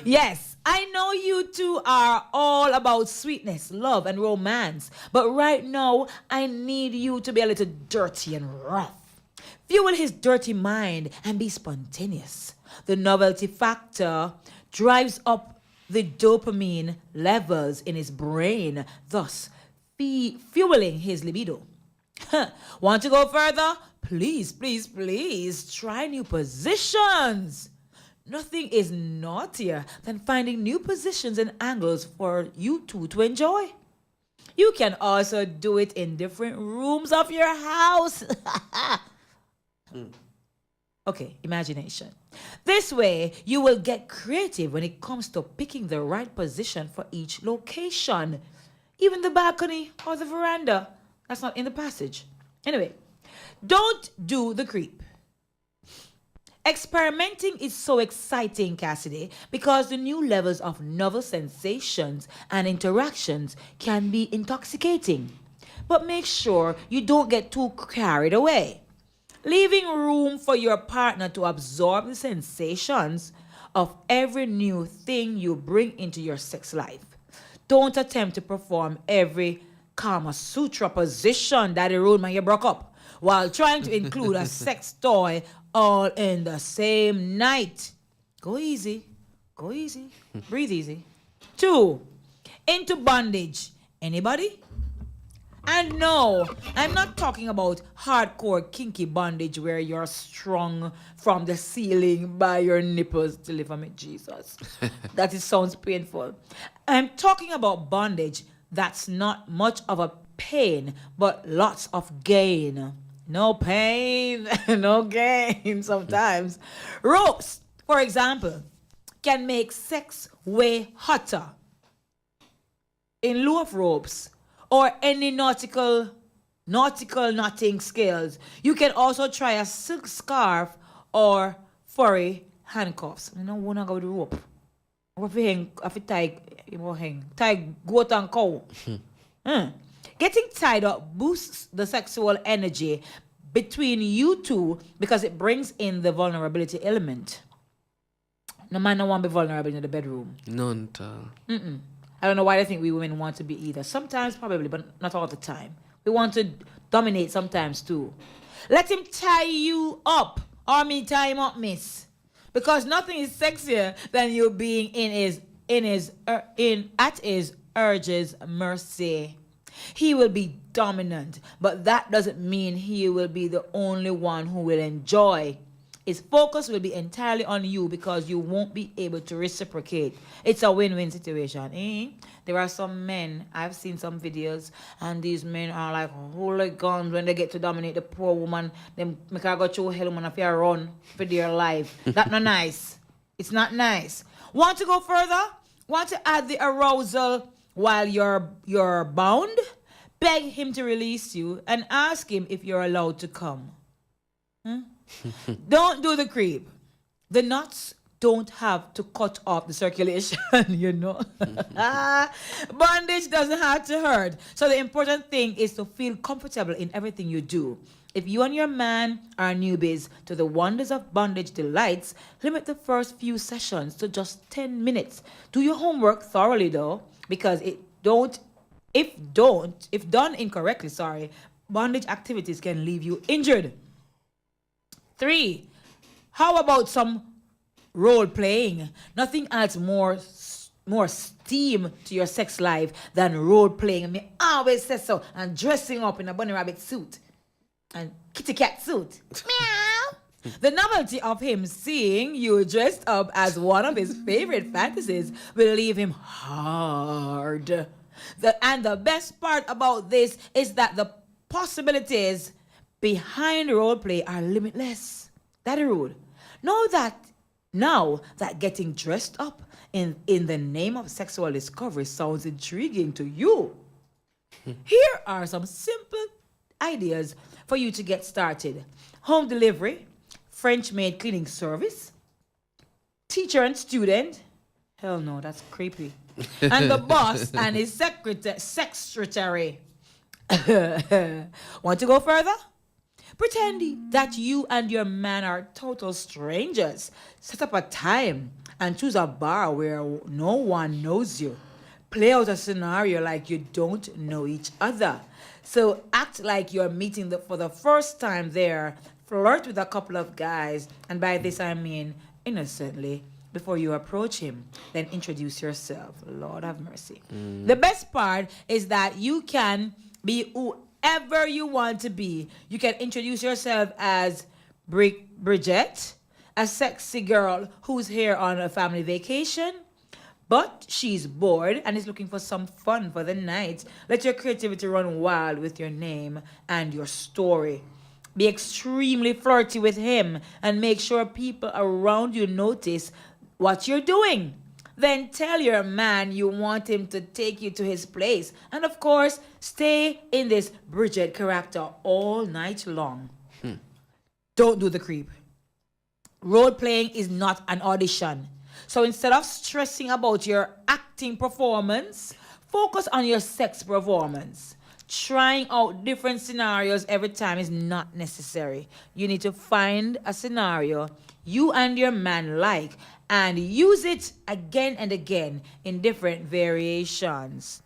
Yes, I know you two are all about sweetness, love, and romance, but right now, I need you to be a little dirty and rough. Fuel his dirty mind and be spontaneous. The novelty factor drives up the dopamine levels in his brain, thus fueling his libido. Want to go further? Please, please, please try new positions. Nothing is naughtier than finding new positions and angles for you two to enjoy. You can also do it in different rooms of your house. Okay, imagination. This way, you will get creative when it comes to picking the right position for each location. Even the balcony or the veranda. That's not in the passage. Anyway, don't do the creep. Experimenting is so exciting, Cassidy, because the new levels of novel sensations and interactions can be intoxicating. But make sure you don't get too carried away. Leaving room for your partner to absorb the sensations of every new thing you bring into your sex life. Don't attempt to perform every Kama Sutra position that the road man you broke up while trying to include a sex toy all in the same night. Go easy. Go easy. Breathe easy. 2. Into bondage. Anybody? And no, I'm not talking about hardcore kinky bondage where you're strung from the ceiling by your nipples. Deliver me, Jesus. That sounds painful. I'm talking about bondage that's not much of a pain, but lots of gain. No pain, no gain sometimes. Ropes, for example, can make sex way hotter. In lieu of ropes, or any nautical knotting skills, you can also try a silk scarf or furry handcuffs. I don't want to go with the rope. If you tie goat and cow. Getting tied up boosts the sexual energy between you two because it brings in the vulnerability element. No man don't want to be vulnerable in the bedroom. None. I don't know why they think we women want to be either. Sometimes, probably, but not all the time. We want to dominate sometimes, too. Let him tie you up. Or me tie him up, miss. Because nothing is sexier than you being at his urges mercy. He will be dominant, but that doesn't mean he will be the only one who will enjoy. His focus will be entirely on you because you won't be able to reciprocate. It's a win-win situation. There are some men, I've seen some videos, and these men are like holy guns when they get to dominate the poor woman. Them make her go through hell when if you run for their life. That's not nice. It's not nice. Want to go further? Want to add the arousal while you're bound? Beg him to release you and ask him if you're allowed to come. Don't do the creep. The knots don't have to cut off the circulation, you know. Bondage doesn't have to hurt. So the important thing is to feel comfortable in everything you do. If you and your man are newbies to the wonders of bondage delights, limit the first few sessions to just 10 minutes. Do your homework thoroughly though, because if done incorrectly, bondage activities can leave you injured. 3, how about some role playing? Nothing adds more steam to your sex life than role playing. I mean, I always say so. And dressing up in a bunny rabbit suit and kitty cat suit. Meow. The novelty of him seeing you dressed up as one of his favorite fantasies will leave him hard. And the best part about this is that the possibilities behind roleplay are limitless. That is rude. Now that getting dressed up in the name of sexual discovery sounds intriguing to you, here are some simple ideas for you to get started. Home delivery, French maid cleaning service, teacher and student. Hell no, that's creepy. And the boss and his secretary. Want to go further? Pretend that you and your man are total strangers. Set up a time and choose a bar where no one knows you. Play out a scenario like you don't know each other. So act like you're meeting for the first time there. Flirt with a couple of guys. And by this I mean innocently before you approach him. Then introduce yourself. Lord have mercy. The best part is that you can be whoever you want to be. You can introduce yourself as Bridget, a sexy girl who's here on a family vacation. but she's bored and is looking for some fun for the night. Let your creativity run wild with your name and your story. Be extremely flirty with him and make sure people around you notice what you're doing. Then tell your man you want him to take you to his place. And of course, stay in this Bridget character all night long. Don't do the creep. Role playing is not an audition. So instead of stressing about your acting performance, focus on your sex performance. Trying out different scenarios every time is not necessary. You need to find a scenario you and your man like and use it again and again in different variations.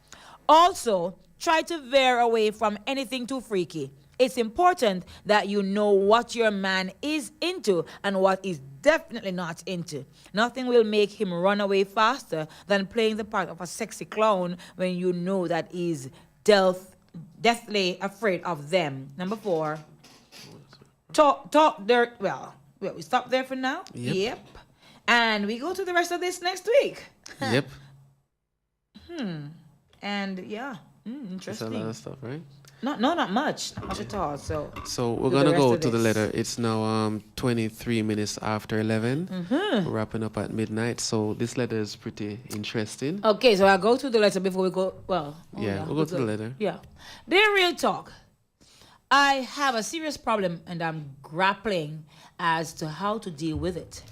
Also, try to veer away from anything too freaky. It's important that you know what your man is into and what he's definitely not into. Nothing will make him run away faster than playing the part of a sexy clown when you know that he's deathly afraid of them. Number 4, talk there. Well, we stop there for now. Yep. And we go to the rest of this next week. Yep. And yeah, interesting. That's a lot of stuff, right? Not much. Not much at all. So we're gonna go to the letter. It's now 23 minutes after 11. We're wrapping up at midnight. So this letter is pretty interesting. Okay, so I'll go to the letter before we go. Well, we'll go to the letter. Yeah. Dear Real Talk, I have a serious problem and I'm grappling as to how to deal with it.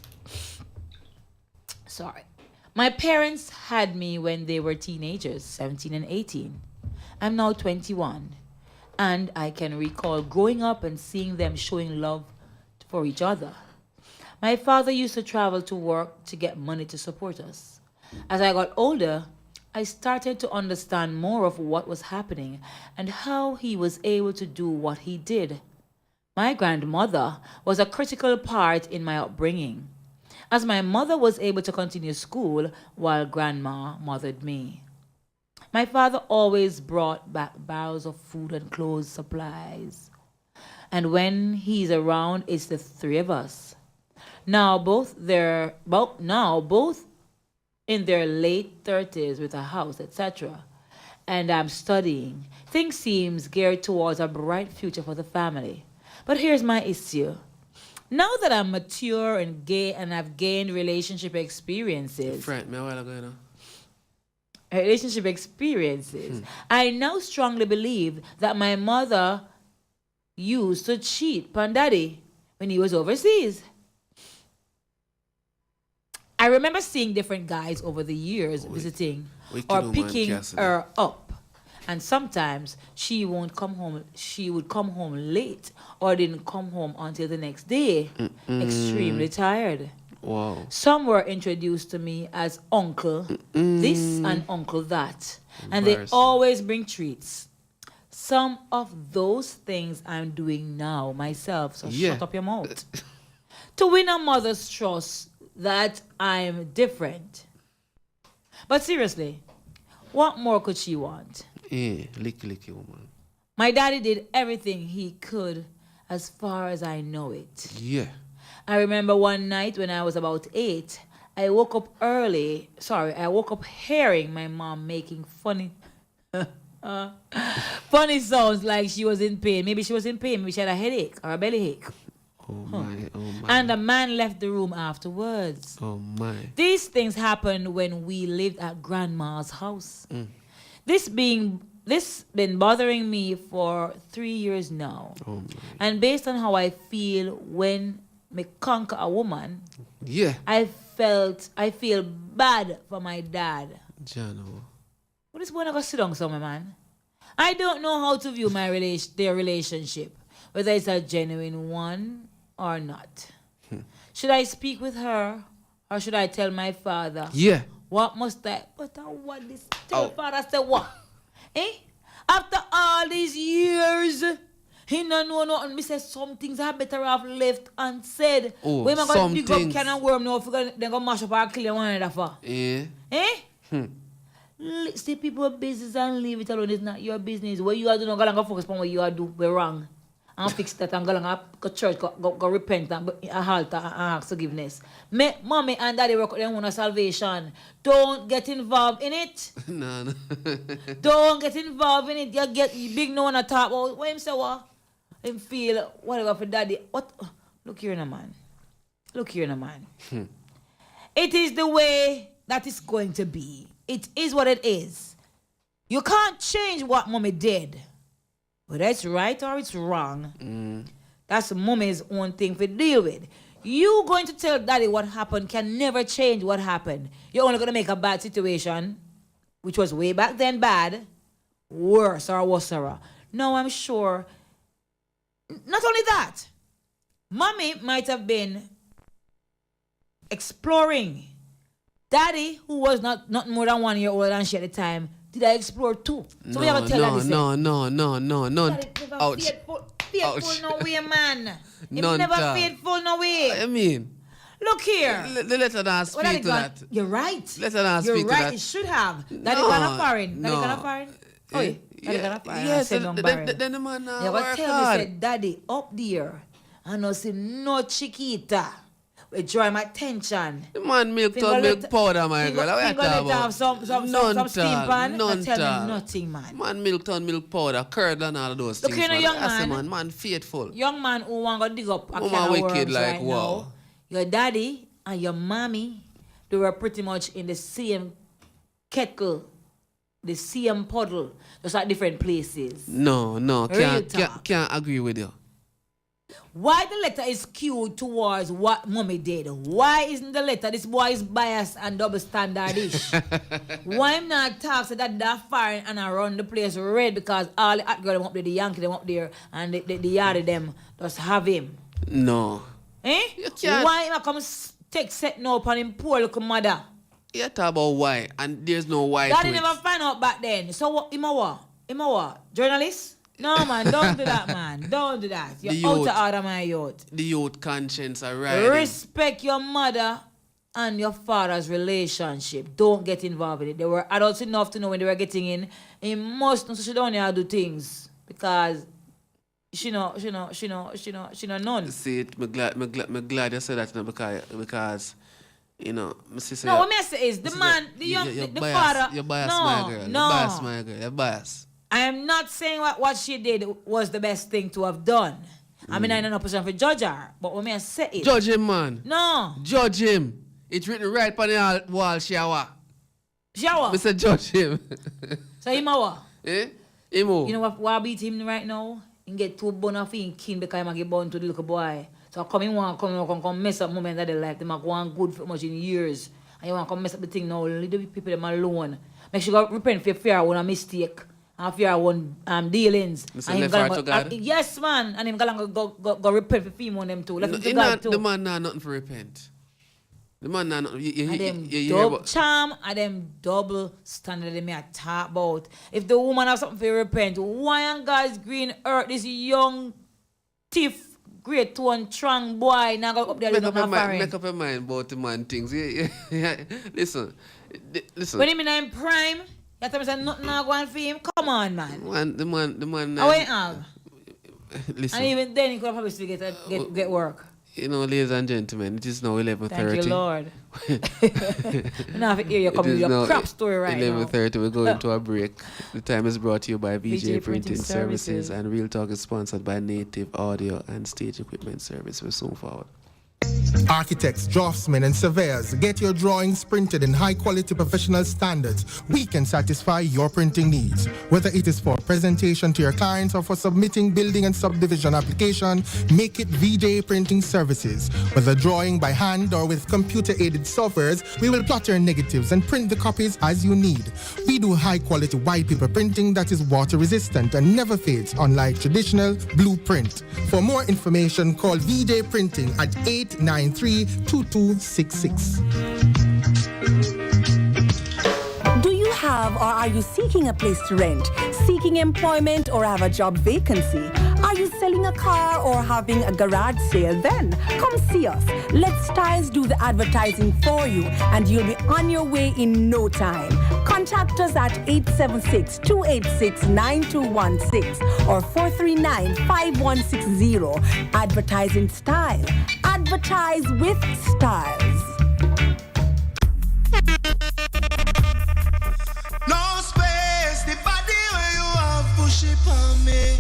Sorry. My parents had me when they were teenagers, 17 and 18. I'm now 21. And I can recall growing up and seeing them showing love for each other. My father used to travel to work to get money to support us. As I got older, I started to understand more of what was happening and how he was able to do what he did. My grandmother was a critical part in my upbringing, as my mother was able to continue school while grandma mothered me. My father always brought back barrels of food and clothes supplies. And when he's around, it's the 3 of us. Now both in their late 30s with a house, etc. And I'm studying. Things seems geared towards a bright future for the family. But here's my issue. Now that I'm mature and gay and I've gained relationship experiences. I now strongly believe that my mother used to cheat on daddy when he was overseas. I remember seeing different guys over the years visiting or picking her up. And sometimes she would come home late or didn't come home until the next day, extremely tired. Wow. Some were introduced to me as uncle this and uncle that. And they always bring treats. Some of those things I'm doing now myself, so shut up your mouth. To win a mother's trust that I'm different. But seriously, what more could she want? Licky woman. My daddy did everything he could as far as I know it. Yeah. I remember one night when I was about 8, I woke up hearing my mom making funny sounds like she was in pain. Maybe she was in pain. Maybe she had a headache or a bellyache. Oh my. And the man left the room afterwards. Oh my. These things happened when we lived at grandma's house. This been bothering me for 3 years now. Oh my. And based on how I feel when me conquer a woman, I feel bad for my dad. Jano. What is one of us sit down somewhere, man? I don't know how to view their relationship, whether it's a genuine one or not. Should I speak with her or should I tell my father? Yeah. What must I? But what this tell father say what? After all these years, he no know nothing. Me say some things are better off left unsaid. Oh, when am I some going to dig up things. can of worm now if they go mash up or kill one another for? See people business and leave it alone. It's not your business. What you are doing, go focus on what you are doing. We're wrong. and fix that and go along go church, go repent and a altar and ask forgiveness. Mommy and daddy work out their own salvation. Don't get involved in it. No. Don't get involved in it. You big no one to talk about. What him say what? Him feel whatever for daddy. What? Look here, man. Look here, man. It is the way that it's going to be. It is what it is. You can't change what mommy did. Whether it's right or it's wrong, that's mommy's own thing to deal with. You going to tell daddy what happened can never change what happened. You're only going to make a bad situation, which was way back then bad, worse or worse. No, I'm sure. Not only that, mommy might have been exploring. Daddy, who was not more than 1 year older than she at the time, did I explore too? So we have to tell her this. No. Ouch. Faithful no way, man. It's never faithful no way. I mean, look here. Let her not speak to that. You're right. Let her not speak to that. You're right. It should have. Daddy gonna foreign. Daddy gonna foreign. Oh, yeah. Daddy gonna foreign. Yes, then the man yeah, but tell me, said, Daddy up there, I know see no chiquita. We draw my attention. The man milk powder, my girl. What are you talking about? Some steam pan. I tell me nothing, man. Man milk powder, curd and all of those things. Look here, young man. Man faithful. Young man who want to dig up a can of worms like wow. Your daddy and your mommy, they were pretty much in the same kettle, the same puddle, just at different places. No, can't agree with you. Why the letter is skewed towards what mommy did? Why isn't the letter, this boy is biased and double standardish? Why am not talk so that foreign and I run the place red because all the hot girl them up there, the Yankee them up there, and the yard of them just have him? No. You can't. Why him come take setting up on him poor little mother? You talk about why, and there's no why Daddy never find out back then. So what, him a what? Journalist? No, man, don't do that, man. Don't do that. You're out of order, my youth. The youth conscience are right. Respect your mother and your father's relationship. Don't get involved in it. They were adults enough to know when they were getting in. He must know so she don't know how to do things. Because she know none. See it, me glad you said that now because you know, my sister. No, what I say is the man, the father. You're biased, my girl. You're biased, my girl. You're biased. I am not saying what she did was the best thing to have done. I mean, I'm in a position for judge her. But what I say is... Judge him, man. No. Judge him. It's written right on the wall, shower. Shower? I said judge him. So him a what? Him who? You know what I beat him right now? He get two bun off him kin because he get born to the little boy. So come mess up moment that they like. They might go on good for much in years. And you want to come mess up the thing now. Leave the people them alone. Make sure you go repent for your fear when a mistake. After your own dealings. Yes, man. And him go repent for female on them too. Left to God too. The man not nothing for repent. The man not nothing. And them double charm and them double standard they may talk about. If the woman have something for repent, why on God's green earth this young thief grade 2 and strong boy now go up there make up your mind about the man things. Listen. When him in prime, you tell me say nothing now going for him? Come on, man. The man. How you have? Listen. And even then, he could probably still get work. You know, ladies and gentlemen, it is now 11:30. Thank you, Lord. Now I hear you coming with your crap story right 11:30, we're going to a break. The time is brought to you by VJ Printing Services, and Real Talk is sponsored by Native Audio and Stage Equipment Service. We're soon forward. Architects, draftsmen, and surveyors, get your drawings printed in high-quality professional standards. We can satisfy your printing needs. Whether it is for presentation to your clients or for submitting building and subdivision application, make it VJ Printing Services. Whether drawing by hand or with computer-aided softwares, we will plot your negatives and print the copies as you need. We do high-quality white paper printing that is water-resistant and never fades, unlike traditional blueprint. For more information, call VJ Printing at 893-2266. Do you have or are you seeking a place to rent, seeking employment or have a job vacancy? Are you selling a car or having a garage sale? Then come see us. Let Styles do the advertising for you and you'll be on your way in no time. Contact Contact us at 876-286-9216 or 439-5160. Advertising style. Advertise with styles. No space, the body where you have push it on me.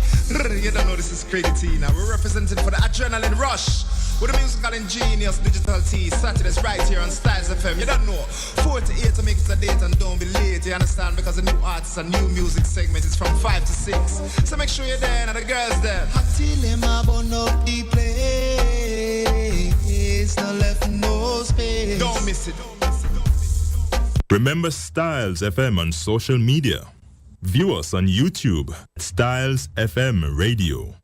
You don't know this is Crazy T now. We're representing for the adrenaline rush with the musical ingenious digital T. Saturdays right here on Styles FM. You don't know. 4 to 8 to make it a date and don't be late. You understand? Because the new artists and new music segment is from 5 to 6. So make sure you're there and the girls there. Until him burn up the place. No left no space. Don't miss it. Remember Styles FM on social media. View us on YouTube at Styles FM Radio.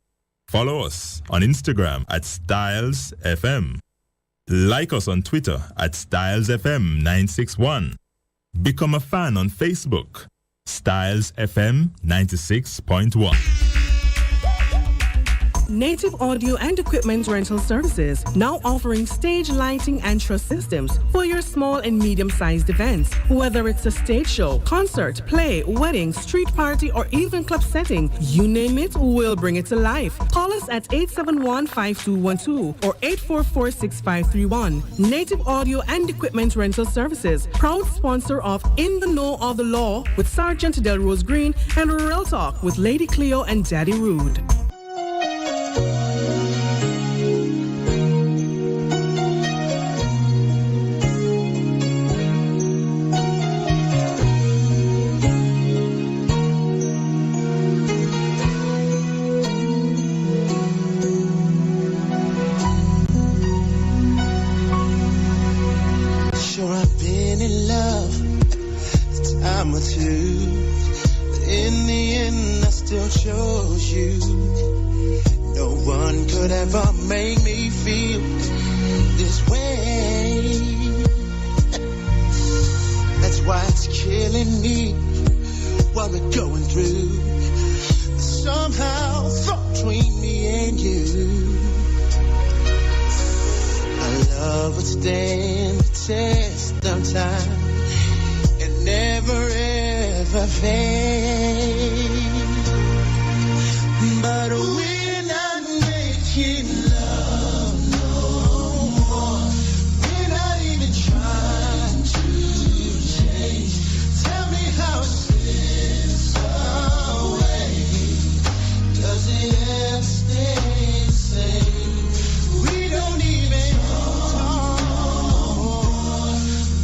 Follow us on Instagram at Styles FM. Like us on Twitter at Styles FM 961. Become a fan on Facebook. Styles FM 96.1. Native Audio and Equipment Rental Services, now offering stage lighting and truss systems for your small and medium-sized events. Whether it's a stage show, concert, play, wedding, street party, or even club setting, you name it, we'll bring it to life. Call us at 871-5212 or 844-6531. Native Audio and Equipment Rental Services, proud sponsor of In the Know of the Law with Sergeant Delrose Green and Real Talk with Lady Cleo and Daddy Rude. Or two, but in the end I still chose you. No one could ever make me feel this way. That's why it's killing me what we're going through. Somehow thought between me and you, our love would stand the test of time. Never ever fade. But we're not making love no more. We're not even trying to change. Tell me how it slips away. Does it ever stay the same? We don't even talk.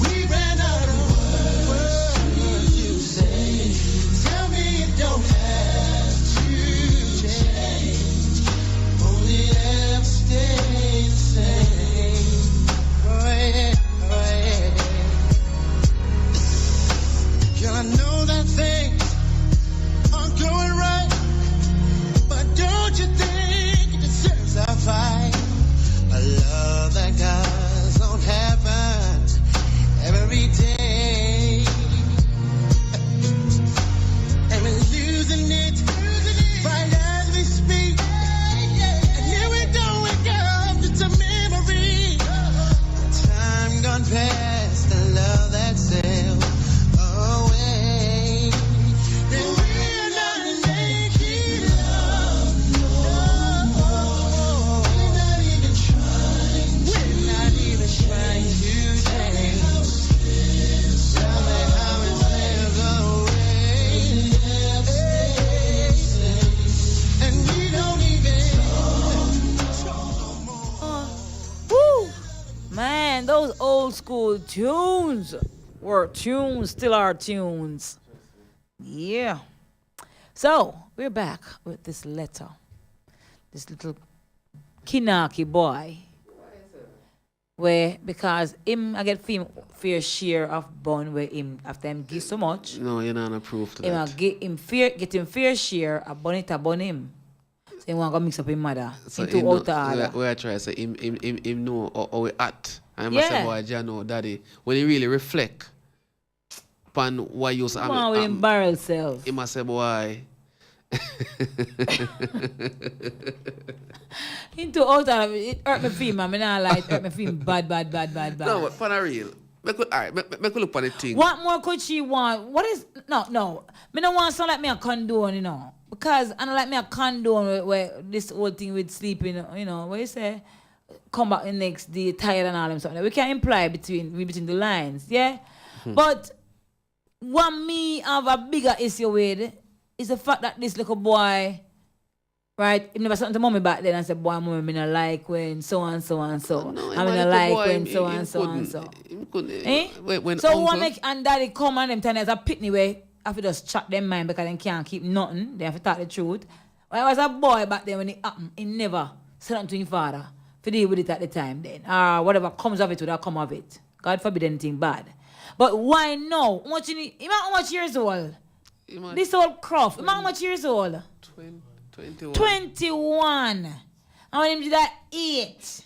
We ran out of don't have to change. Only ever stay the same. Oh yeah, oh yeah. Girl, I know that things aren't going right, but don't you think it deserves a fight? A love that goes don't happen every day. And we're losing it right as we speak. And here we go, it's a memory. Time gone past, the love that sailed away. Then we're not making love no more. We're not even trying to change. Tell me how it slips away. And we don't even Woo! Man, those old school tunes were tunes, still are tunes. Yeah. So, we're back with this letter. This little Kinaki boy. Where, because him, I get fair share of bun where him, after him give so much. No, you're not approved to Him that. get him fair share, a bun it a bun him. So he want to mix up his mother So into him outer know, order. where I try to say him know how we act. I must say, Yeah. boy, Jah know, daddy, when he really reflect upon what you say, Come on with him barrel self. he must say, boy. Into outer, it hurt me feel, man. I not like it hurt me feel bad. No, but for the real, Alright, make look at the thing. What more could she want? What is no. Me don't want something like me a condone, you know. Because I don't like me a condone where this whole thing with sleeping, you know, what you say? Come back the next day tired and all them something. We can imply between the lines, yeah? But what me have a bigger issue with is the fact that this little boy, right, he never something to mommy back then and said, boy, mommy, me not like when so and so and so. No, I mean, not like when so and so and so. When So uncle, one make and daddy come and them tell us a pitney way, I have to just chat them mind because they can't keep nothing. They have to talk the truth. When I was a boy back then when it happened, he never said something to his father to deal with it at the time then. Or whatever comes of it would have come of it. God forbid anything bad. But why now? How much years old? This old Croft. How much years old? 21. 21. And when him did that 8.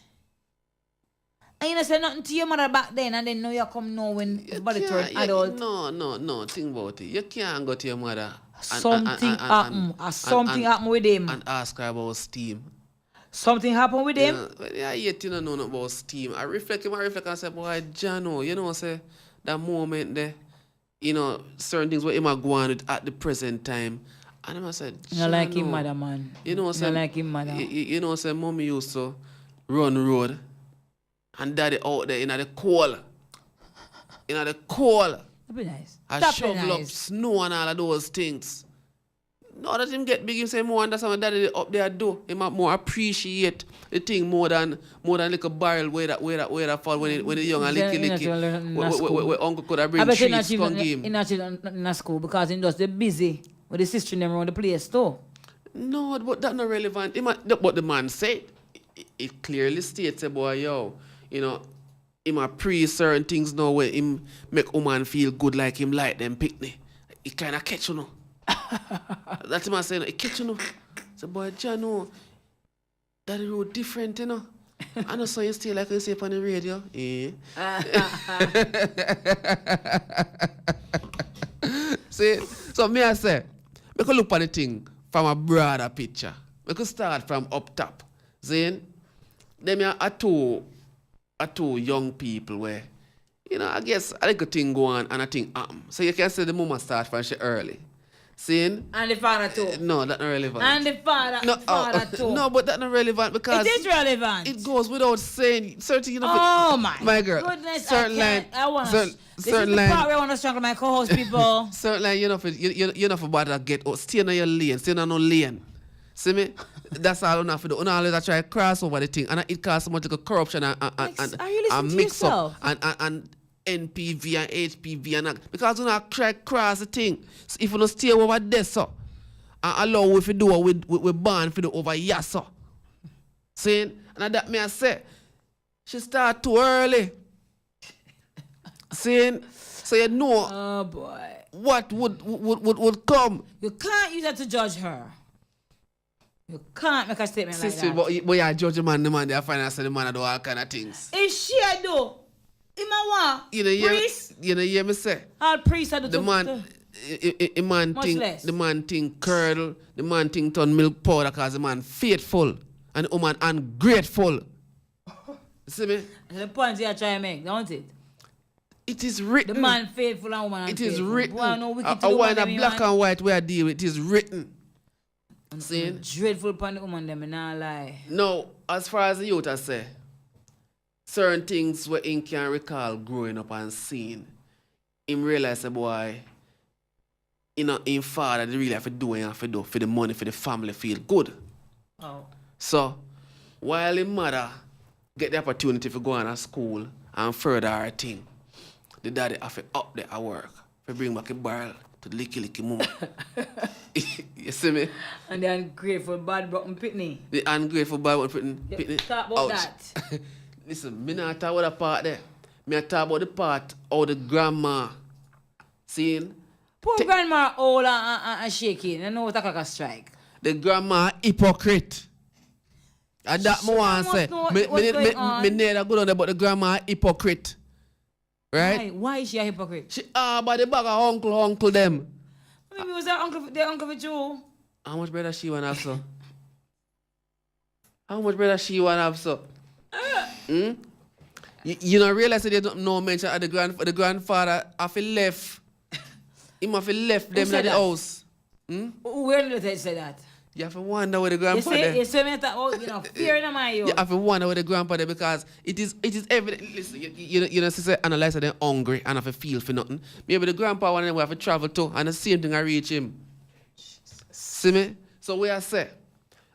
And you know say nothing to your mother back then and then now you come now when everybody turn adult. No, think about it. You can't go to your mother Something happened with him. And ask her about steam. Something happened with him? Yeah, yet you don't know about steam. I reflect and say, boy, Jano, you know, say that moment there, you know, certain things what him are going with at the present time. And I said, you like him, mother, man. You know, say, like him, mother. You know, say, mommy used to run road and daddy out there in the cold. In the cold. That'd be nice. I shovel up snow and all of those things. Now that him get big, him say more understand what daddy up there do. Him more appreciate the thing more than like a barrel where that fall when the young and licky. Where uncle could have bring treats from him. He not in school because he does the busy with the sister them around the place too. No, but that's not relevant. What the man said, it clearly states, boy, yo, you know, him a pre certain things now where him make woman feel good like him like them picnic. It kind of catch you know. That's him saying, it catch you know. So boy, Jano, that road different, you know. I know so you stay like you say on the radio. Eh. See, so me I say, we could look at the thing from a broader picture. We could start from up top. See, them are two young people where, you know, I guess I think a thing go on and a thing happen. So you can say the mama start from she early. Seeing? And the father too. No, that's not relevant. And the father too. No, but that's not relevant because it is relevant. It goes without saying certain. You know, oh my girl. Goodness, certain line. I want certain this is the part where I want to strangle my co-host people. Certain line, you know for bother get out. Stay in your lane. Stay in no lane. See me? That's all you have to do. You always try to cross over the thing, and it causes so much like corruption and mix up and NPV and HPV and that. Because you not try cross the thing. So if you don't stay over there, so and allow if you do with band for the over here, so. Saying, and that me I say, she start too early. Saying, so you know. Oh boy. What would come? You can't use that to judge her. You can't make a statement like that. But you judge the man, they find the man do all kind of things. Is she I do? In my what? Priest? You know, hear me say? All priests are the man think curdle, the man think turn milk powder because the man faithful and the woman ungrateful. See me? That's the point you are trying to make, don't it? It is written. The man faithful and woman unfaithful. It is written. Boy, no wicked a white and black and white where I deal with, it is written. Saying? Dreadful upon the woman, them, and I lie. No, as far as the youth I say, certain things where he can recall growing up and seeing, him realize the boy, you know, in father, they really have to do what you have to do for the money, for the family feel good. Oh. So, while the mother get the opportunity to go on to school and further her thing, the daddy have to up there at work to bring back a barrel to the licky mama. You see me? And the ungrateful bad button pitney. The ungrateful bad button pitney. Talk about that. Listen, me not talk about the part there. Me talk about the part of the grandma. Seeing? Poor grandma old and shaking. I know what a strike. The grandma hypocrite. And that me want to say. Me never go on there, but the grandma hypocrite. Right? Why is she a hypocrite? She by the bag of uncle them. Maybe was that uncle for Joe? How much better she want to have so? How much better she want to have so? You don't realize that they don't know mention of the grandfather have left. He have left them in the house. Where did they say that? You have to wonder where the grandfather. You say me that, fear in my you. You have to wonder where the grandfather because it is evident. Listen, you know, sister analyze that they're hungry and have to feel for nothing. Maybe the grandpa one of them will have to travel to and the same thing I reach him. See me? So where I say,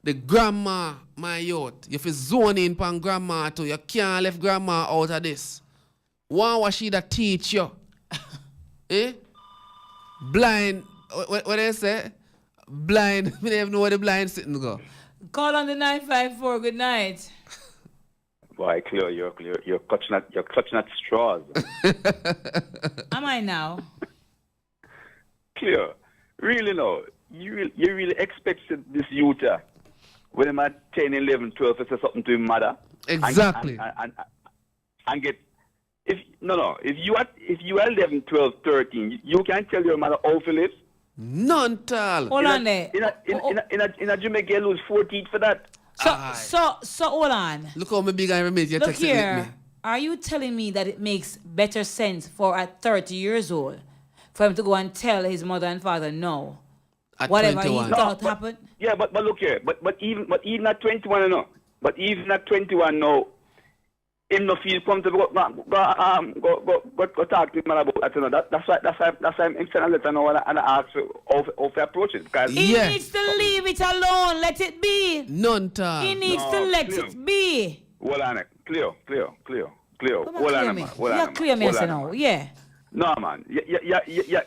the grandma, my youth, you have to zone in pan grandma too. You can't leave grandma out of this. One what she that teach you. Eh? Blind, what they say? Blind, we don't even know where the blind sitting go. Call on the 954, good night. Boy, Cleo, you're clutching at straws. Am I now? Cleo, really no. You really expected this youth when I'm at 10, 11, 12 to say something to his mother? Exactly. And get if you are 11, 12, 13, you can tell your mother how to live. None tall. Hold on there. In a Jamaica, you lose 4 teeth for that. So hold on. Look how big I remember you Look texting here. with me. Are you telling me that it makes better sense for a 30 years old for him to go and tell his mother and father no? At whatever 21. he thought happened? Yeah, but look here. But even at 21, no. But even at 21, no. Him no feel comfortable. Go talk to him about that. You know, that's why I'm sending a letter now and I ask how to approach it. Because He needs to leave it alone. Let it be. None tall. He needs to let it be. Hold on, Cleo. Hold on, man. Yeah, clear me, now. Yeah. No, man. Yeah.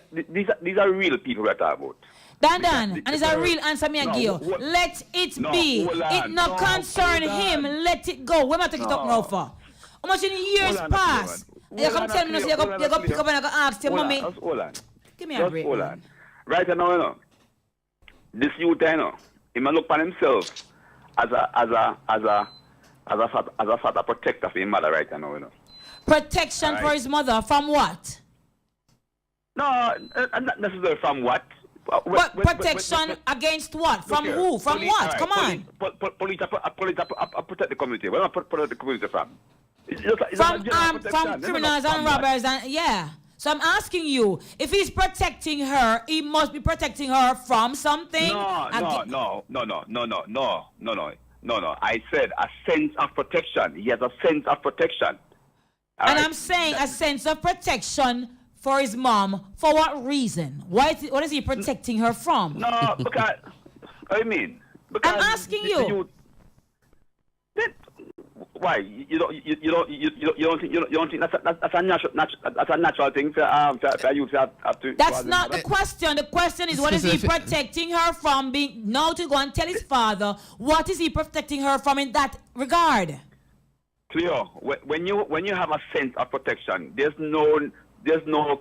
These are real people we're talking about. Dan, and it's a real answer me and give you. Let it be. It not concern him. Let it go. Where am I taking it up now for? How much in years pass? You come tell me, you go pick up and I go ask your mommy. Hold on. Give me a break. Hold on. Right now, you know, this youth, you know, he might look upon himself as a father protector for his mother right now, you know. Protection for his mother from what? No, not necessarily from what. But protection against what? From who? From police, what? Come on. Police protect the community. Where am I protect the community from? From criminals and robbers and yeah. So I'm asking you, if he's protecting her, he must be protecting her from something. No. I said a sense of protection. He has a sense of protection. And I'm saying a sense of protection for his mom. For what reason? What is he protecting her from? No, because I mean, because I'm asking you. Why you don't think that's a natural thing for you to have to. That's not the question. The question is, what is he protecting her from? Being now to go and tell his father. What is he protecting her from in that regard? Cleo, when you have a sense of protection, there's no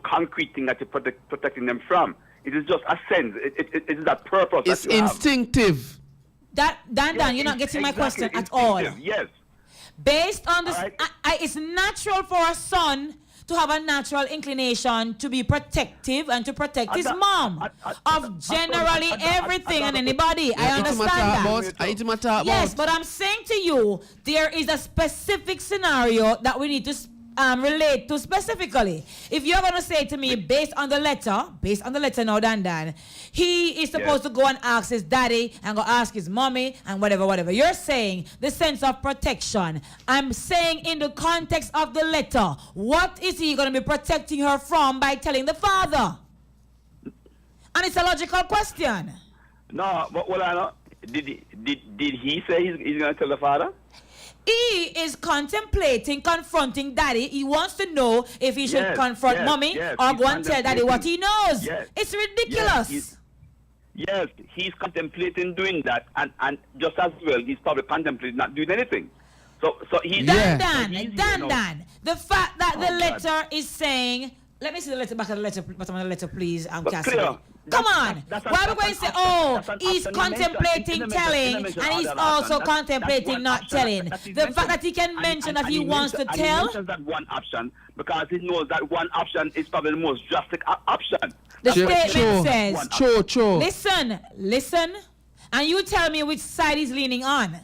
concrete thing that you're protecting them from. It is just a sense. It is that purpose. It's that you instinctive. Dan, you're not getting my question at all. Yes. Based on this, it's natural for a son to have a natural inclination to be protective and to protect his mom of generally everything and anybody. I understand that. Yes, but I'm saying to you, there is a specific scenario that we need to relate to specifically. If you're going to say to me, based on the letter now, Dan, he is supposed to go and ask his daddy and go ask his mommy and whatever. You're saying the sense of protection. I'm saying in the context of the letter, what is he going to be protecting her from by telling the father? And it's a logical question. No, but what I know, did he say he's going to tell the father? He is contemplating confronting daddy. He wants to know if he should confront mommy or go and tell daddy what he knows. It's ridiculous. Yes, he's contemplating doing that, and just as well, he's probably contemplating not doing anything. So he's Dan. The fact that the letter is saying, let me see the letter back at the letter, bottom of the letter, please. Come on. Why are we going to say, he's contemplating telling and he's also contemplating not telling? The fact that he can mention that he wants to tell. He mentions that one option because he knows that one option is probably the most drastic option. The statement says, listen, and you tell me which side he's leaning on.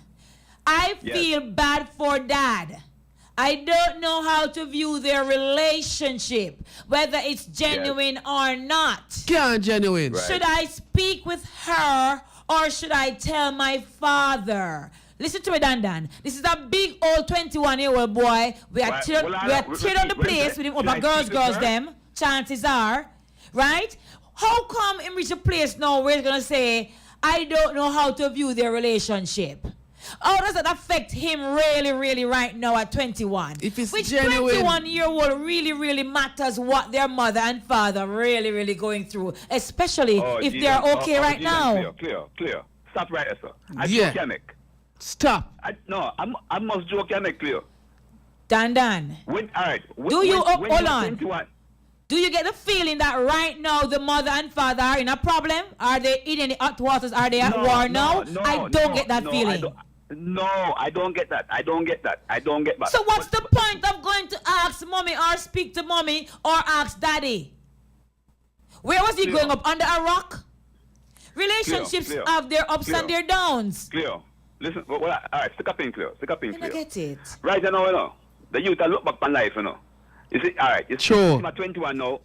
I feel bad for dad. I don't know how to view their relationship, whether it's genuine or not. Can't genuine. Right. Should I speak with her or should I tell my father? Listen to me, Dan. This is a big old 21-year-old boy. We are teared on the place with him over girls, them. Chances are, right? How come him reach a place now where he's going to say, I don't know how to view their relationship? How does that affect him really, really right now at 21? If it's Which genuine, 21-year-old really, really matters what their mother and father really, really going through, especially if they're okay right now. Cleo. Stop right there, sir. I mechanic. Stop. I must joke mechanic, Cleo. Dan. Hold on. Do you get the feeling that right now the mother and father are in a problem? Are they in any hot waters? Are they at war now? I don't get that feeling. I don't get that. So what's the point of going to ask mommy or speak to mommy or ask daddy? Where was he going up? Under a rock? Relationships have their ups and their downs. Cleo, listen. All right, stick up in, Cleo. I get it. Right now, the youth are look back on life, You see, all right. Sure. I'm 21 now.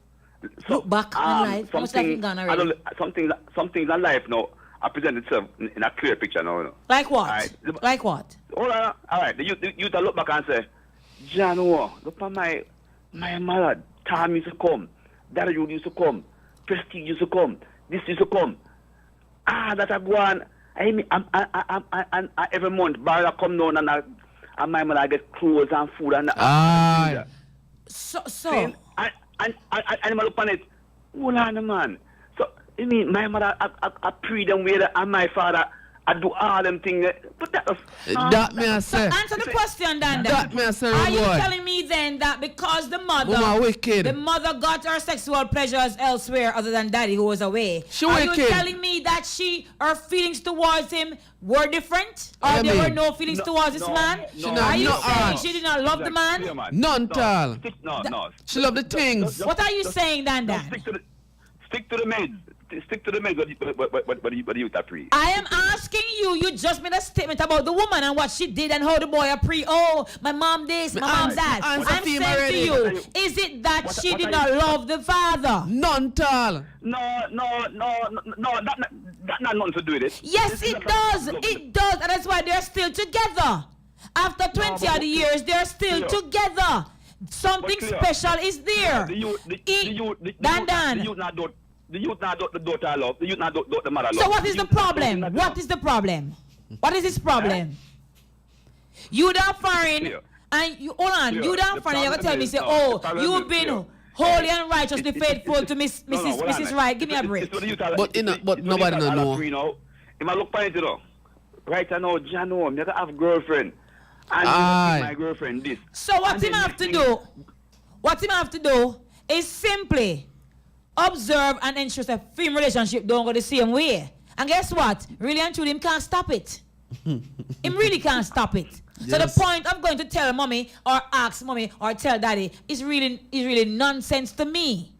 Look back on life. Something in life now I present itself in a clear picture now. Like what? Right. Like what? All right. The youth look back and say, John, look at my mother. Time used to come. Daddy used to come. Prestige used to come. This used to come. That I go on. I every month, Barra come down and my mother get clothes and food and. So. And I look on it. Hold on, man. So, I mean, my mother, I pray them way and my father, I do all them things. But that was... that may I say. So answer the question, Dan. That may I say, are you telling me then that because the mother got her sexual pleasures elsewhere other than daddy who was away, you telling me that her feelings towards him were different? Or there were no feelings towards this man? Are you saying she did not love the man? None, tal. No. She loved the things. What are you saying, Dan? Stick to the maids. Stick to the maids, but you are free. I am asking you. You just made a statement about the woman and what she did and how the boy are my mom this, my mom that. I'm saying to you, is it that she did not love the father? None, tal. No, that not nothing to do with it. Yes, it does. It does, and that's why they're still together. After 20 odd years, they're still together. Something special is there. The youth not the daughter love. The youth not the mother love. So what is the problem? What is the problem? What is this problem? You down foreign and you hold on. You down foreign. You're gonna tell me say, you've been holy and righteously faithful to Mrs. Right. Give me a break. But nobody know. If I look for it, right now, Jano, I'm gonna have girlfriend. And my girlfriend this. So what him have to do? What him have to do is simply observe and ensure that film relationship don't go the same way. And guess what? Really and truly, him can't stop it. Him really can't stop it. Yes. So the point of going to tell mommy or ask mommy or tell daddy is really nonsense to me.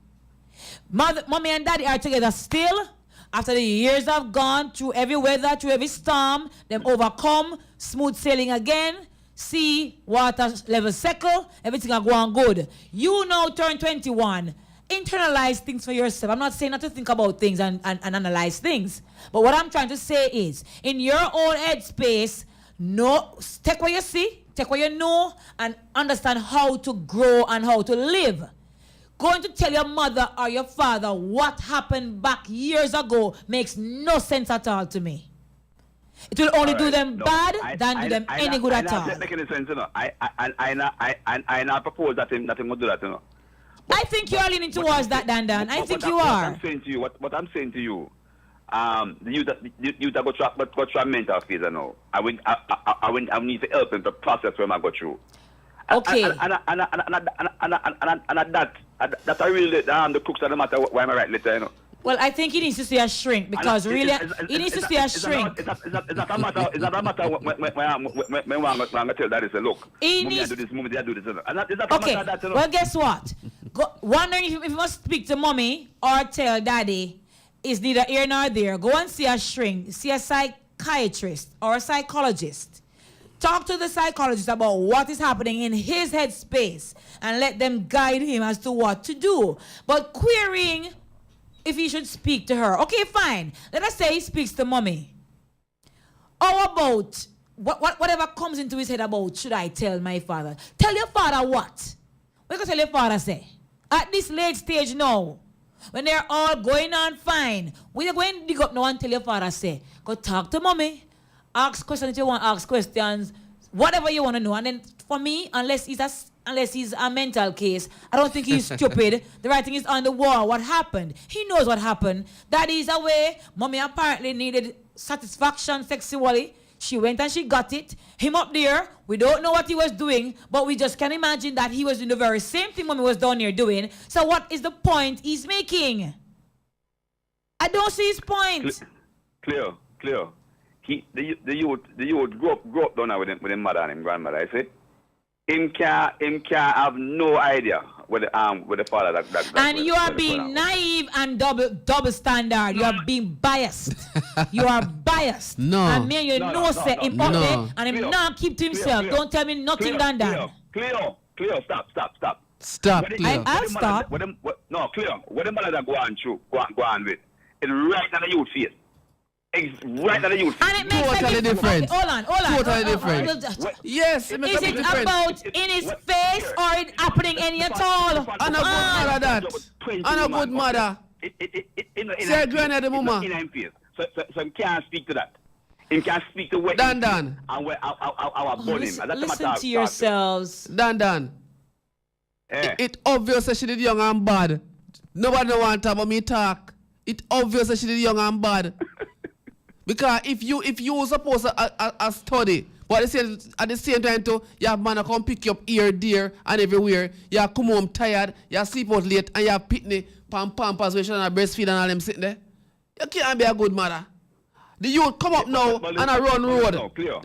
Mommy and daddy are together still. After the years have gone through every weather, through every storm, them overcome, smooth sailing again, sea, water level settle, everything are going good. You now turn 21. Internalize things for yourself. I'm not saying not to think about things and analyze things. But what I'm trying to say is, in your own head space, take what you see, take what you know, and understand how to grow and how to live. Going to tell your mother or your father what happened back years ago makes no sense at all to me. It will only do them bad than do them any good at all. I not make any sense, I not propose that him will do that, I think you are leaning towards that, Dan. I think you are. What I'm saying to you, the youth go through mental phase now. I need to help him to process what I go through. Okay. And that I really the crooks of the matter why am I right later, Well, I think he needs to see a shrink because really, he needs to see a shrink. It's not a matter when I'm going to tell that is a look. He needs to do this, mommy, I do this. Okay, well, guess what? Wondering if you must speak to mommy or tell daddy is neither here nor there. Go and see a shrink, see a psychiatrist or a psychologist. Talk to the psychologist about what is happening in his headspace and let them guide him as to what to do. But querying if he should speak to her. Okay, fine. Let us say he speaks to mommy. How about whatever comes into his head about should I tell my father? Tell your father what? What you tell your father say? At this late stage now, when they're all going on fine, when you're going to dig up now and tell your father say, go talk to mommy, ask questions if you want to ask questions, whatever you want to know. And then for me, unless he's a mental case, I don't think he's stupid. The writing is on the wall. What happened? He knows what happened. That is a way. Mommy apparently needed satisfaction sexually. She went and she got it. Him up there, we don't know what he was doing, but we just can imagine that he was doing the very same thing Mommy was down here doing. So what is the point he's making? I don't see his point. Cleo. The youth grew up down there with his mother and his grandmother, I say. Him can't have no idea with the father that and you are being naive and double standard. You are being biased. You are biased. No. And me and you know say him up there and him not keep to himself. Don't tell me nothing than that. Cleo, stop. Stop, Cleo. I'll stop. No, Cleo, what the mother that go on with, it's right now the youth face. It's right now the youth. And it makes totally different. Okay, hold on. Totally different. Yes, it makes is it about in his face or it happening any at all? And a good mother that. And a good mother. Say granny mama. So he can't speak to that. He can't speak to what Dan. And our body. Listen to yourselves. Dan. It obvious that she did young and bad. Nobody don't want to have me talk. It obvious that she did young and bad. Because if you were supposed to study, but at the same time too, you have man come pick you up here, there, and everywhere. You come home tired, you sleep out late, and you have pitney, pampers, where you should breastfeed and all them sitting there. You can't be a good mother. The youth come up now and I run road.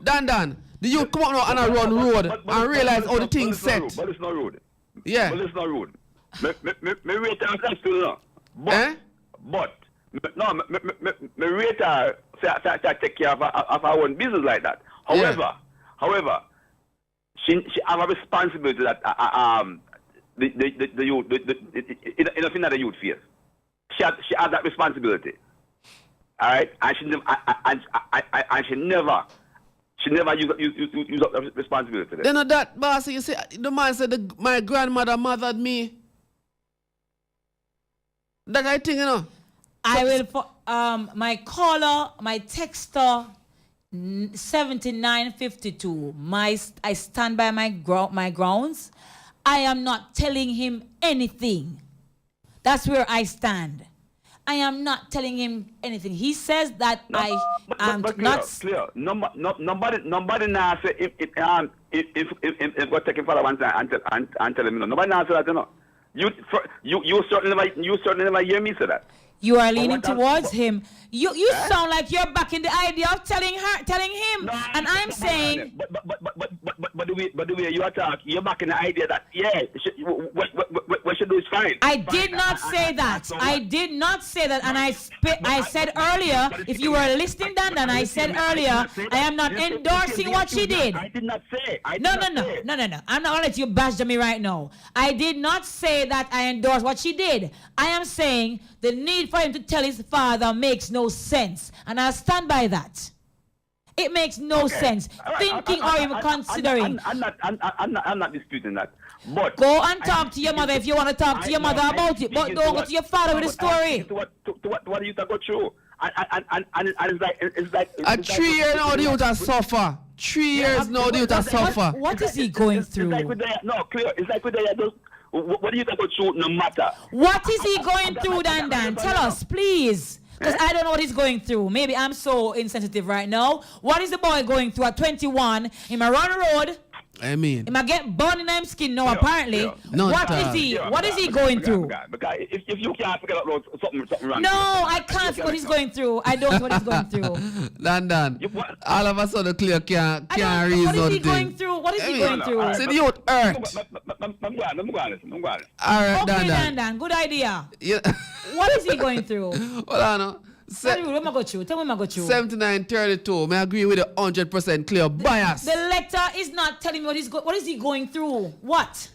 Dan. The youth come up now and I run road and realize how the things set. But it's not road. Yeah. But it's not road. Me rate her that still now. But me rate her to take care of her own business like that. However, she have a responsibility that the youth, anything that the youth fears. She has that responsibility. All right, and she never use up the responsibility. Then that boss, you see, the man said my grandmother mothered me. That I think, you know. I will my caller, my texter 7952. I stand by my grounds. I am not telling him anything. That's where I stand. I am not telling him anything. He says that I am not clear. Nobody now say if go take him for one time and tell him no. Nobody now say that, you know. You certainly never hear me say that. You are leaning towards him. You sound like you're backing the idea of telling him. No, and I'm saying. But the way you attack, you're backing the idea that what should do is fine. I did not say that. I did not say that. And I said earlier, if you were listening, Dan, I said earlier, I am not endorsing what she did. I did not say. No. I'm not gonna let you bash me right now. I did not say that I endorse what she did. I am saying the need for him to tell his father makes no sense. And I stand by that. It makes no sense. Thinking or even considering. I'm not disputing that. But go and talk to your mother if you want to talk to your mother about it. But don't go to your father with the story. What you go through? And it's like a 3 year now the youth has suffer. 3 years now the youth has suffer. What is he going through? No, clear. It's like with the what do you think about no matter? What is he going through, Dan? Tell us, please. Because I don't know what he's going through. Maybe I'm so insensitive right now. What is the boy going through at 21? He might run the road. I mean, he might get burned in his skin now, apparently. No, what is he? What is he going through? Because if you can't figure out something wrong. No, I can't figure what he's going through. I don't know what he's going through. Dan. All of a sudden, Cleo can't reason. What is he going through? What is he going through? See the youth hurt. I'm All right, okay, Dan. Dan. Good idea. Yeah. What is he going through? Well, I know. Tell me what I got you. Tell me what I got you. 7932. May I agree with the 100% clear bias. The letter is not telling me what is he going through. What?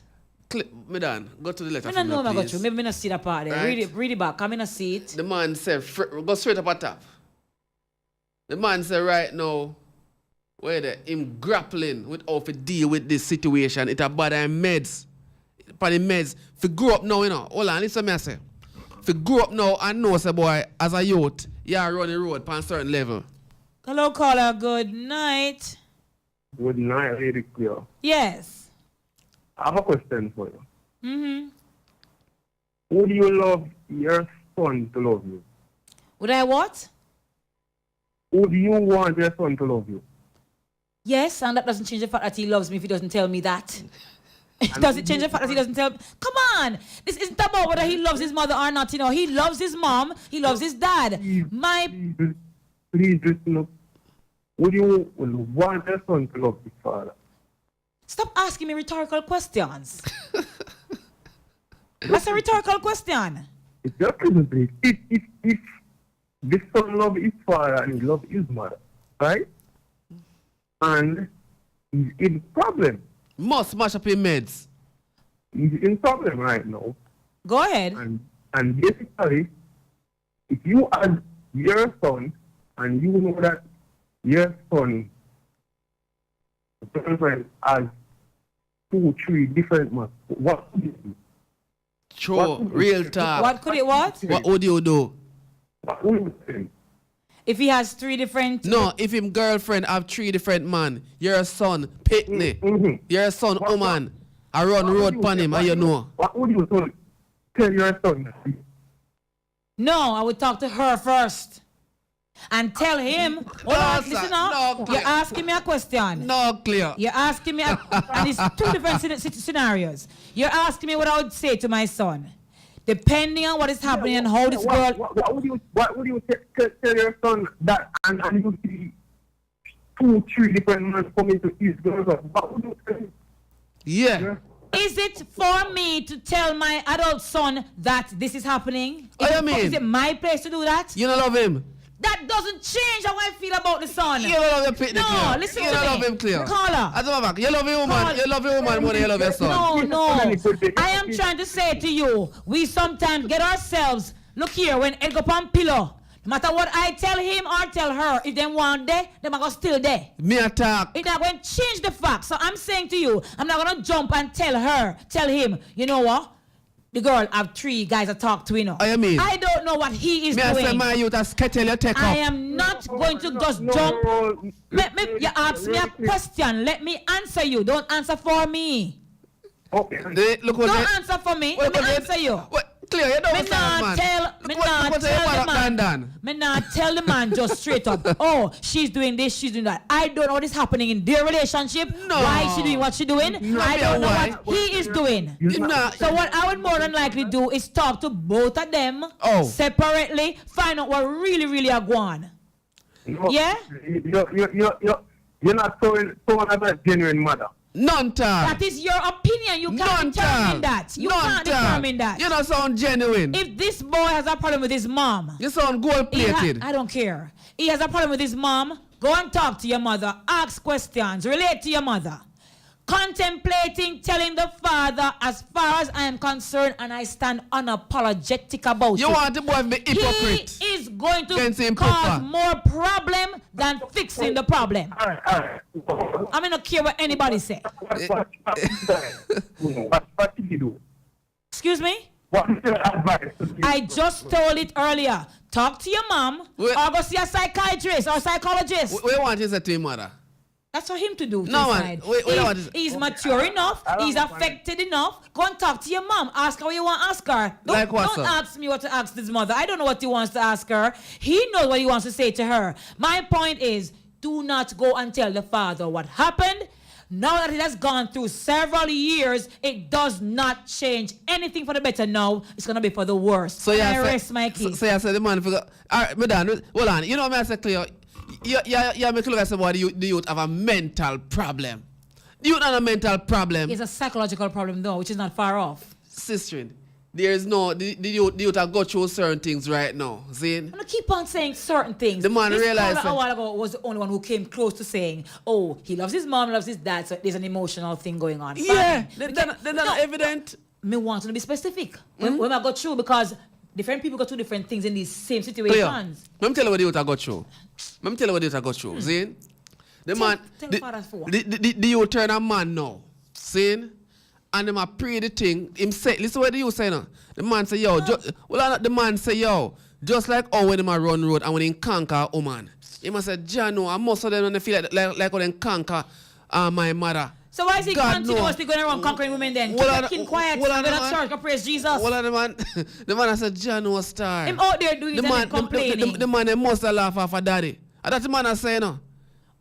Medan, go to the letter. I don't know what I got you. Maybe I not see that part there. Right. Read it back. I'm in a seat. The man said, go straight up at top. The man said right now, where him grappling with how to deal with this situation. It about him meds. For the meds. If you grow up now, you know. Hold on, listen to me I say. If you grow up now and know, say boy, as a youth, you are running the road on a certain level. Hello, caller. Good night. Good night, Lady Cleo. Yes. I have a question for you. Mm-hmm. Would you love your son to love you? Would I what? Would you want your son to love you? Yes, and that doesn't change the fact that he loves me if he doesn't tell me that. Does it change the fact that he doesn't tell me? Come on! This isn't about whether he loves his mother or not, you know. He loves his mom, he loves his dad. Please listen up. Would you want your son to love his father? Stop asking me rhetorical questions. That's a rhetorical question. It's just simply, if the son loves his father and he loves his mother, right? And he's in problem. Must mash up your meds. He's in problem right now. Go ahead. And basically, if you add your son and you know that your son has 2-3 different months, what would you do? Sure, real talk. What could it what? What would you do? What would you say? If he has 3 different... No, if him girlfriend have 3 different man, your son, picnic, your son, woman, I run road upon him, and you know. What would you tell your son? No, I would talk to her first. And tell him, hold on, listen now. No, you're asking me a question. No, Cleo. You're asking me, and it's 2 different scenarios. You're asking me what I would say to my son. Depending on what is happening and how this girl... What would you tell your son that and you see 2-3 different men coming to his girlfriend? What would you tell him? Yeah. Is it for me to tell my adult son that this is happening? Is it my place to do that? You don't love him? That doesn't change how I feel about the son. You don't love him, Cleo. No, listen to me. You don't love him, Cleo. Caller. As a matter of fact, you love your woman. You love your woman more than you love your son. No. I am trying to say to you, we sometimes get ourselves, look here, when it go on pillow, no matter what I tell him or tell her, if they want there, they might go still there. Me attack. It's not going to change the fact. So I'm saying to you, I'm not going to jump and tell him, you know what? The girl have 3 guys I talk to, you know. I mean, I don't know what he is doing. I say my youth has kettle you take I am not going to just jump. You ask me a question. Let me answer you. Don't answer for me. Okay. Don't answer for me. Let me answer you. Cleo, you don't Me not tell the man just straight up, oh, she's doing this, she's doing that. I don't know what is happening in their relationship. No. Why is she doing what she's doing? I don't know what he is doing. So what I would more than likely do is talk to both of them separately, find out what really are going on. Yeah? You're not showing as a genuine mother. None time. That is your opinion. You can't determine that. You can't determine that. You don't sound genuine. If this boy has a problem with his mom, you sound gold-plated. I don't care. He has a problem with his mom. Go and talk to your mother. Ask questions. Relate to your mother. Contemplating telling the father, as far as I am concerned, and I stand unapologetic about it. You want the boy to be hypocrite. He is going to cause more problem than fixing the problem. I mean, not care what anybody say. What did you do? Excuse me? What is your advice? I just told it earlier. Talk to your mom or go see a psychiatrist or psychologist. What want you to say to your mother? That's for him to do. No, man. He's mature enough. He's affected enough. Go and talk to your mom. Ask her what you want to ask her. Don't ask me what to ask this mother. I don't know what he wants to ask her. He knows what he wants to say to her. My point is, do not go and tell the father what happened. Now that it has gone through several years, it does not change anything for the better now. It's going to be for the worse. So I rest my case. So you said the man forgot. All right, madam, hold on. You know what I say, Cleo? You make look at somebody, the youth have a mental problem. The youth have a mental problem. It's a psychological problem, though, which is not far off. Sister, there is no the youth are go through certain things right now. Zane. I'm gonna keep on saying certain things. The man this realized caller a while ago was the only one who came close to saying, "Oh, he loves his mom, loves his dad." So there's an emotional thing going on. Yeah, they're not evident. Me want to be specific when I go through because different people go through different things in these same situations. Let me tell you what the youth I got through. Zane. The man, the youth turn a man now. Zane. And them a pray the thing. Him say, listen what you say now. The man say, yo, the man say, yo, just like how when him a run road and when he conquer a woman. He must say, Jano, and most of them when they feel like when they conquer my mother. So why is he continuously going around conquering women then? Keep quiet. We're not church. Go praise Jesus. Well, the man said, Jano star. Him out there doing that and complaining. The man must laugh off a daddy. And that's the man I say no.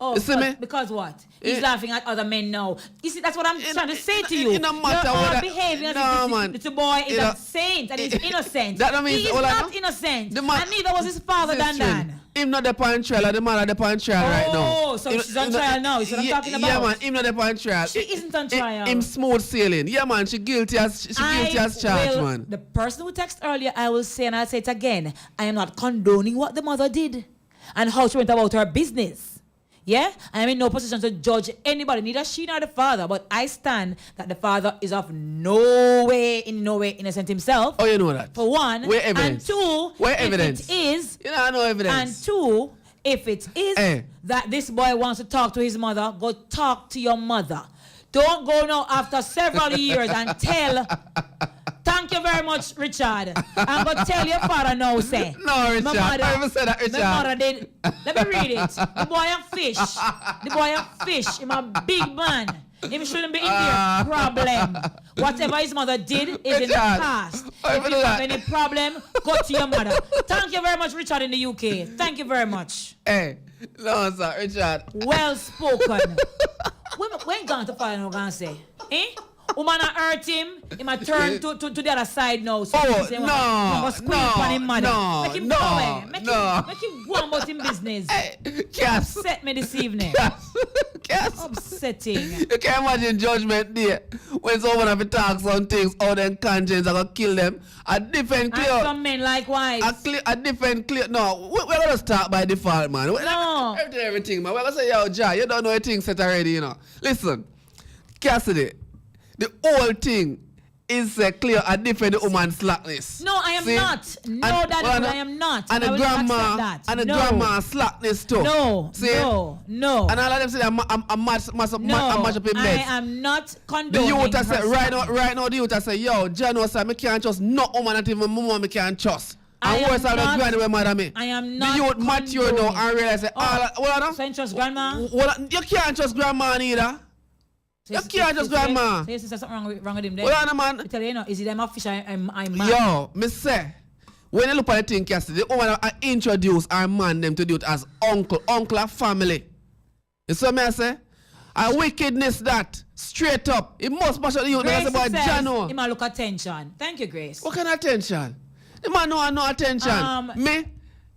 Oh, you see me? Because what? He's laughing at other men now. You see, that's what I'm trying to say to you. It no matter You're behaving as if little boy is a saint and he's innocent. That means, he is not innocent. And neither was his father, Dan. Him not the on trial, the man at the on trial right now. Oh, so she's on trial now. Is what I'm talking about. Yeah, man, him not the on trial. She isn't on trial. Him smooth sailing. Yeah, man, she guilty as charged, man. The person who texted earlier, I will say, and I'll say it again, I am not condoning what the mother did and how she went about her business. Yeah, I am in no position to judge anybody, neither she nor the father. But I stand that the father is of no way innocent himself. Oh, you know that. For one, where evidence? And two, where evidence? If it is, you know, no evidence. And two, if it is that this boy wants to talk to his mother, go talk to your mother. Don't go now after several years and tell. Thank you very much, Richard. I'm going to tell your father now, say. No, Richard. I never said that, Richard. My mother did. Let me read it. The boy a fish. The boy a fish. He's a big man. He shouldn't be in there. Problem. Whatever his mother did is in the past. If you have any problem, go to your mother. Thank you very much, Richard, in the UK. Thank you very much. Hey, no, sir, Richard. Well spoken. When going to find out, going to say? Eh? Woman hurt him, he might turn to the other side now. So no. Make him go about him business. Upset me this evening. Upsetting. You can't imagine judgment there. When someone have to talk some things, all them conscience are going to kill them. A different Cleo. And some men likewise. A different Cleo. No, we're going to start by default, man. No. Everything, man. We're going to say, yo, Ja, you don't know a thing set already, you know. Listen, Cassidy. The whole thing is clear and defend the woman's slackness. No, I am not. No, I am not. And the grandma and the grandma slackness too. No, see? No. And all of them say I'm match up in bed. I am not condoning. The youth say right now the youth say, yo, Jano say me can't trust no woman that even my mom me can't trust. And worse are the granny where mother me. I am not. The youth mature now and realize so you trust grandma? You can't trust grandma either. You can't just grandma. So you say something wrong with him then? Well, no, man. I tell you, is it them a fish I'm man? Yo, me say, when you look at the thing, Cassidy, the woman I introduce our man them to do it as uncle and family. You see me I say? A wickedness that, straight up. It must mash up the youth. Grace about Jano. He might look attention. Thank you, Grace. What kind of attention? The man no attention. Me?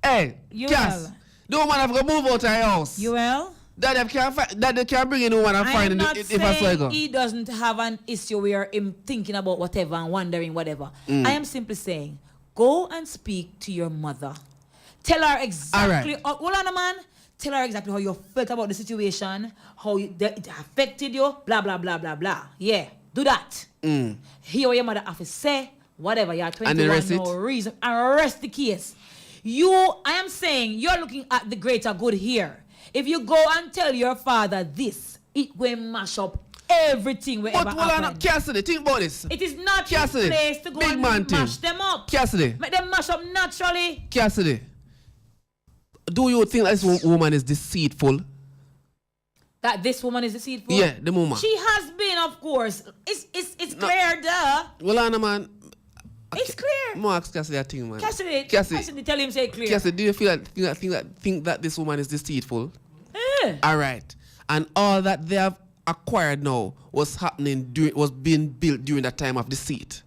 Hey, Cass. The woman have to move out of her house. You will? That they can bring in a woman and find it if I saw go. He doesn't have an issue where him thinking about whatever and wondering whatever. I am simply saying, go and speak to your mother. Tell her exactly. Hold on, man. Tell her exactly how you felt about the situation, how it affected you, blah, blah, blah, blah, blah. Yeah, do that. Hear what your mother have to say, whatever. You're 21, no reason. Arrest the case. I am saying, you're looking at the greater good here. If you go and tell your father this, it will mash up everything wherever happens. Cassidy, think about this. It is not your place to go and mash them up. Cassidy. Make them mash up naturally. Cassidy, do you think this woman is deceitful? That this woman is deceitful? Yeah, the woman. She has been, of course. It's clear, duh. Well, Anna, man. It's clear. More ask Cassidy a thing, man. Cassidy, tell him say clear. Cassidy, do you feel think that this woman is deceitful? All right. And all that they have acquired now was being built during that time of deceit.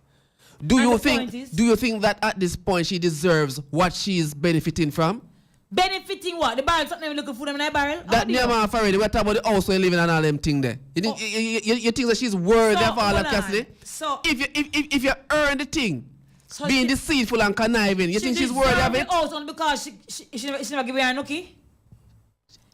Do you think that at this point she deserves what she is benefiting from? Benefiting what? The barrel, something looking for them in that barrel? That near man already. We're talking about the house we're living and all them thing there. You think that she's worthy of all that, Cassidy? So if you earn the thing So being deceitful and conniving. You think she's worthy of it? Out only because she never give her a nookie?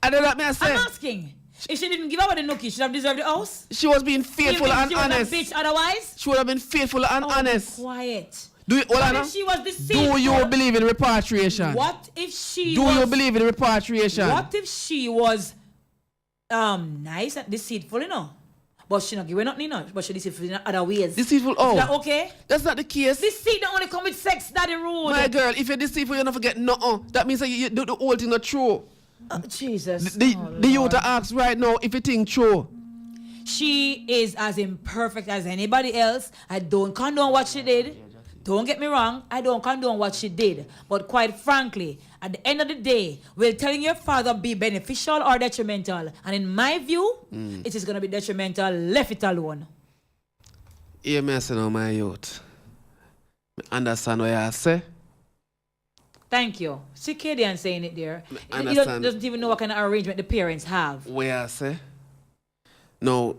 I don't know what I say. I'm asking. If she didn't give her the nookie, she should have deserved the house? She was being faithful and she honest. Was a bitch otherwise? She would have been faithful and honest. Quiet. Do you, What if she was deceitful? Do you believe in repatriation? What if she Do you believe in repatriation? What if she was nice and deceitful, you know? But she not giving nothing, you know? But she deceitful in other ways. Deceitful, oh. Is that okay? That's not the case. Deceit don't only come with sex, daddy rude. My girl, if you're deceitful, you don't forget nothing. That means that you do the whole thing not true. Jesus. The youth asks right now if you think true. She is as imperfect as anybody else. I don't condone what she did. Don't get me wrong, I don't condone what she did. But quite frankly, at the end of the day, will telling your father be beneficial or detrimental? And in my view, it is going to be detrimental. Left it alone. Hear me say now, my youth. I understand what you say. Thank you. See Kadian saying it there. He Understand. doesn't even know what kind of arrangement the parents have. What you say? Now,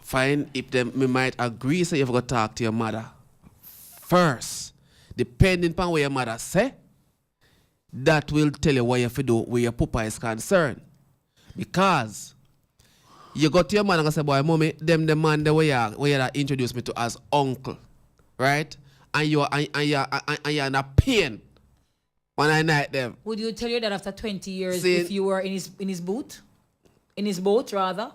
fine, if them me might agree, say you've got to talk to your mother first. Depending upon what your mother say, that will tell you what you have to do where your papa is concerned. Because you go to your mother and say, boy, mommy, them the man the way you introduce me to as uncle. Right? And you're in a pain when I night them. Would you tell your dad after 20 years See, if you were in his boot? In his boat, rather?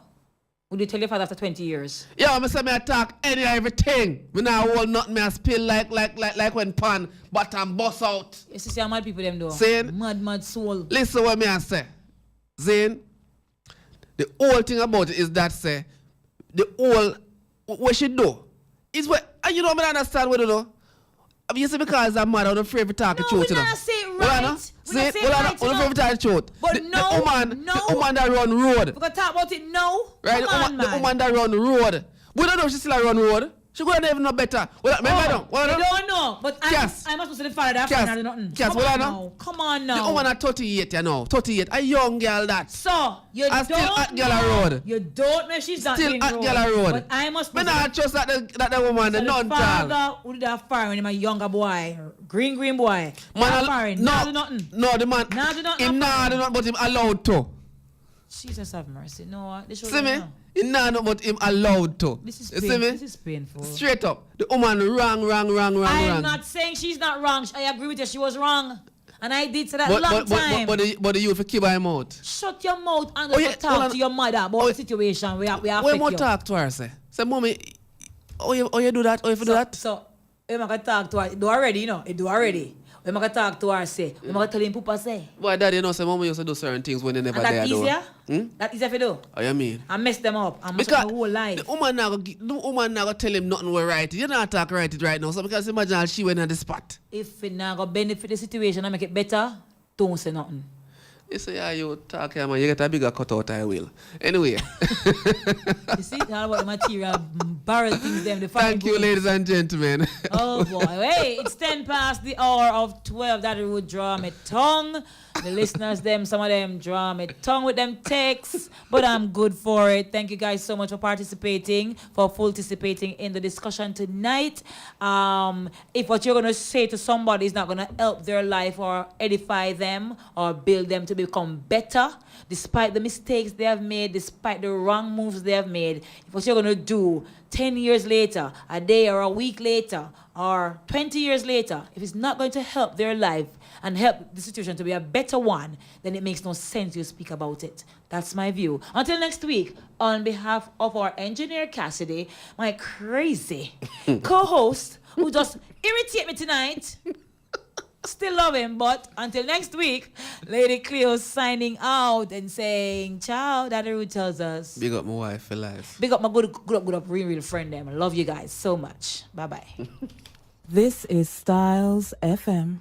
Would you tell your father after 20 years? Yeah, I say me attack any everything. Me now hold nothing, me a spill like when pan bottom bust out. You see how mad people them do. Zane, mad soul. Listen what me I say. Zane, the whole thing about it is that say the whole what she do is what, and you know me understand what you do. You see, because I'm mad, I'm afraid to talk the truth. No, we not say it right. We not say it right, I'm afraid to talk the truth. But the woman that run road. We can talk about it now. Right, the woman that run road. We don't know if she still run road. She could have even know better. Well, we don't know. But I must to the father that friend or nothing. Come on now. The woman at 38, you know. 38, a young girl that. So, you don't still at know. Road. You don't know she's not still in at road. Gala Road. But I must be not trust that the woman, the non-child. The father who did that fire when he was a younger boy. Green boy. Man, no, the man. Nah, do nothing. Him nah do nothing, but him allowed to. Jesus have mercy. No, this see me? Him nah do but him allowed to. This is This is painful. Straight up. The woman wrong. I'm not saying she's not wrong. I agree with you. She was wrong. And I did say that long time. But the youth keep her mouth. Shut your mouth and talk to your mother about the situation we are when more talk to her, say, mommy, you do that? How you do that? So, I'm going to talk to her. Do already, you know. It do already. I'm going to talk to her, say. I'm going to tell him Papa say. Boy, daddy, you know, say, mommy used to do certain things when they never there. And that easier? That easier to do? Oh, you mean? I mess them up. I mess because up my whole life. The woman now go tell him nothing will right. You not talk right it right now. So because imagine how she went on the spot. If it not go benefit the situation and make it better, don't say nothing. You say, yeah, you talk here, man. You get a bigger cutout, I will. Anyway. You see, it's all about the material barrel things them. The Thank you, ladies and gentlemen. Oh, boy. Hey, it's 10 past the hour of 12. That would draw me tongue. The listeners, some of them draw me tongue with them texts. But I'm good for it. Thank you guys so much for participating, in the discussion tonight. If what you're going to say to somebody is not going to help their life or edify them or build them to become better, despite the mistakes they have made, despite the wrong moves they have made, if what you're going to do 10 years later, a day or a week later, or 20 years later, if it's not going to help their life and help the situation to be a better one, then it makes no sense you speak about it. That's my view. Until next week, on behalf of our engineer Cassidy, my crazy co-host who just irritate me tonight, still love him, but until next week, Lady Cleo signing out and saying, ciao, Daddy Rude tells us. Big up my wife for life. Big up my good up, real friend them. I love you guys so much. Bye-bye. This is Styles FM.